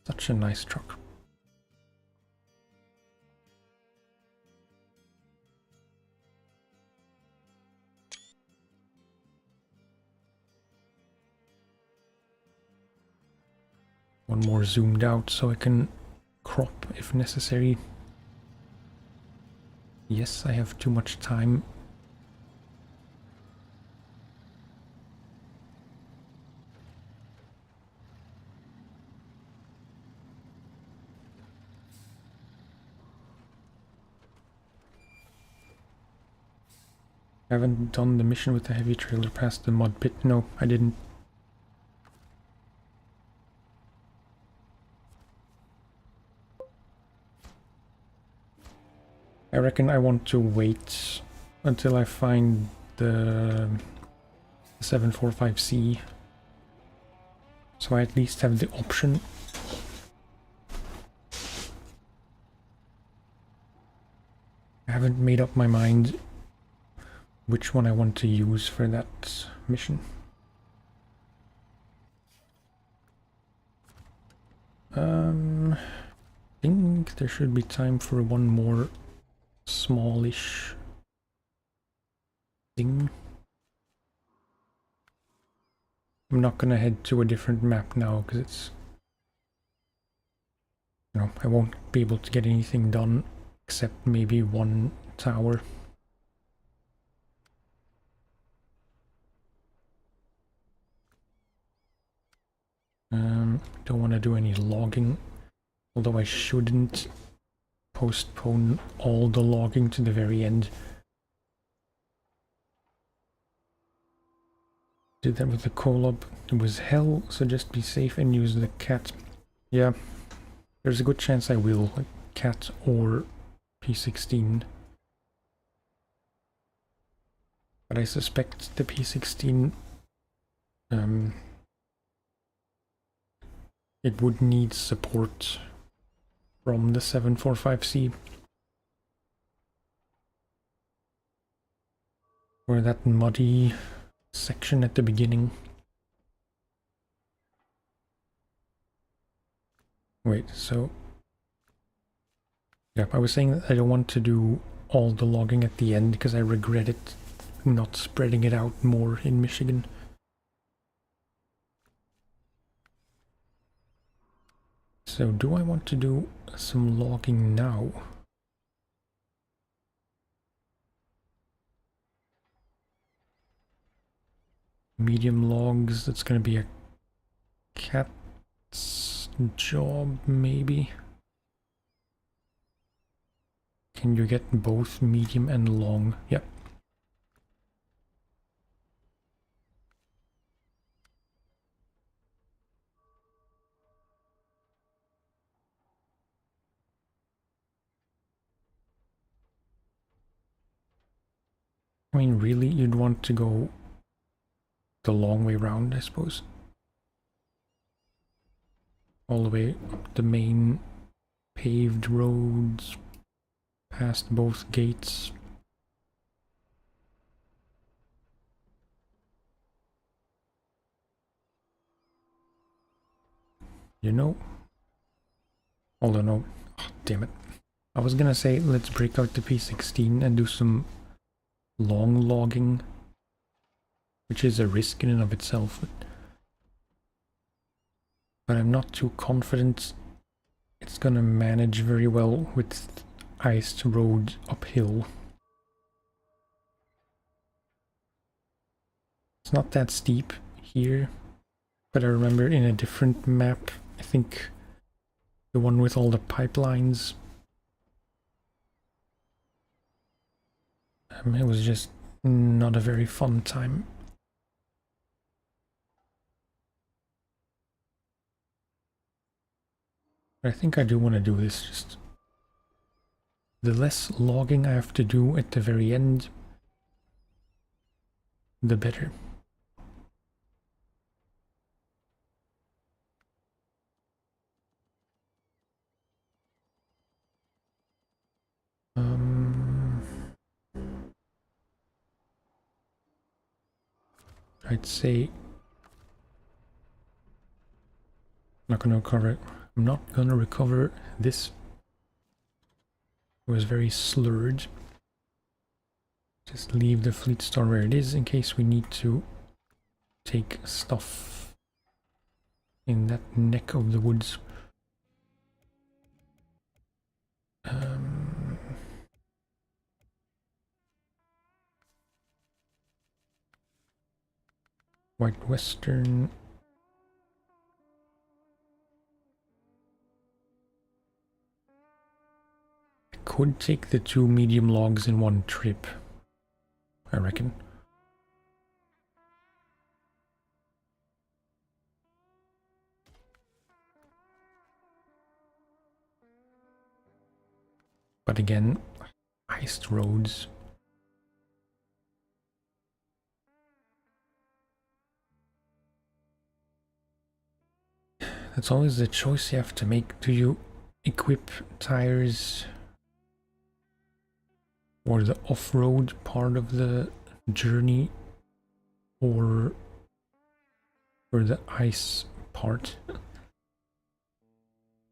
Such a nice truck. One more zoomed out so I can crop if necessary. Yes, I have too much time. I haven't done the mission with the heavy trailer past the mud pit. No, I didn't. I reckon I want to wait until I find the 745C, so I at least have the option. I haven't made up my mind which one I want to use for that mission. I think there should be time for one more smallish thing. I'm not gonna head to a different map now because it's You know, I won't be able to get anything done except maybe one tower. Don't want to do any logging, although I shouldn't postpone all the logging to the very end. Did that with the collab. It was hell, so just be safe and use the cat. Yeah, there's a good chance I will, like cat or P16. But I suspect the P16 it would need support from the 745C. Or that muddy section at the beginning. Wait, so... yeah, I was saying that I don't want to do all the logging at the end because I regret it not spreading it out more in Michigan. So do I want to do some logging now? Medium logs, that's gonna be a cat's job, maybe? Can you get both medium and long? Yep. I mean, really, you'd want to go the long way round, I suppose. All the way up the main paved roads, past both gates. You know? Although no, oh, damn it. I was gonna say let's break out the P16 and do some long logging, which is a risk in and of itself, but I'm not too confident it's gonna manage very well with iced road uphill. It's not that steep here, but I remember in a different map, I think the one with all the pipelines, it was just not a very fun time. But I think I do want to do this, just the less logging I have to do at the very end, the better. I'd say I'm not gonna recover this. It was very slurred. Just leave the fleet store where it is in case we need to take stuff in that neck of the woods. White Western. I could take the 2 medium logs in one trip, I reckon. But again, iced roads. That's always the choice you have to make. Do you equip tires for the off-road part of the journey or for the ice part?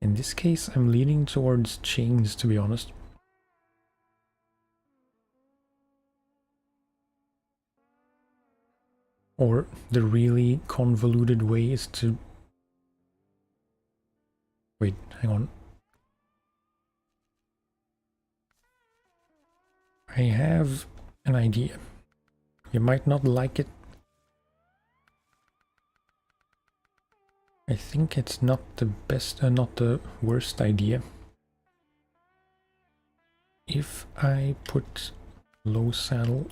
In this case, I'm leaning towards chains, to be honest. Or the really convoluted way is to... Wait, hang on. I have an idea. You might not like it. I think it's not the best, not the worst idea. If I put low saddle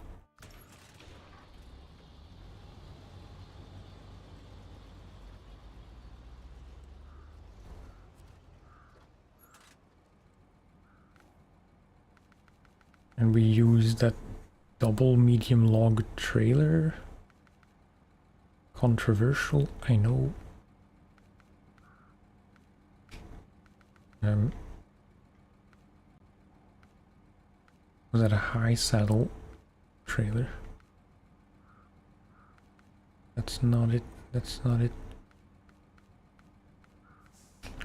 and we use that double medium log trailer. Controversial, I know. Was that a high saddle trailer? That's not it. That's not it.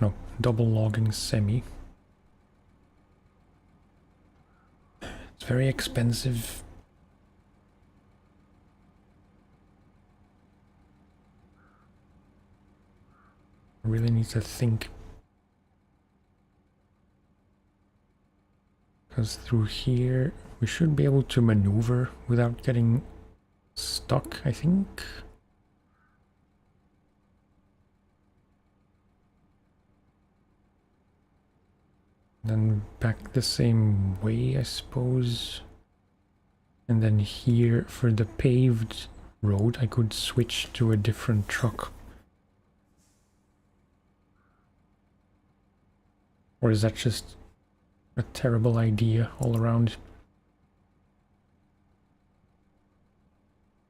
No, double logging semi. It's very expensive. I really need to think. Because through here we should be able to maneuver without getting stuck, I think. Then back the same way, I suppose. And then here for the paved road I could switch to a different truck. Or is that just a terrible idea all around?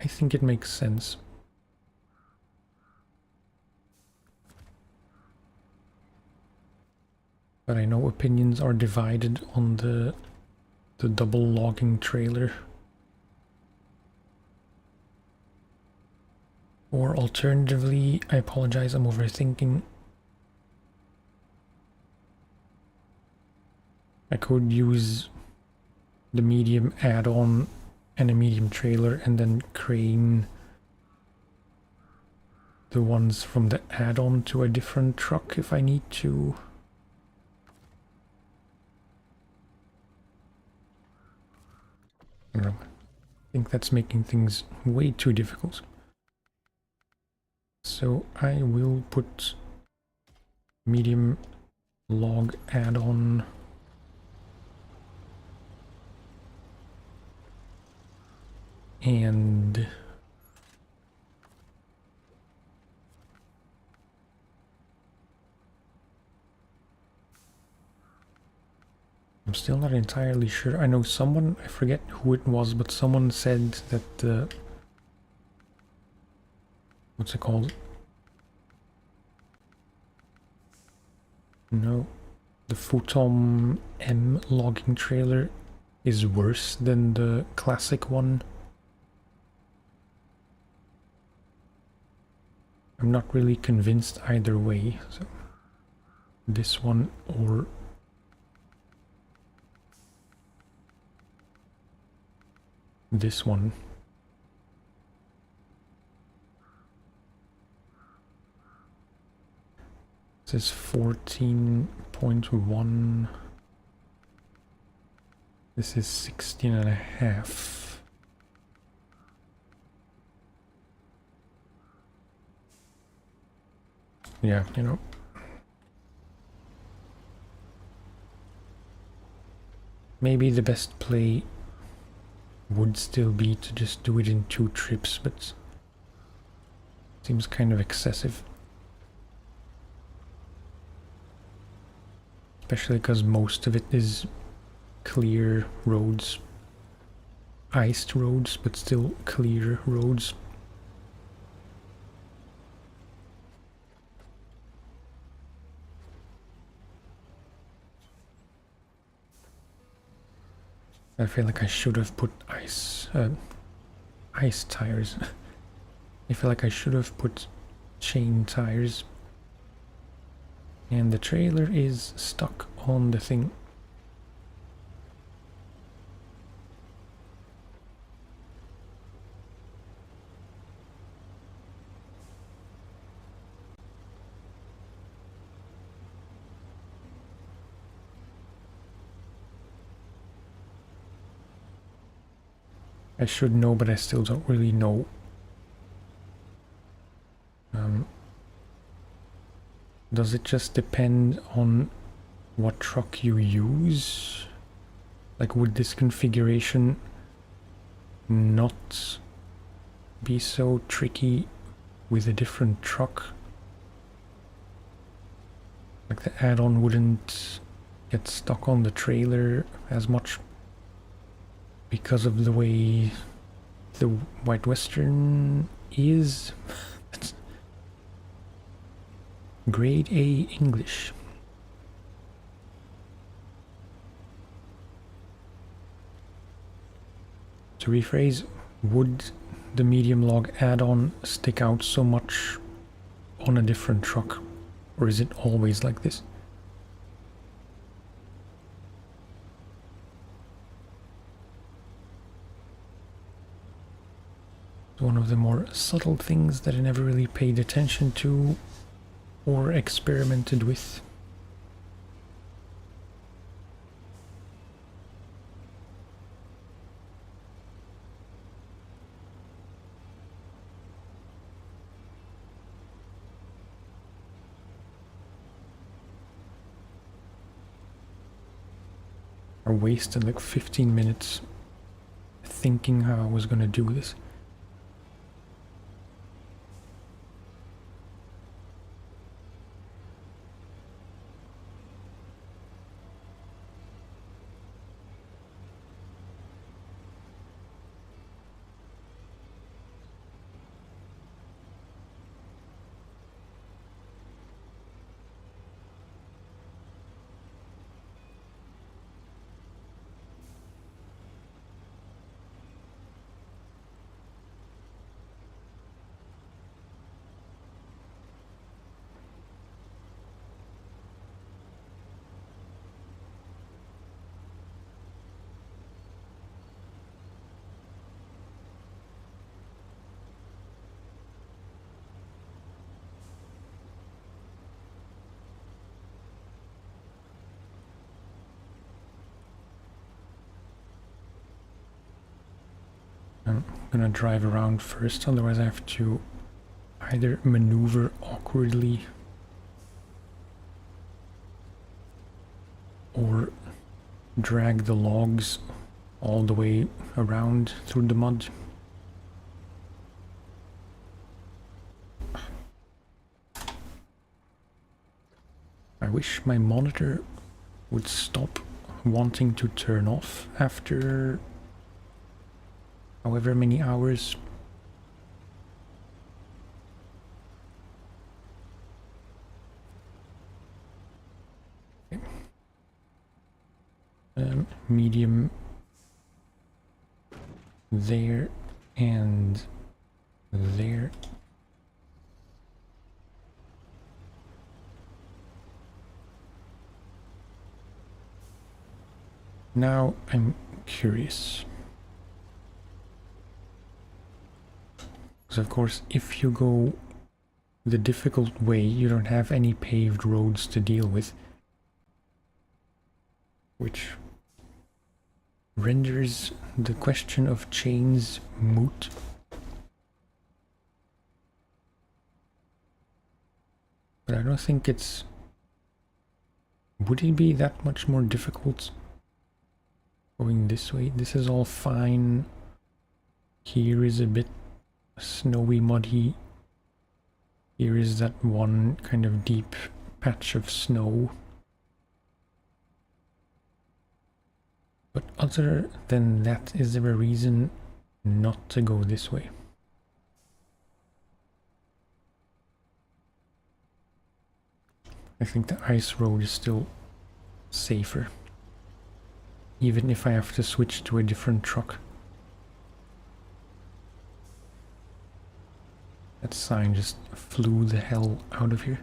I think it makes sense. But I know opinions are divided on the double logging trailer. Or alternatively, I apologize, I'm overthinking. I could use the medium add-on and a medium trailer and then crane the ones from the add-on to a different truck if I need to. I don't know. I think that's making things way too difficult. So I will put medium log add-on and I'm still not entirely sure. I know someone, I forget who it was, but someone said that what's it called? No, the Futon M logging trailer is worse than the classic one. I'm not really convinced either way, so this one or this one. It says 14.1. This is 16.5. Yeah, you know. Maybe the best play would still be to just do it in 2 trips, but seems kind of excessive. Especially because most of it is clear roads. Iced roads, but still clear roads. I feel like I should have put ice tires. I feel like I should have put chain tires. And the trailer is stuck on the thing. I should know, but I still don't really know. Does it just depend on what truck you use? Like, would this configuration not be so tricky with a different truck? Like, the add-on wouldn't get stuck on the trailer as much because of the way the White Western is. That's grade A English. To rephrase, would the medium log add-on stick out so much on a different truck, or is it always like this? It's one of the more subtle things that I never really paid attention to or experimented with. I wasted like 15 minutes thinking how I was gonna do this. I'm gonna drive around first, otherwise I have to either maneuver awkwardly or drag the logs all the way around through the mud. I wish my monitor would stop wanting to turn off after however many hours. Okay. Medium there and there. Now I'm curious. Because of course, if you go the difficult way, you don't have any paved roads to deal with, which renders the question of chains moot. But I don't think it's... Would it be that much more difficult going this way? This is all fine. Here is a bit snowy, muddy. Here is that one kind of deep patch of snow. But other than that, is there a reason not to go this way? I think the ice road is still safer, even if I have to switch to a different truck. That sign just flew the hell out of here.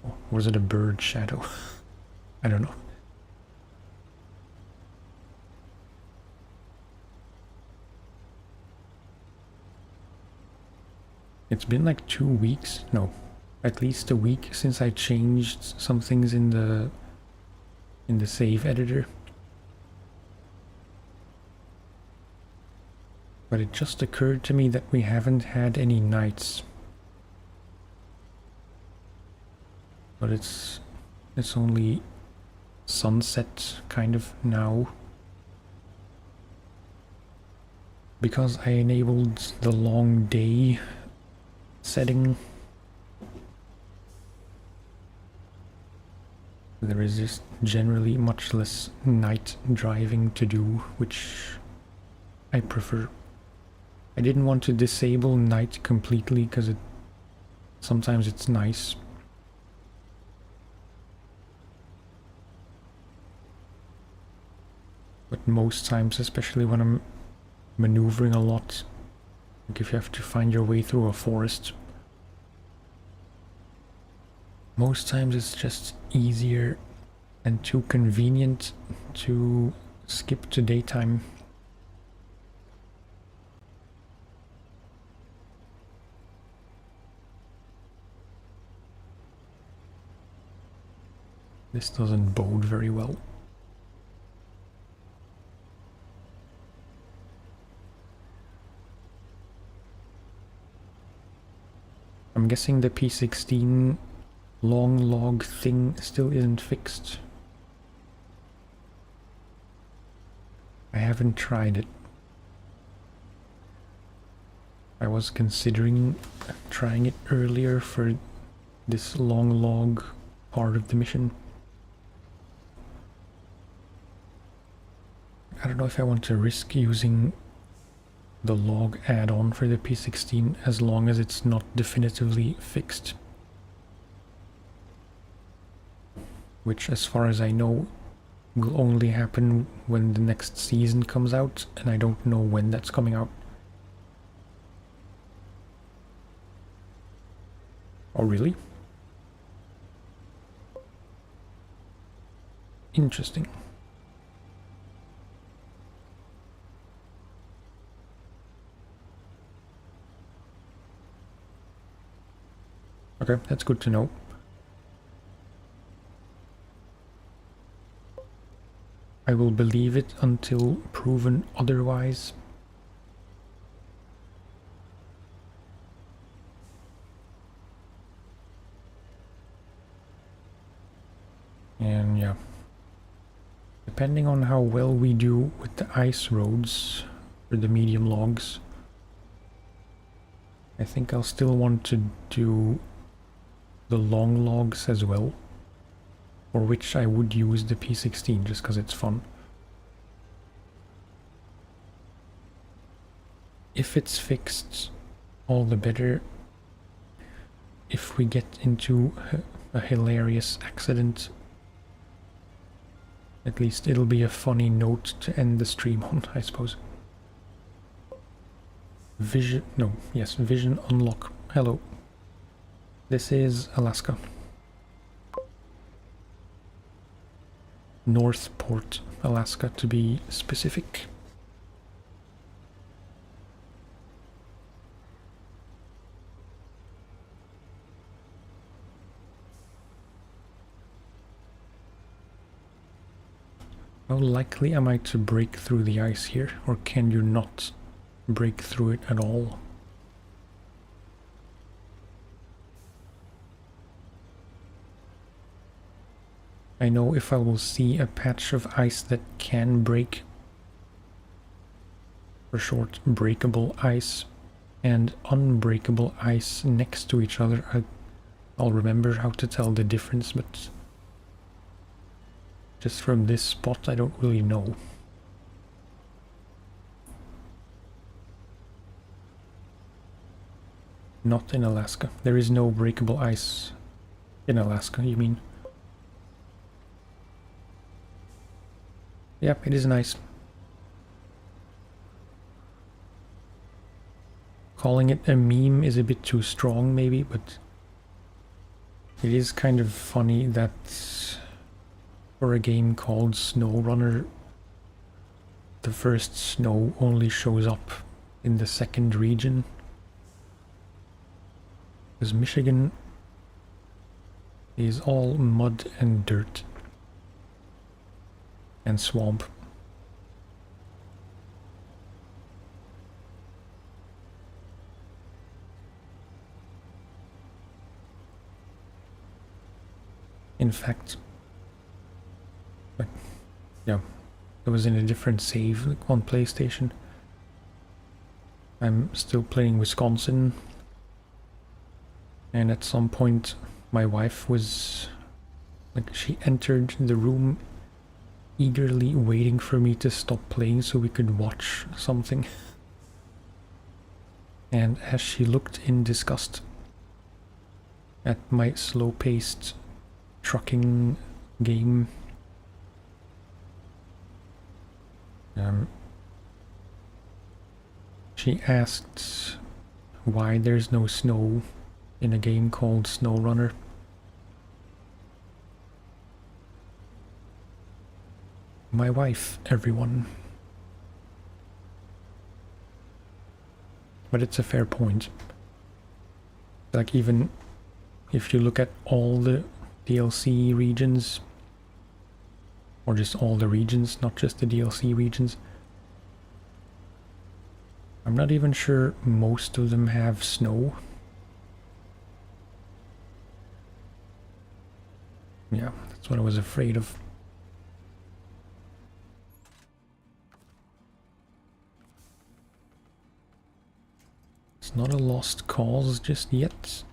Or was it a bird shadow? I don't know. It's been like 2 weeks, no, at least a week since I changed some things in the save editor. But it just occurred to me that we haven't had any nights. But it's only sunset kind of now. Because I enabled the long day setting, there is just generally much less night driving to do, which I prefer. I didn't want to disable night completely because sometimes it's nice. But most times, especially when I'm maneuvering a lot, like if you have to find your way through a forest, most times it's just easier and too convenient to skip to daytime. This doesn't bode very well. I'm guessing the P16 long log thing still isn't fixed. I haven't tried it. I was considering trying it earlier for this long log part of the mission. I don't know if I want to risk using the log add-on for the P16 as long as it's not definitively fixed. Which, as far as I know, will only happen when the next season comes out, and I don't know when that's coming out. Oh, really? Interesting. Okay, that's good to know. I will believe it until proven otherwise. And yeah, depending on how well we do with the ice roads for the medium logs, I think I'll still want to do the long logs as well, for which I would use the P16 just because it's fun. If it's fixed, all the better. If we get into a hilarious accident, at least it'll be a funny note to end the stream on, I suppose. Vision unlock. Hello. This is Alaska. Northport, Alaska, to be specific. How likely am I to break through the ice here, or can you not break through it at all? I know if I will see a patch of ice that can break, for short, breakable ice, and unbreakable ice next to each other, I'll remember how to tell the difference, but just from this spot I don't really know. Not in Alaska. There is no breakable ice in Alaska, you mean? Yep, it is nice. Calling it a meme is a bit too strong maybe, but it is kind of funny that for a game called SnowRunner, the first snow only shows up in the second region. Because Michigan is all mud and dirt and swamp. in fact. But yeah, it was in a different save on PlayStation. I'm still playing Wisconsin, and at some point my wife was like, she entered the room eagerly waiting for me to stop playing so we could watch something. And as she looked in disgust at my slow-paced trucking game, she asked why there's no snow in a game called SnowRunner. My wife, everyone. But it's a fair point. Like, even if you look at all the DLC regions, or just all the regions, not just the DLC regions, I'm not even sure most of them have snow. Yeah, that's what I was afraid of. It's not a lost cause just yet.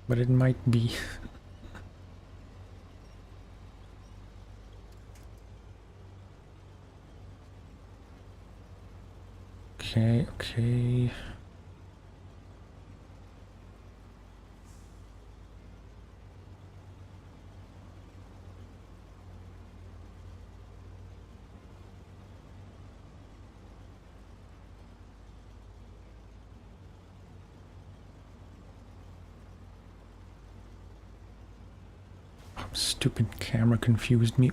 But it might be. Okay. Stupid camera confused me.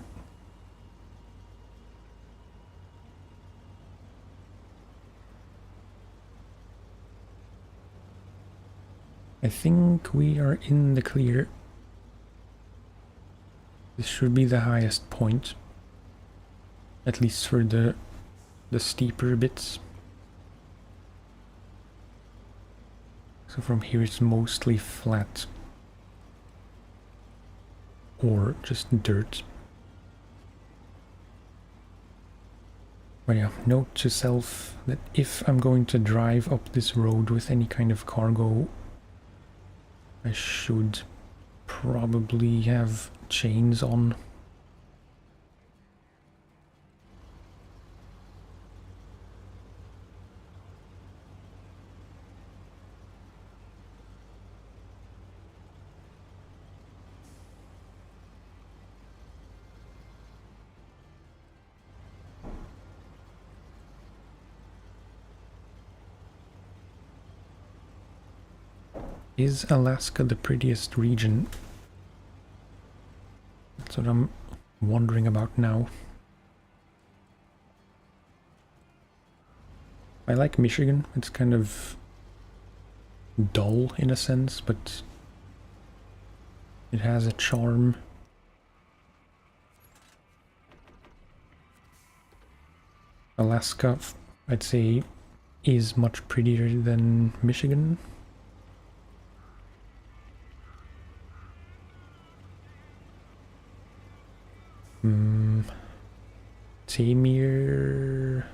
I think we are in the clear. This should be the highest point, at least for the steeper bits. So from here it's mostly flat. Or just dirt. But yeah, note to self that if I'm going to drive up this road with any kind of cargo, I should probably have chains on. Is Alaska the prettiest region? That's what I'm wondering about now. I like Michigan. It's kind of dull in a sense, but it has a charm. Alaska, I'd say, is much prettier than Michigan. Tamir,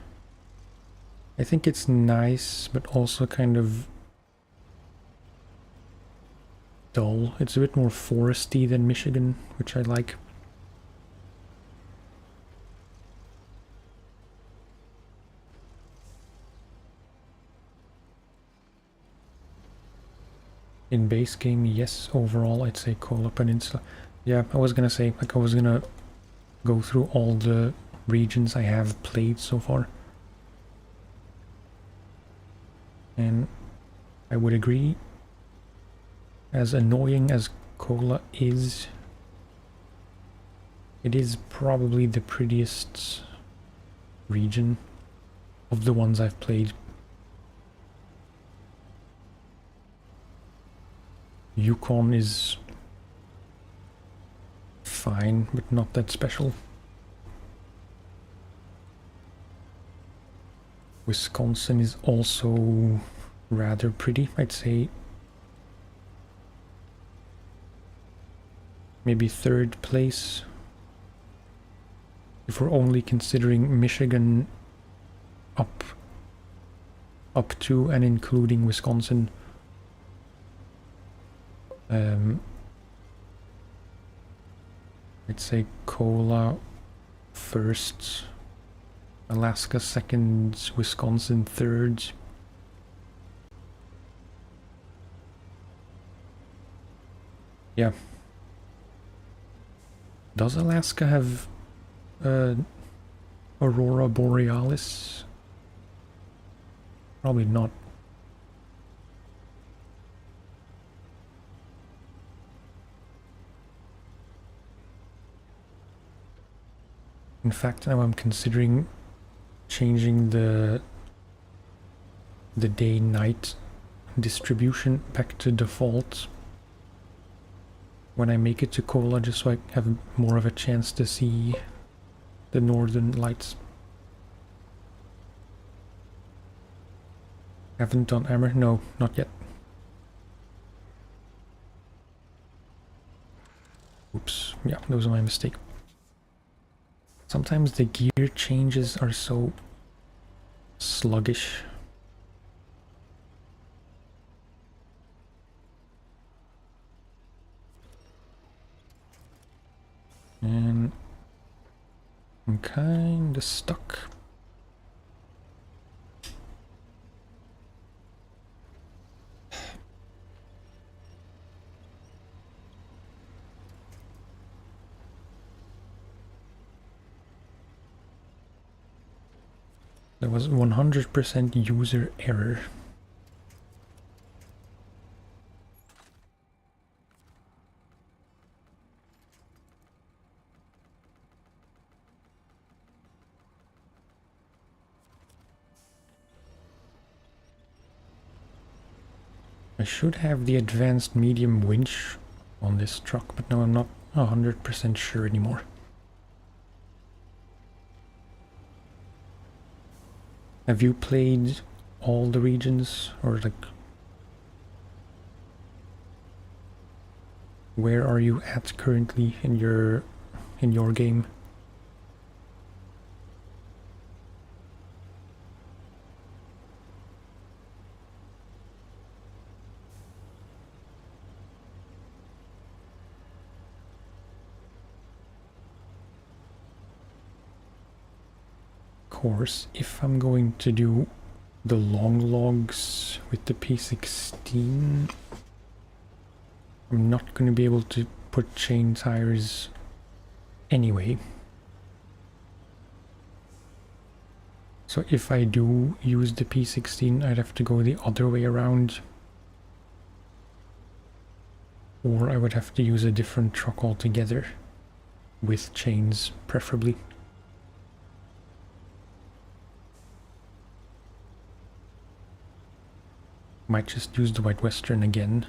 I think it's nice, but also kind of dull. It's a bit more foresty than Michigan, which I like. In base game, yes. Overall, I'd say Kola Peninsula. Yeah, I was gonna say, like, I was gonna go through all the regions I have played so far. And I would agree, as annoying as Kola is, it is probably the prettiest region of the ones I've played. Yukon is fine, but not that special. Wisconsin is also rather pretty, I'd say. Maybe third place. If we're only considering Michigan up to and including Wisconsin. I'd say Cola first, Alaska second, Wisconsin third. Yeah. Does Alaska have Aurora Borealis? Probably not. In fact, now I'm considering changing the day-night distribution back to default when I make it to Kola, just so I have more of a chance to see the northern lights. Haven't done Amber? No, not yet. Oops, yeah, that was my mistake. Sometimes the gear changes are so sluggish. And I'm kinda stuck. There was 100% user error. I should have the advanced medium winch on this truck, but now I'm not 100% sure anymore. Have you played all the regions, or like where are you at currently in your game? Course, if I'm going to do the long logs with the P16, I'm not going to be able to put chain tires anyway. So if I do use the P16, I'd have to go the other way around. Or I would have to use a different truck altogether, with chains preferably. Might just use the White Western again.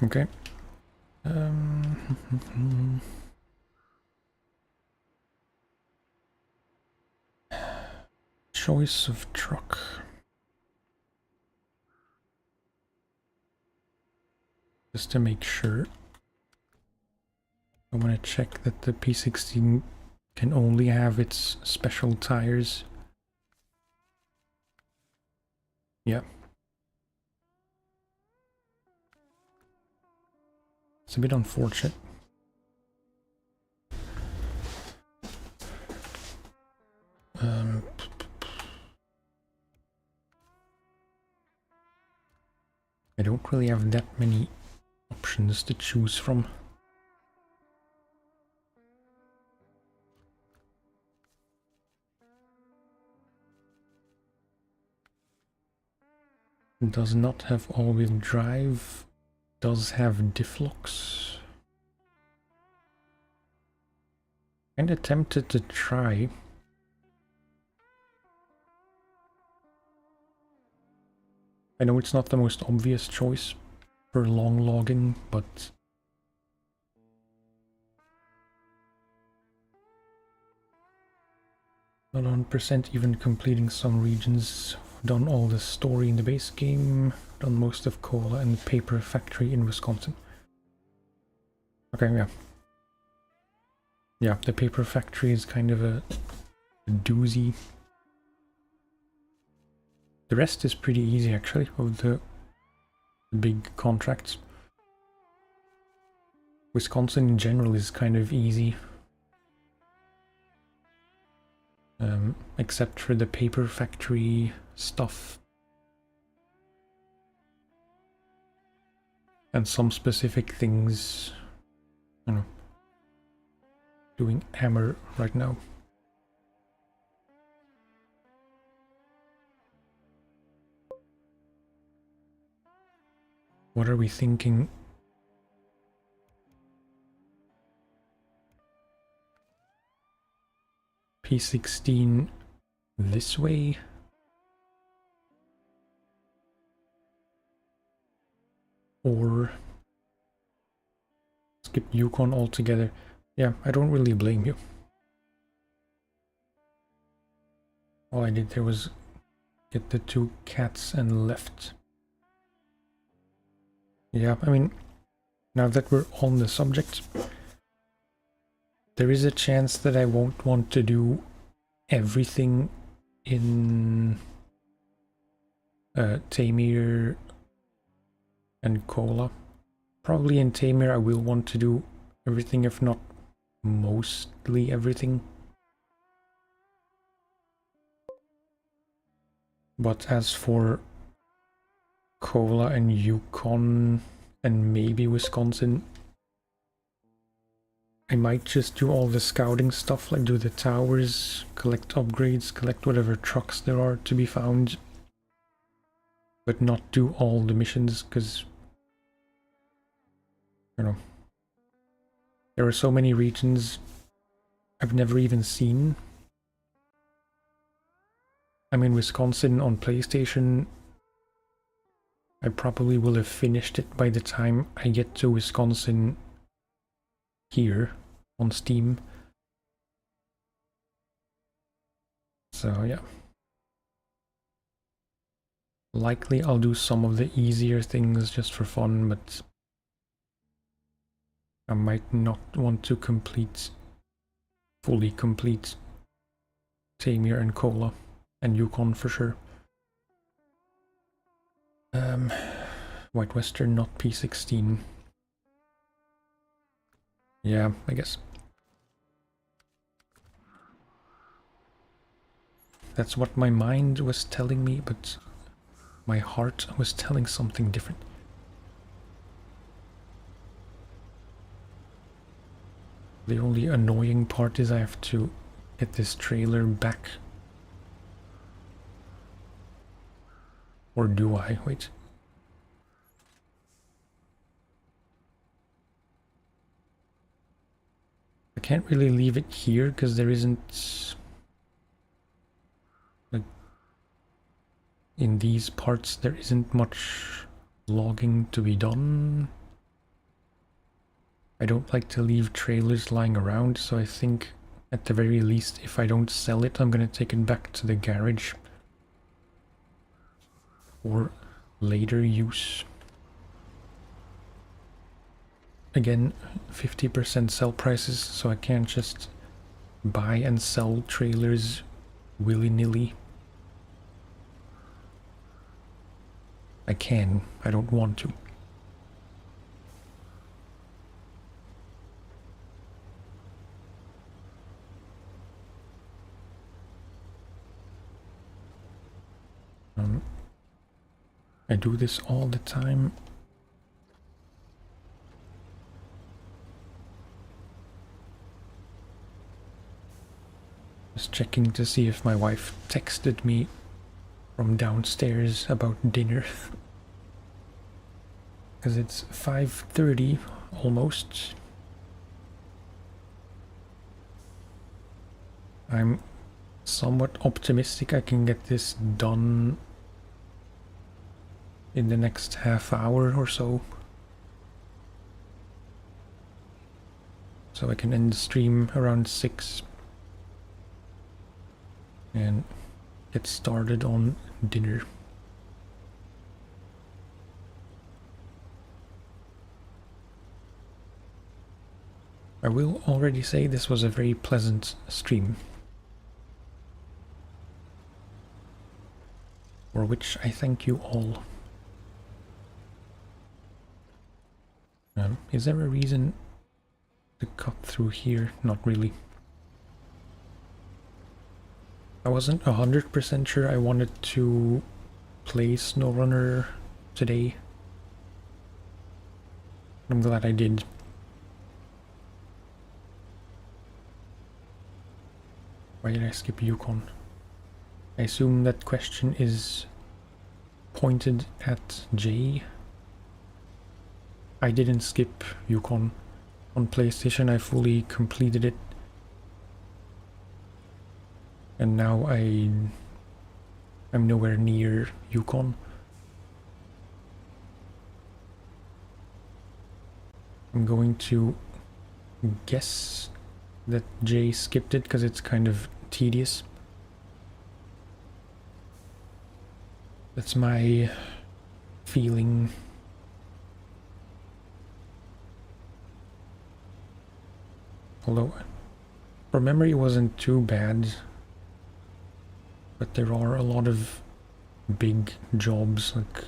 Okay. Choice of truck. Just to make sure. I want to check that the P16 can only have its special tires. Yeah. It's a bit unfortunate. I don't really have that many options to choose from. Does not have all-wheel drive. Does have diff locks. Kinda tempted to try. I know it's not the most obvious choice for long logging, but not 100% even completing some regions. Done all the story in the base game, done most of Cola and the paper factory in Wisconsin. Okay, yeah. Yeah, the paper factory is kind of a doozy. The rest is pretty easy actually, of the big contracts. Wisconsin in general is kind of easy. Except for the paper factory stuff. And some specific things. I don't know. Doing hammer right now. What are we thinking? P16 this way? Or skip Yukon altogether? Yeah, I don't really blame you. All I did there was get the 2 cats and left. Yeah, I mean, now that we're on the subject, there is a chance that I won't want to do everything in Tamir and Kola. Probably in Tamir I will want to do everything, if not mostly everything. But as for Kola and Yukon and maybe Wisconsin, I might just do all the scouting stuff, like do the towers, collect upgrades, collect whatever trucks there are to be found, but not do all the missions, because, you know, there are so many regions I've never even seen. I mean, Wisconsin on PlayStation, I probably will have finished it by the time I get to Wisconsin here on Steam. So yeah. Likely I'll do some of the easier things just for fun, but I might not want to fully complete Tamir and Kola and Yukon for sure. White Western, not P16. Yeah, I guess. That's what my mind was telling me, but my heart was telling something different. The only annoying part is I have to get this trailer back. Or do I? Wait. I can't really leave it here because there isn't, like, in these parts there isn't much logging to be done. I don't like to leave trailers lying around, so I think at the very least, if I don't sell it, I'm gonna take it back to the garage for later use. Again, 50% sell prices, so I can't just buy and sell trailers willy-nilly. I can, I don't want to. I do this all the time. Just checking to see if my wife texted me from downstairs about dinner. Because it's 5:30 almost. I'm somewhat optimistic I can get this done in the next half hour or so. So I can end the stream around 6 and get started on dinner. I will already say this was a very pleasant stream, for which I thank you all. Is there a reason to cut through here? Not really. I wasn't 100% sure I wanted to play SnowRunner today. I'm glad I did. Why did I skip Yukon? I assume that question is pointed at Jay. I didn't skip Yukon. On PlayStation I fully completed it. And now I'm nowhere near Yukon. I'm going to guess that Jay skipped it because it's kind of tedious. That's my feeling. Although, from memory it wasn't too bad. But there are a lot of big jobs, like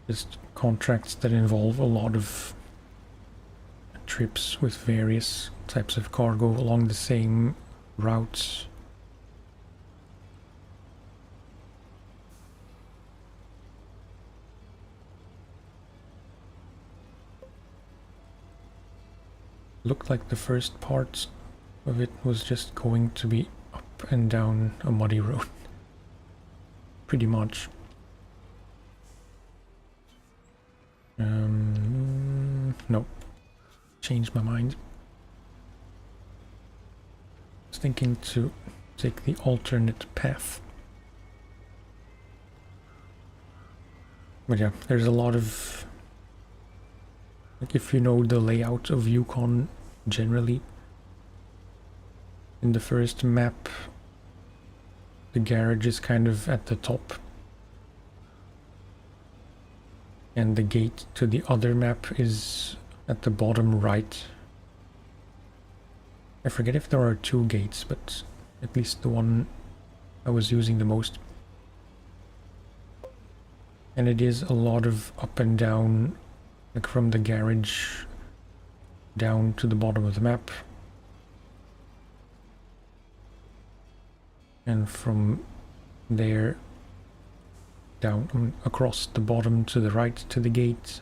just contracts that involve a lot of trips with various types of cargo along the same routes. Looked like the first part of it was just going to be up and down a muddy road. Pretty much. Nope. Changed my mind. I was thinking to take the alternate path. But yeah, there's a lot of... Like, if you know the layout of Yukon generally, in the first map the garage is kind of at the top and the gate to the other map is at the bottom right. I forget if there are 2 gates, but at least the one I was using the most. And it is a lot of up and down, like from the garage down to the bottom of the map. And from there down across the bottom to the right to the gate.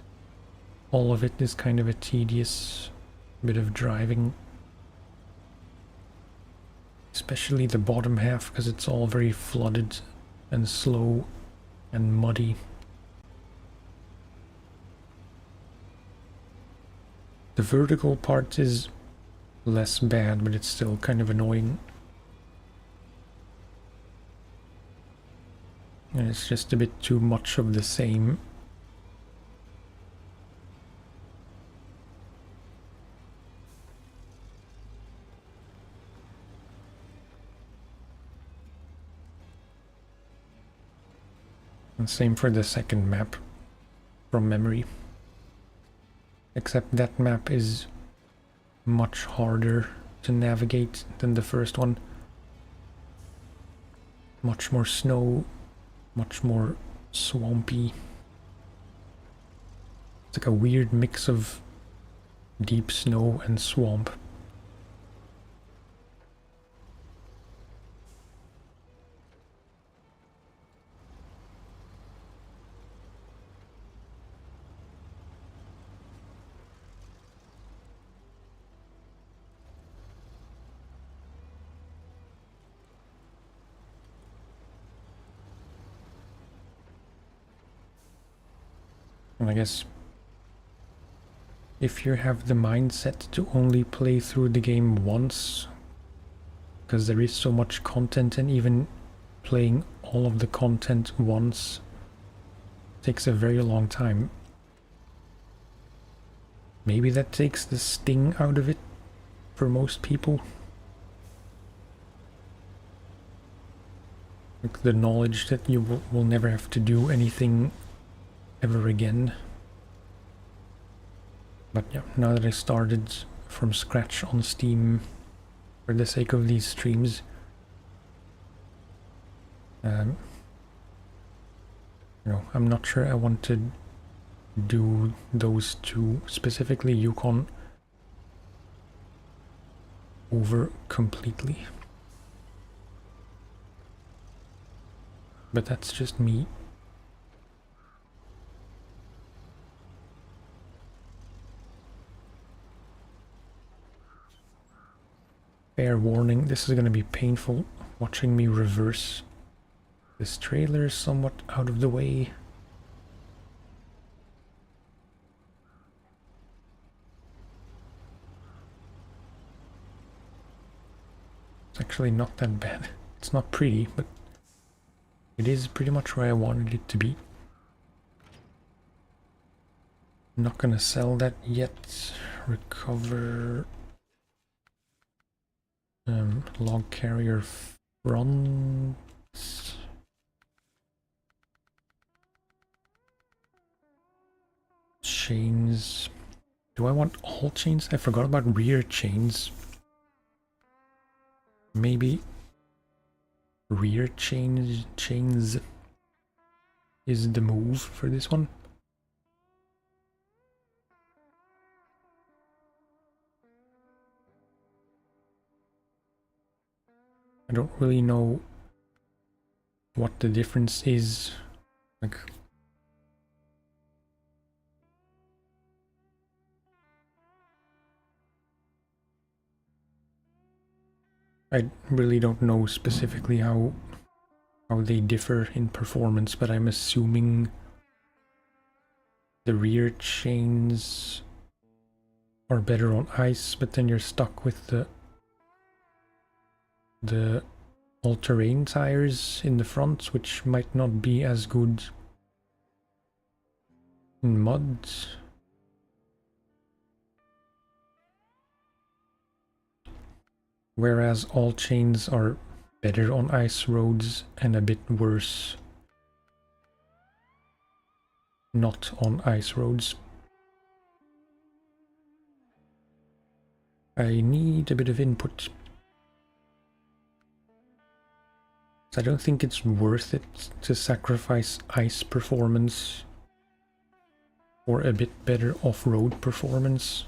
All of it is kind of a tedious bit of driving. Especially the bottom half, because it's all very flooded and slow and muddy. The vertical part is less bad, but it's still kind of annoying. And it's just a bit too much of the same. And same for the second map, from memory. Except that map is much harder to navigate than the first one. Much more snow, much more swampy. It's like a weird mix of deep snow and swamp. And I guess if you have the mindset to only play through the game once, because there is so much content, and even playing all of the content once takes a very long time, maybe that takes the sting out of it for most people. Like the knowledge that you will never have to do anything ever again. But yeah, now that I started from scratch on Steam for the sake of these streams, you know, I'm not sure I want to do those two, specifically Yukon, over completely. But that's just me. Fair warning, this is going to be painful watching me reverse. This trailer is somewhat out of the way. It's actually not that bad. It's not pretty, but it is pretty much where I wanted it to be. I'm not gonna sell that yet. Recover log carrier front. Chains. Do I want all chains? I forgot about rear chains. Maybe rear chains is the move for this one. I don't really know what the difference is. Like, I really don't know specifically how they differ in performance, but I'm assuming the rear chains are better on ice, but then you're stuck with the all-terrain tires in the front, which might not be as good in mud. Whereas all chains are better on ice roads and a bit worse not on ice roads. I need a bit of input. I don't think it's worth it to sacrifice ice performance for a bit better off-road performance.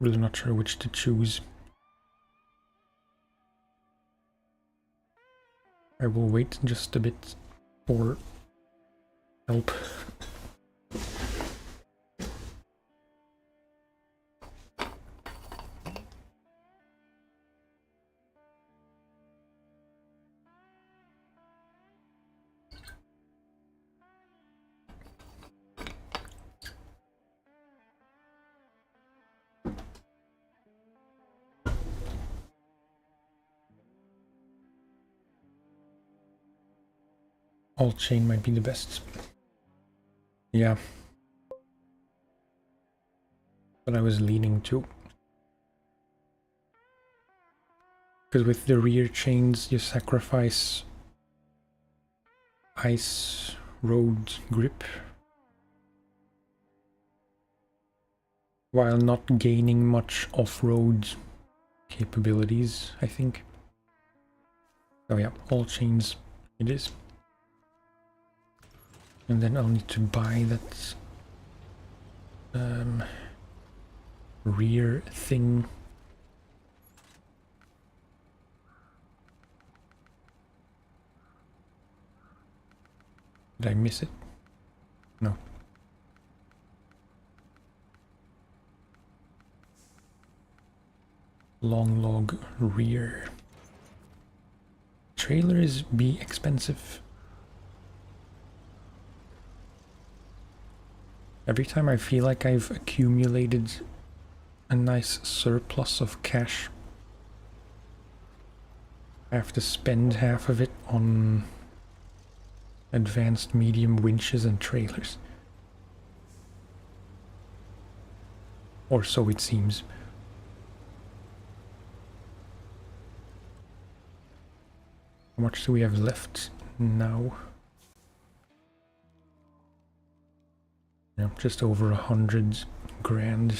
Really not sure which to choose. I will wait just a bit for help. All chain might be the best. Yeah. But I was leaning to. Because with the rear chains you sacrifice ice road grip while not gaining much off-road capabilities, I think. Oh yeah, all chains it is. And then I'll need to buy that rear thing. Did I miss it? No. long log rear. Trailers be expensive. Every time I feel like I've accumulated a nice surplus of cash, I have to spend half of it on advanced medium winches and trailers. Or so it seems. How much do we have left now? Yeah, just over 100 grand.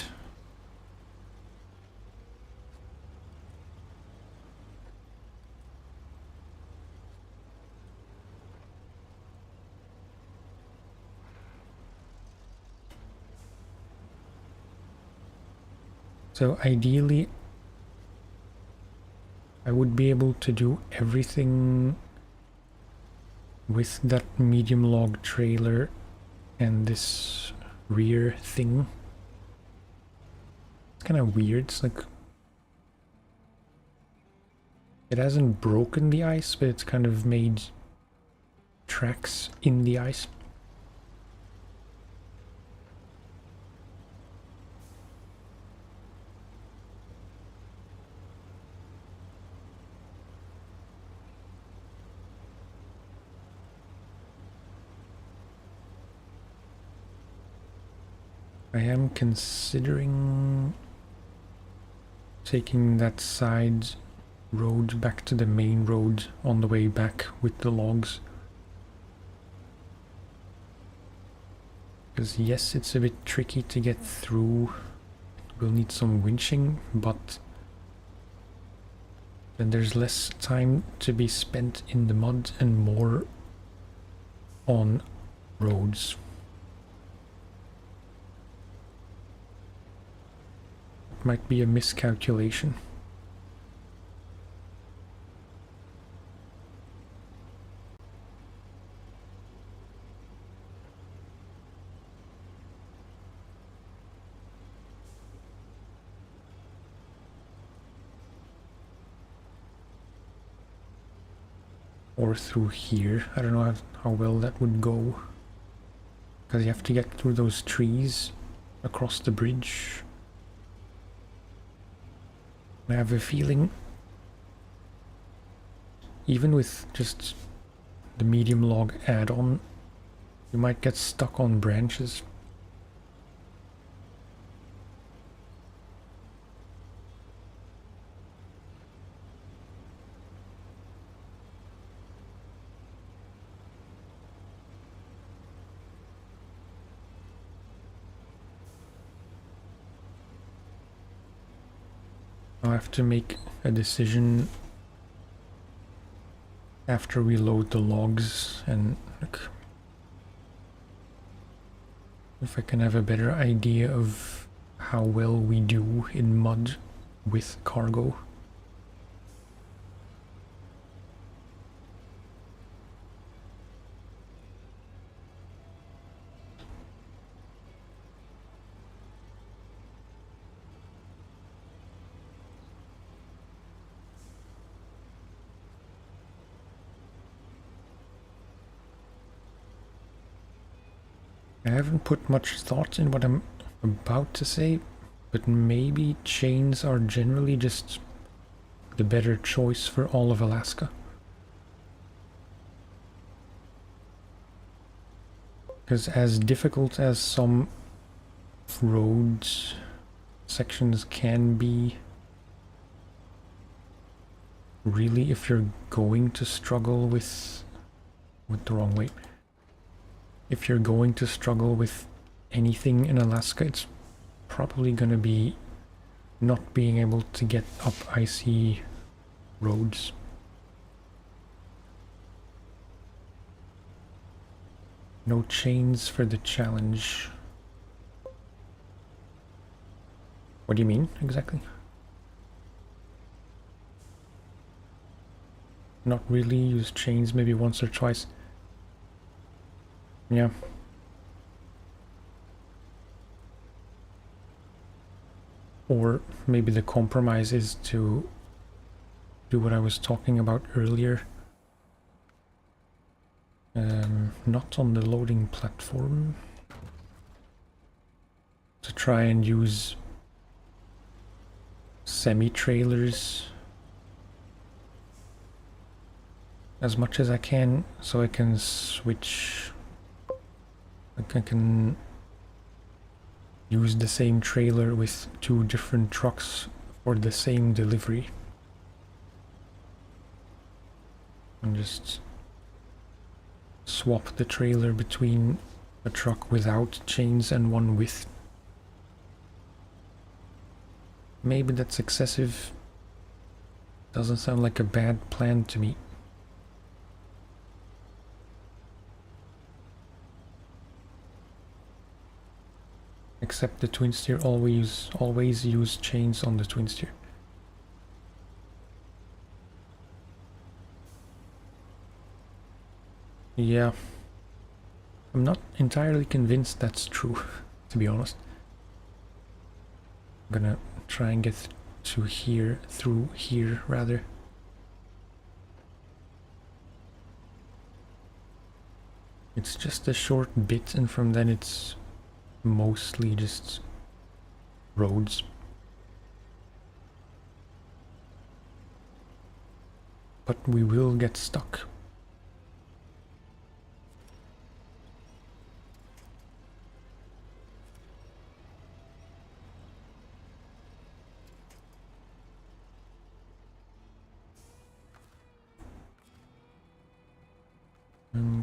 So ideally, I would be able to do everything with that medium log trailer and this rear thing. It's kind of weird. It's like it hasn't broken the ice, but it's kind of made tracks in the ice. I am considering taking that side road back to the main road on the way back with the logs. Because yes, it's a bit tricky to get through. We'll need some winching, but then there's less time to be spent in the mud and more on roads. Might be a miscalculation. Or through here. I don't know how well that would go. Because you have to get through those trees across the bridge. I have a feeling, even with just the medium log add-on, you might get stuck on branches. I'll have to make a decision after we load the logs and look, if I can have a better idea of how well we do in mud with cargo. I haven't put much thought in what I'm about to say, but maybe chains are generally just the better choice for all of Alaska. Because as difficult as some road sections can be, really if you're going to struggle with the wrong way. If you're going to struggle with anything in Alaska, it's probably going to be not being able to get up icy roads. No chains for the challenge. What do you mean, exactly? Not really, use chains maybe once or twice. Yeah. Or maybe the compromise is to do what I was talking about earlier. Not on the loading platform. To try and use semi-trailers as much as I can, so I can switch. Like I can use the same trailer with 2 different trucks for the same delivery. And just swap the trailer between a truck without chains and one with. Maybe that's excessive. Doesn't sound like a bad plan to me. Except the twin steer, always use chains on the twin steer. Yeah, I'm not entirely convinced that's true, to be honest. I'm gonna try and get to here, through here rather. It's just a short bit, and from then it's mostly just roads. But we will get stuck.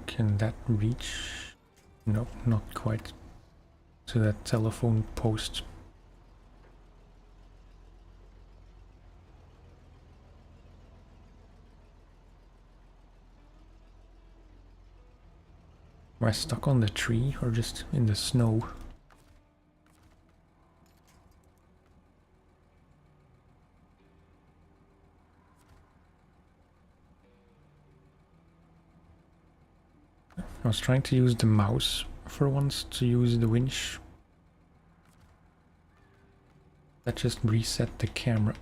Can that reach? No, not quite. To that telephone post. Am I stuck on the tree or just in the snow? I was trying to use the mouse for once to use the winch. That just reset the camera.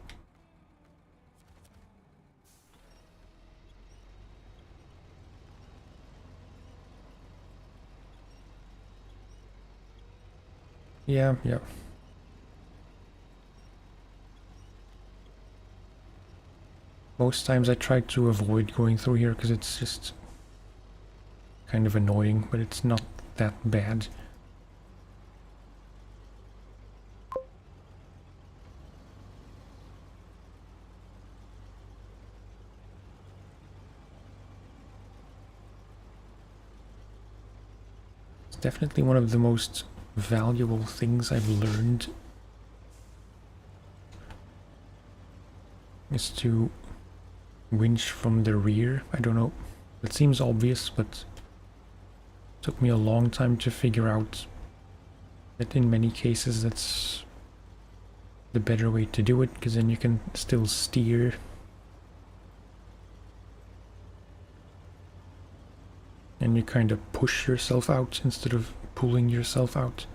Yeah. Most times I try to avoid going through here because it's just kind of annoying, but it's not that bad. It's definitely one of the most valuable things I've learned is to winch from the rear. I don't know, it seems obvious, but it took me a long time to figure out that in many cases that's the better way to do it, because then you can still steer. And you kind of push yourself out instead of pulling yourself out.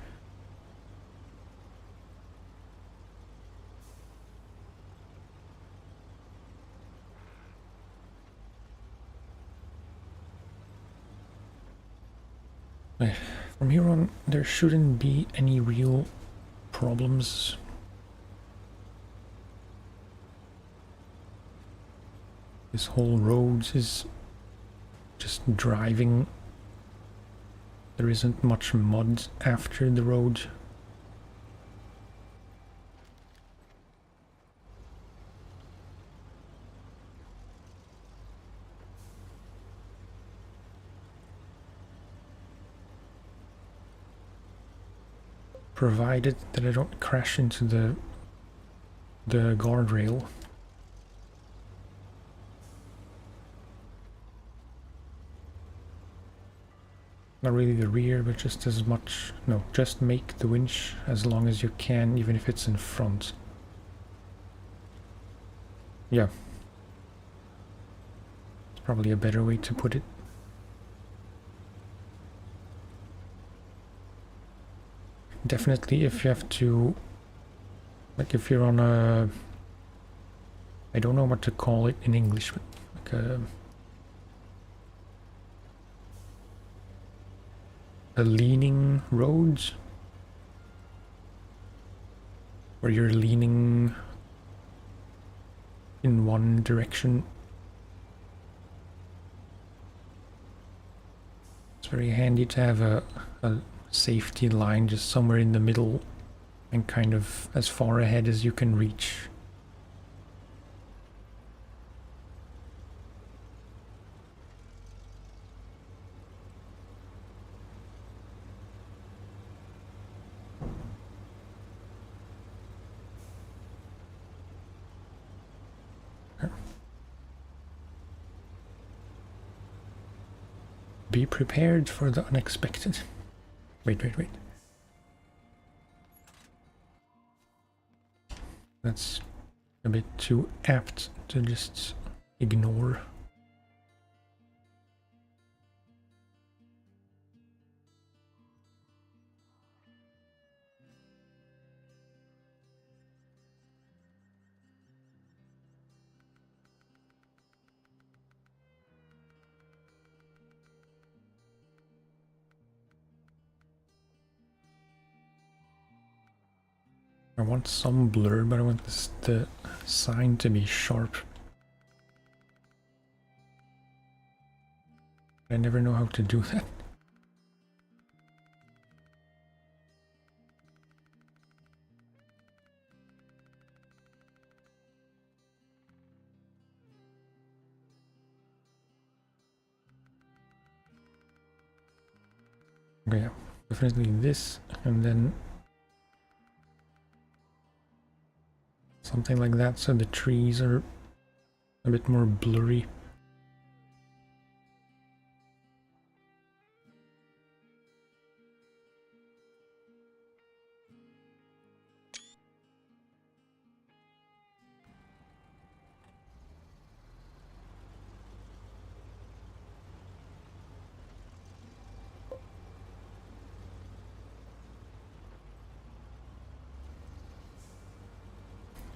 From here on, there shouldn't be any real problems. This whole road is just driving. There isn't much mud after the road. Provided that I don't crash into the guardrail. Not really the rear, but just as much. No, just make the winch as long as you can, even if it's in front. Yeah. It's probably a better way to put it. Definitely, if you have to Like if you're on a... I don't know what to call it in English, but like a leaning road, where you're leaning in one direction. It's very handy to have a safety line just somewhere in the middle and kind of as far ahead as you can reach. Be prepared for the unexpected. Wait. That's a bit too apt to just ignore. I want some blur, but I want the sign to be sharp. I never know how to do that. Okay, yeah, definitely this, and then something like that, so the trees are a bit more blurry.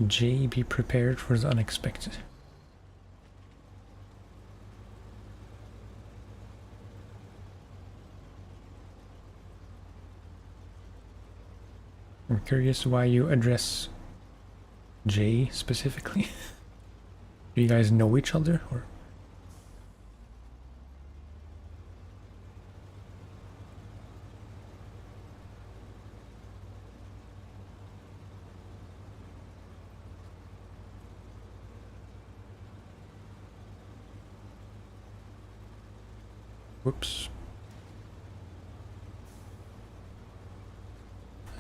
J, be prepared for the unexpected. I'm curious why you address J specifically. Do you guys know each other, or? Whoops.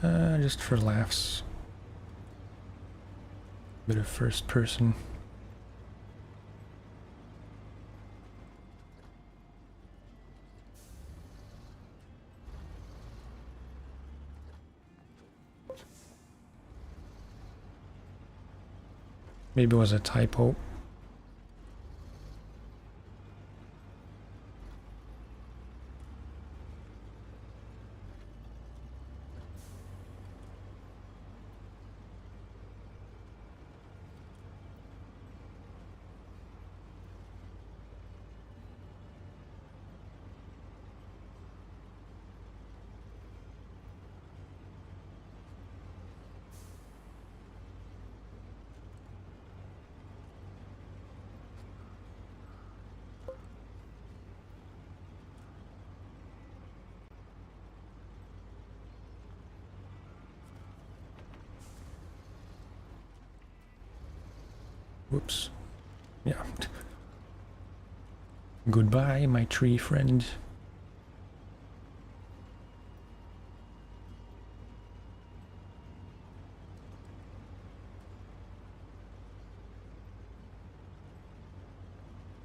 Just for laughs. Bit of first person. Maybe it was a typo. Whoops. Yeah. Goodbye, my tree friend.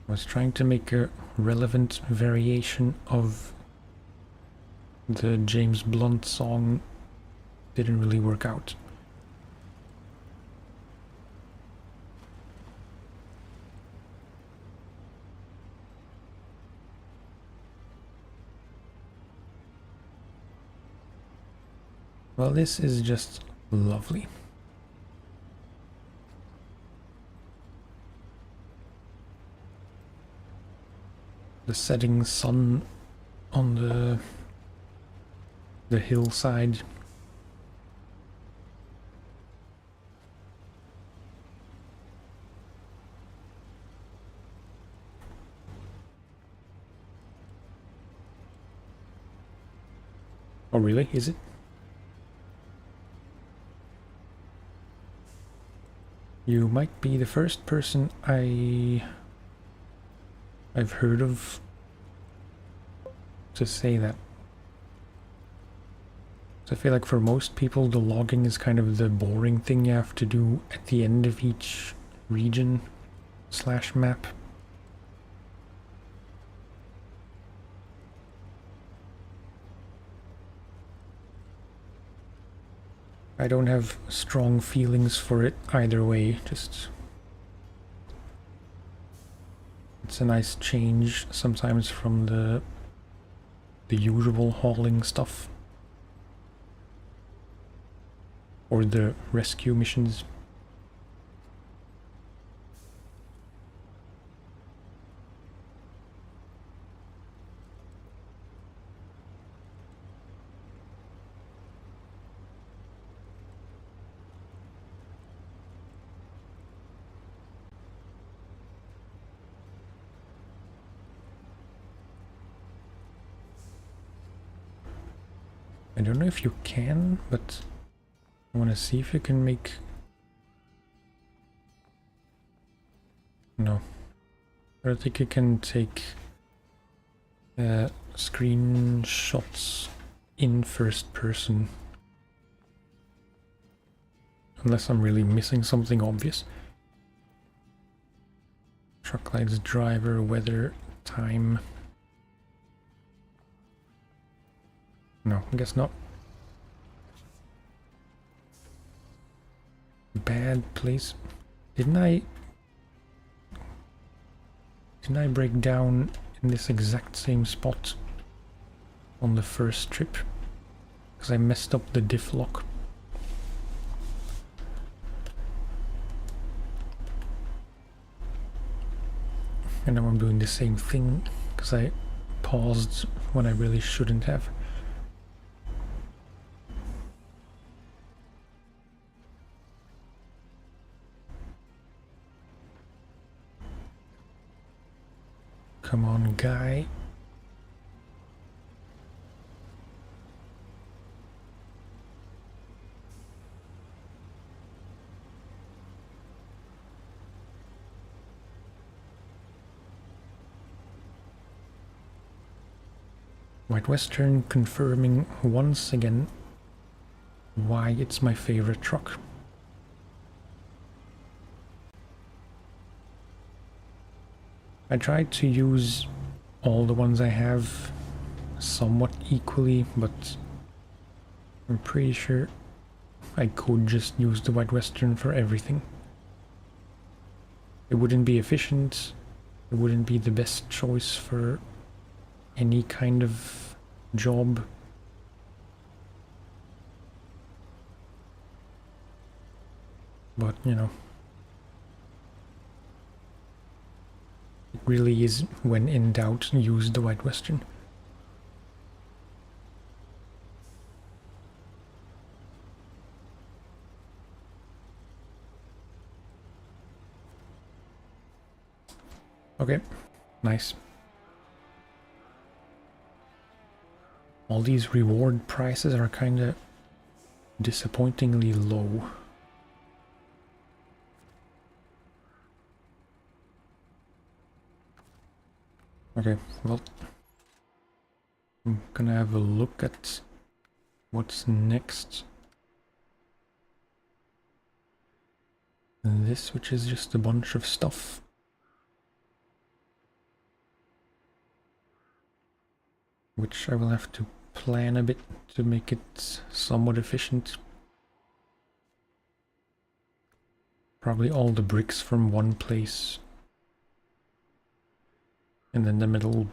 I was trying to make a relevant variation of the James Blunt song. Didn't really work out. Well, this is just lovely. the setting sun on the hillside. Oh really? Is it? You might be the first person I've heard of to say that. So I feel like for most people the logging is kind of the boring thing you have to do at the end of each region / map. I don't have strong feelings for it either way, just it's a nice change sometimes from the usual hauling stuff or the rescue missions. I don't know if you can, but I want to see if you can make... No. I don't think you can take screenshots in first person. Unless I'm really missing something obvious. Truck lights, driver, weather, time... No, I guess not. Bad place. Didn't I break down in this exact same spot on the first trip? Because I messed up the diff lock. And now I'm doing the same thing because I paused when I really shouldn't have. Come on, guy. White Western confirming once again why it's my favorite truck. I tried to use all the ones I have somewhat equally, but I'm pretty sure I could just use the White Western for everything. It wouldn't be efficient, it wouldn't be the best choice for any kind of job. But, you know, it really is, when in doubt, use the White Western. Okay, nice. All these reward prices are kinda disappointingly low. Okay, well, I'm gonna have a look at what's next. This, which is just a bunch of stuff. Which I will have to plan a bit to make it somewhat efficient. Probably all the bricks from one place. And then the middle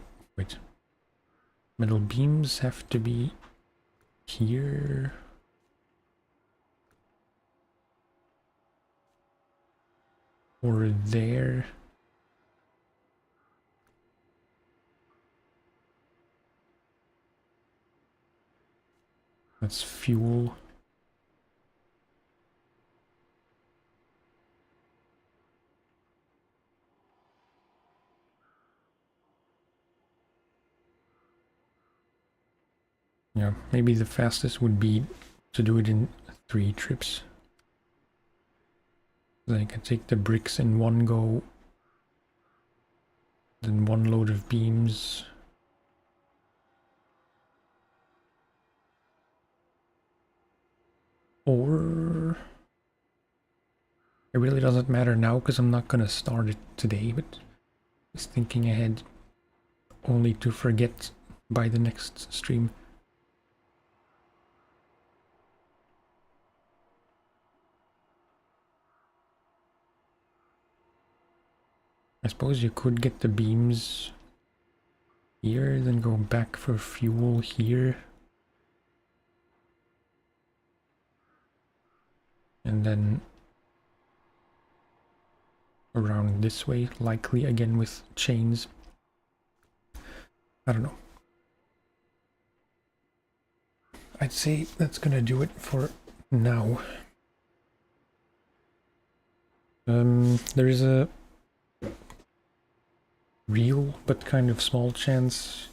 beams have to be here. Or there. That's fuel. Yeah, maybe the fastest would be to do it in 3 trips. Then I can take the bricks in one go, then 1 load of beams. Or it really doesn't matter now because I'm not gonna start it today, but just thinking ahead, only to forget by the next stream. I suppose you could get the beams here, then go back for fuel here. And then around this way, likely again with chains. I don't know. I'd say that's gonna do it for now. There is a real but kind of small chance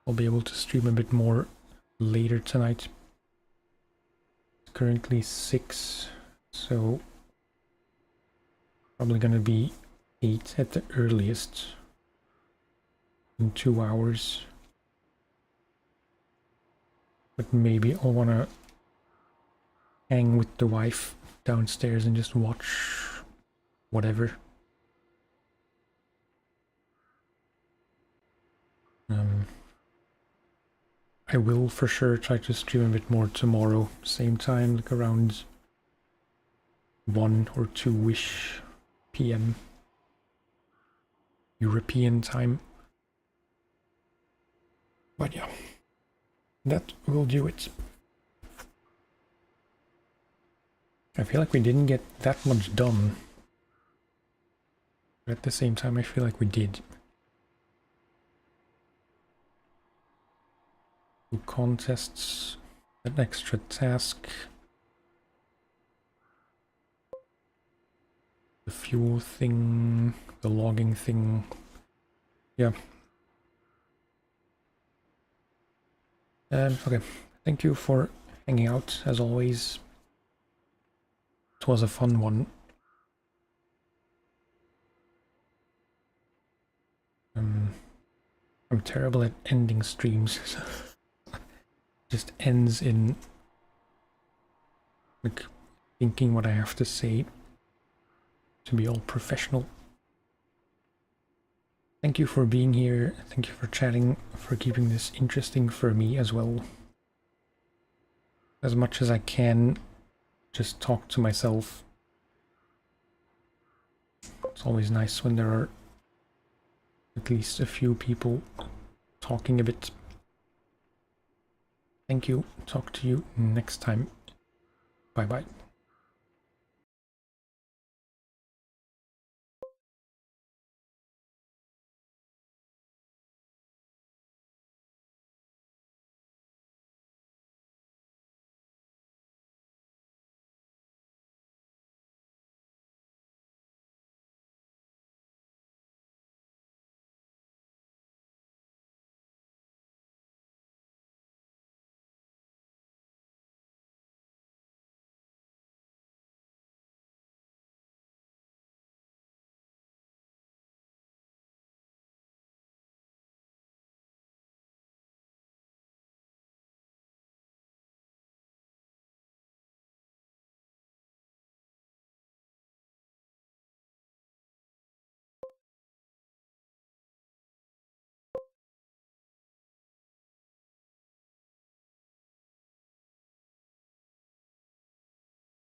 I'll be able to stream a bit more later tonight. It's currently 6, so probably gonna be 8 at the earliest in 2 hours. But maybe I'll wanna hang with the wife downstairs and just watch whatever. I will for sure try to stream a bit more tomorrow, same time, like around 1 or 2-ish PM European time. But yeah, that will do it. I feel like we didn't get that much done, but at the same time I feel like we did. Contests, an extra task, the fuel thing, the logging thing. Yeah. Okay, thank you for hanging out as always. It was a fun one. I'm terrible at ending streams. Just ends in like thinking what I have to say to be all professional. Thank you for being here. Thank you for chatting, for keeping this interesting for me as well. As much as I can, just talk to myself. It's always nice when there are at least a few people talking a bit. Thank you. Talk to you next time. Bye bye.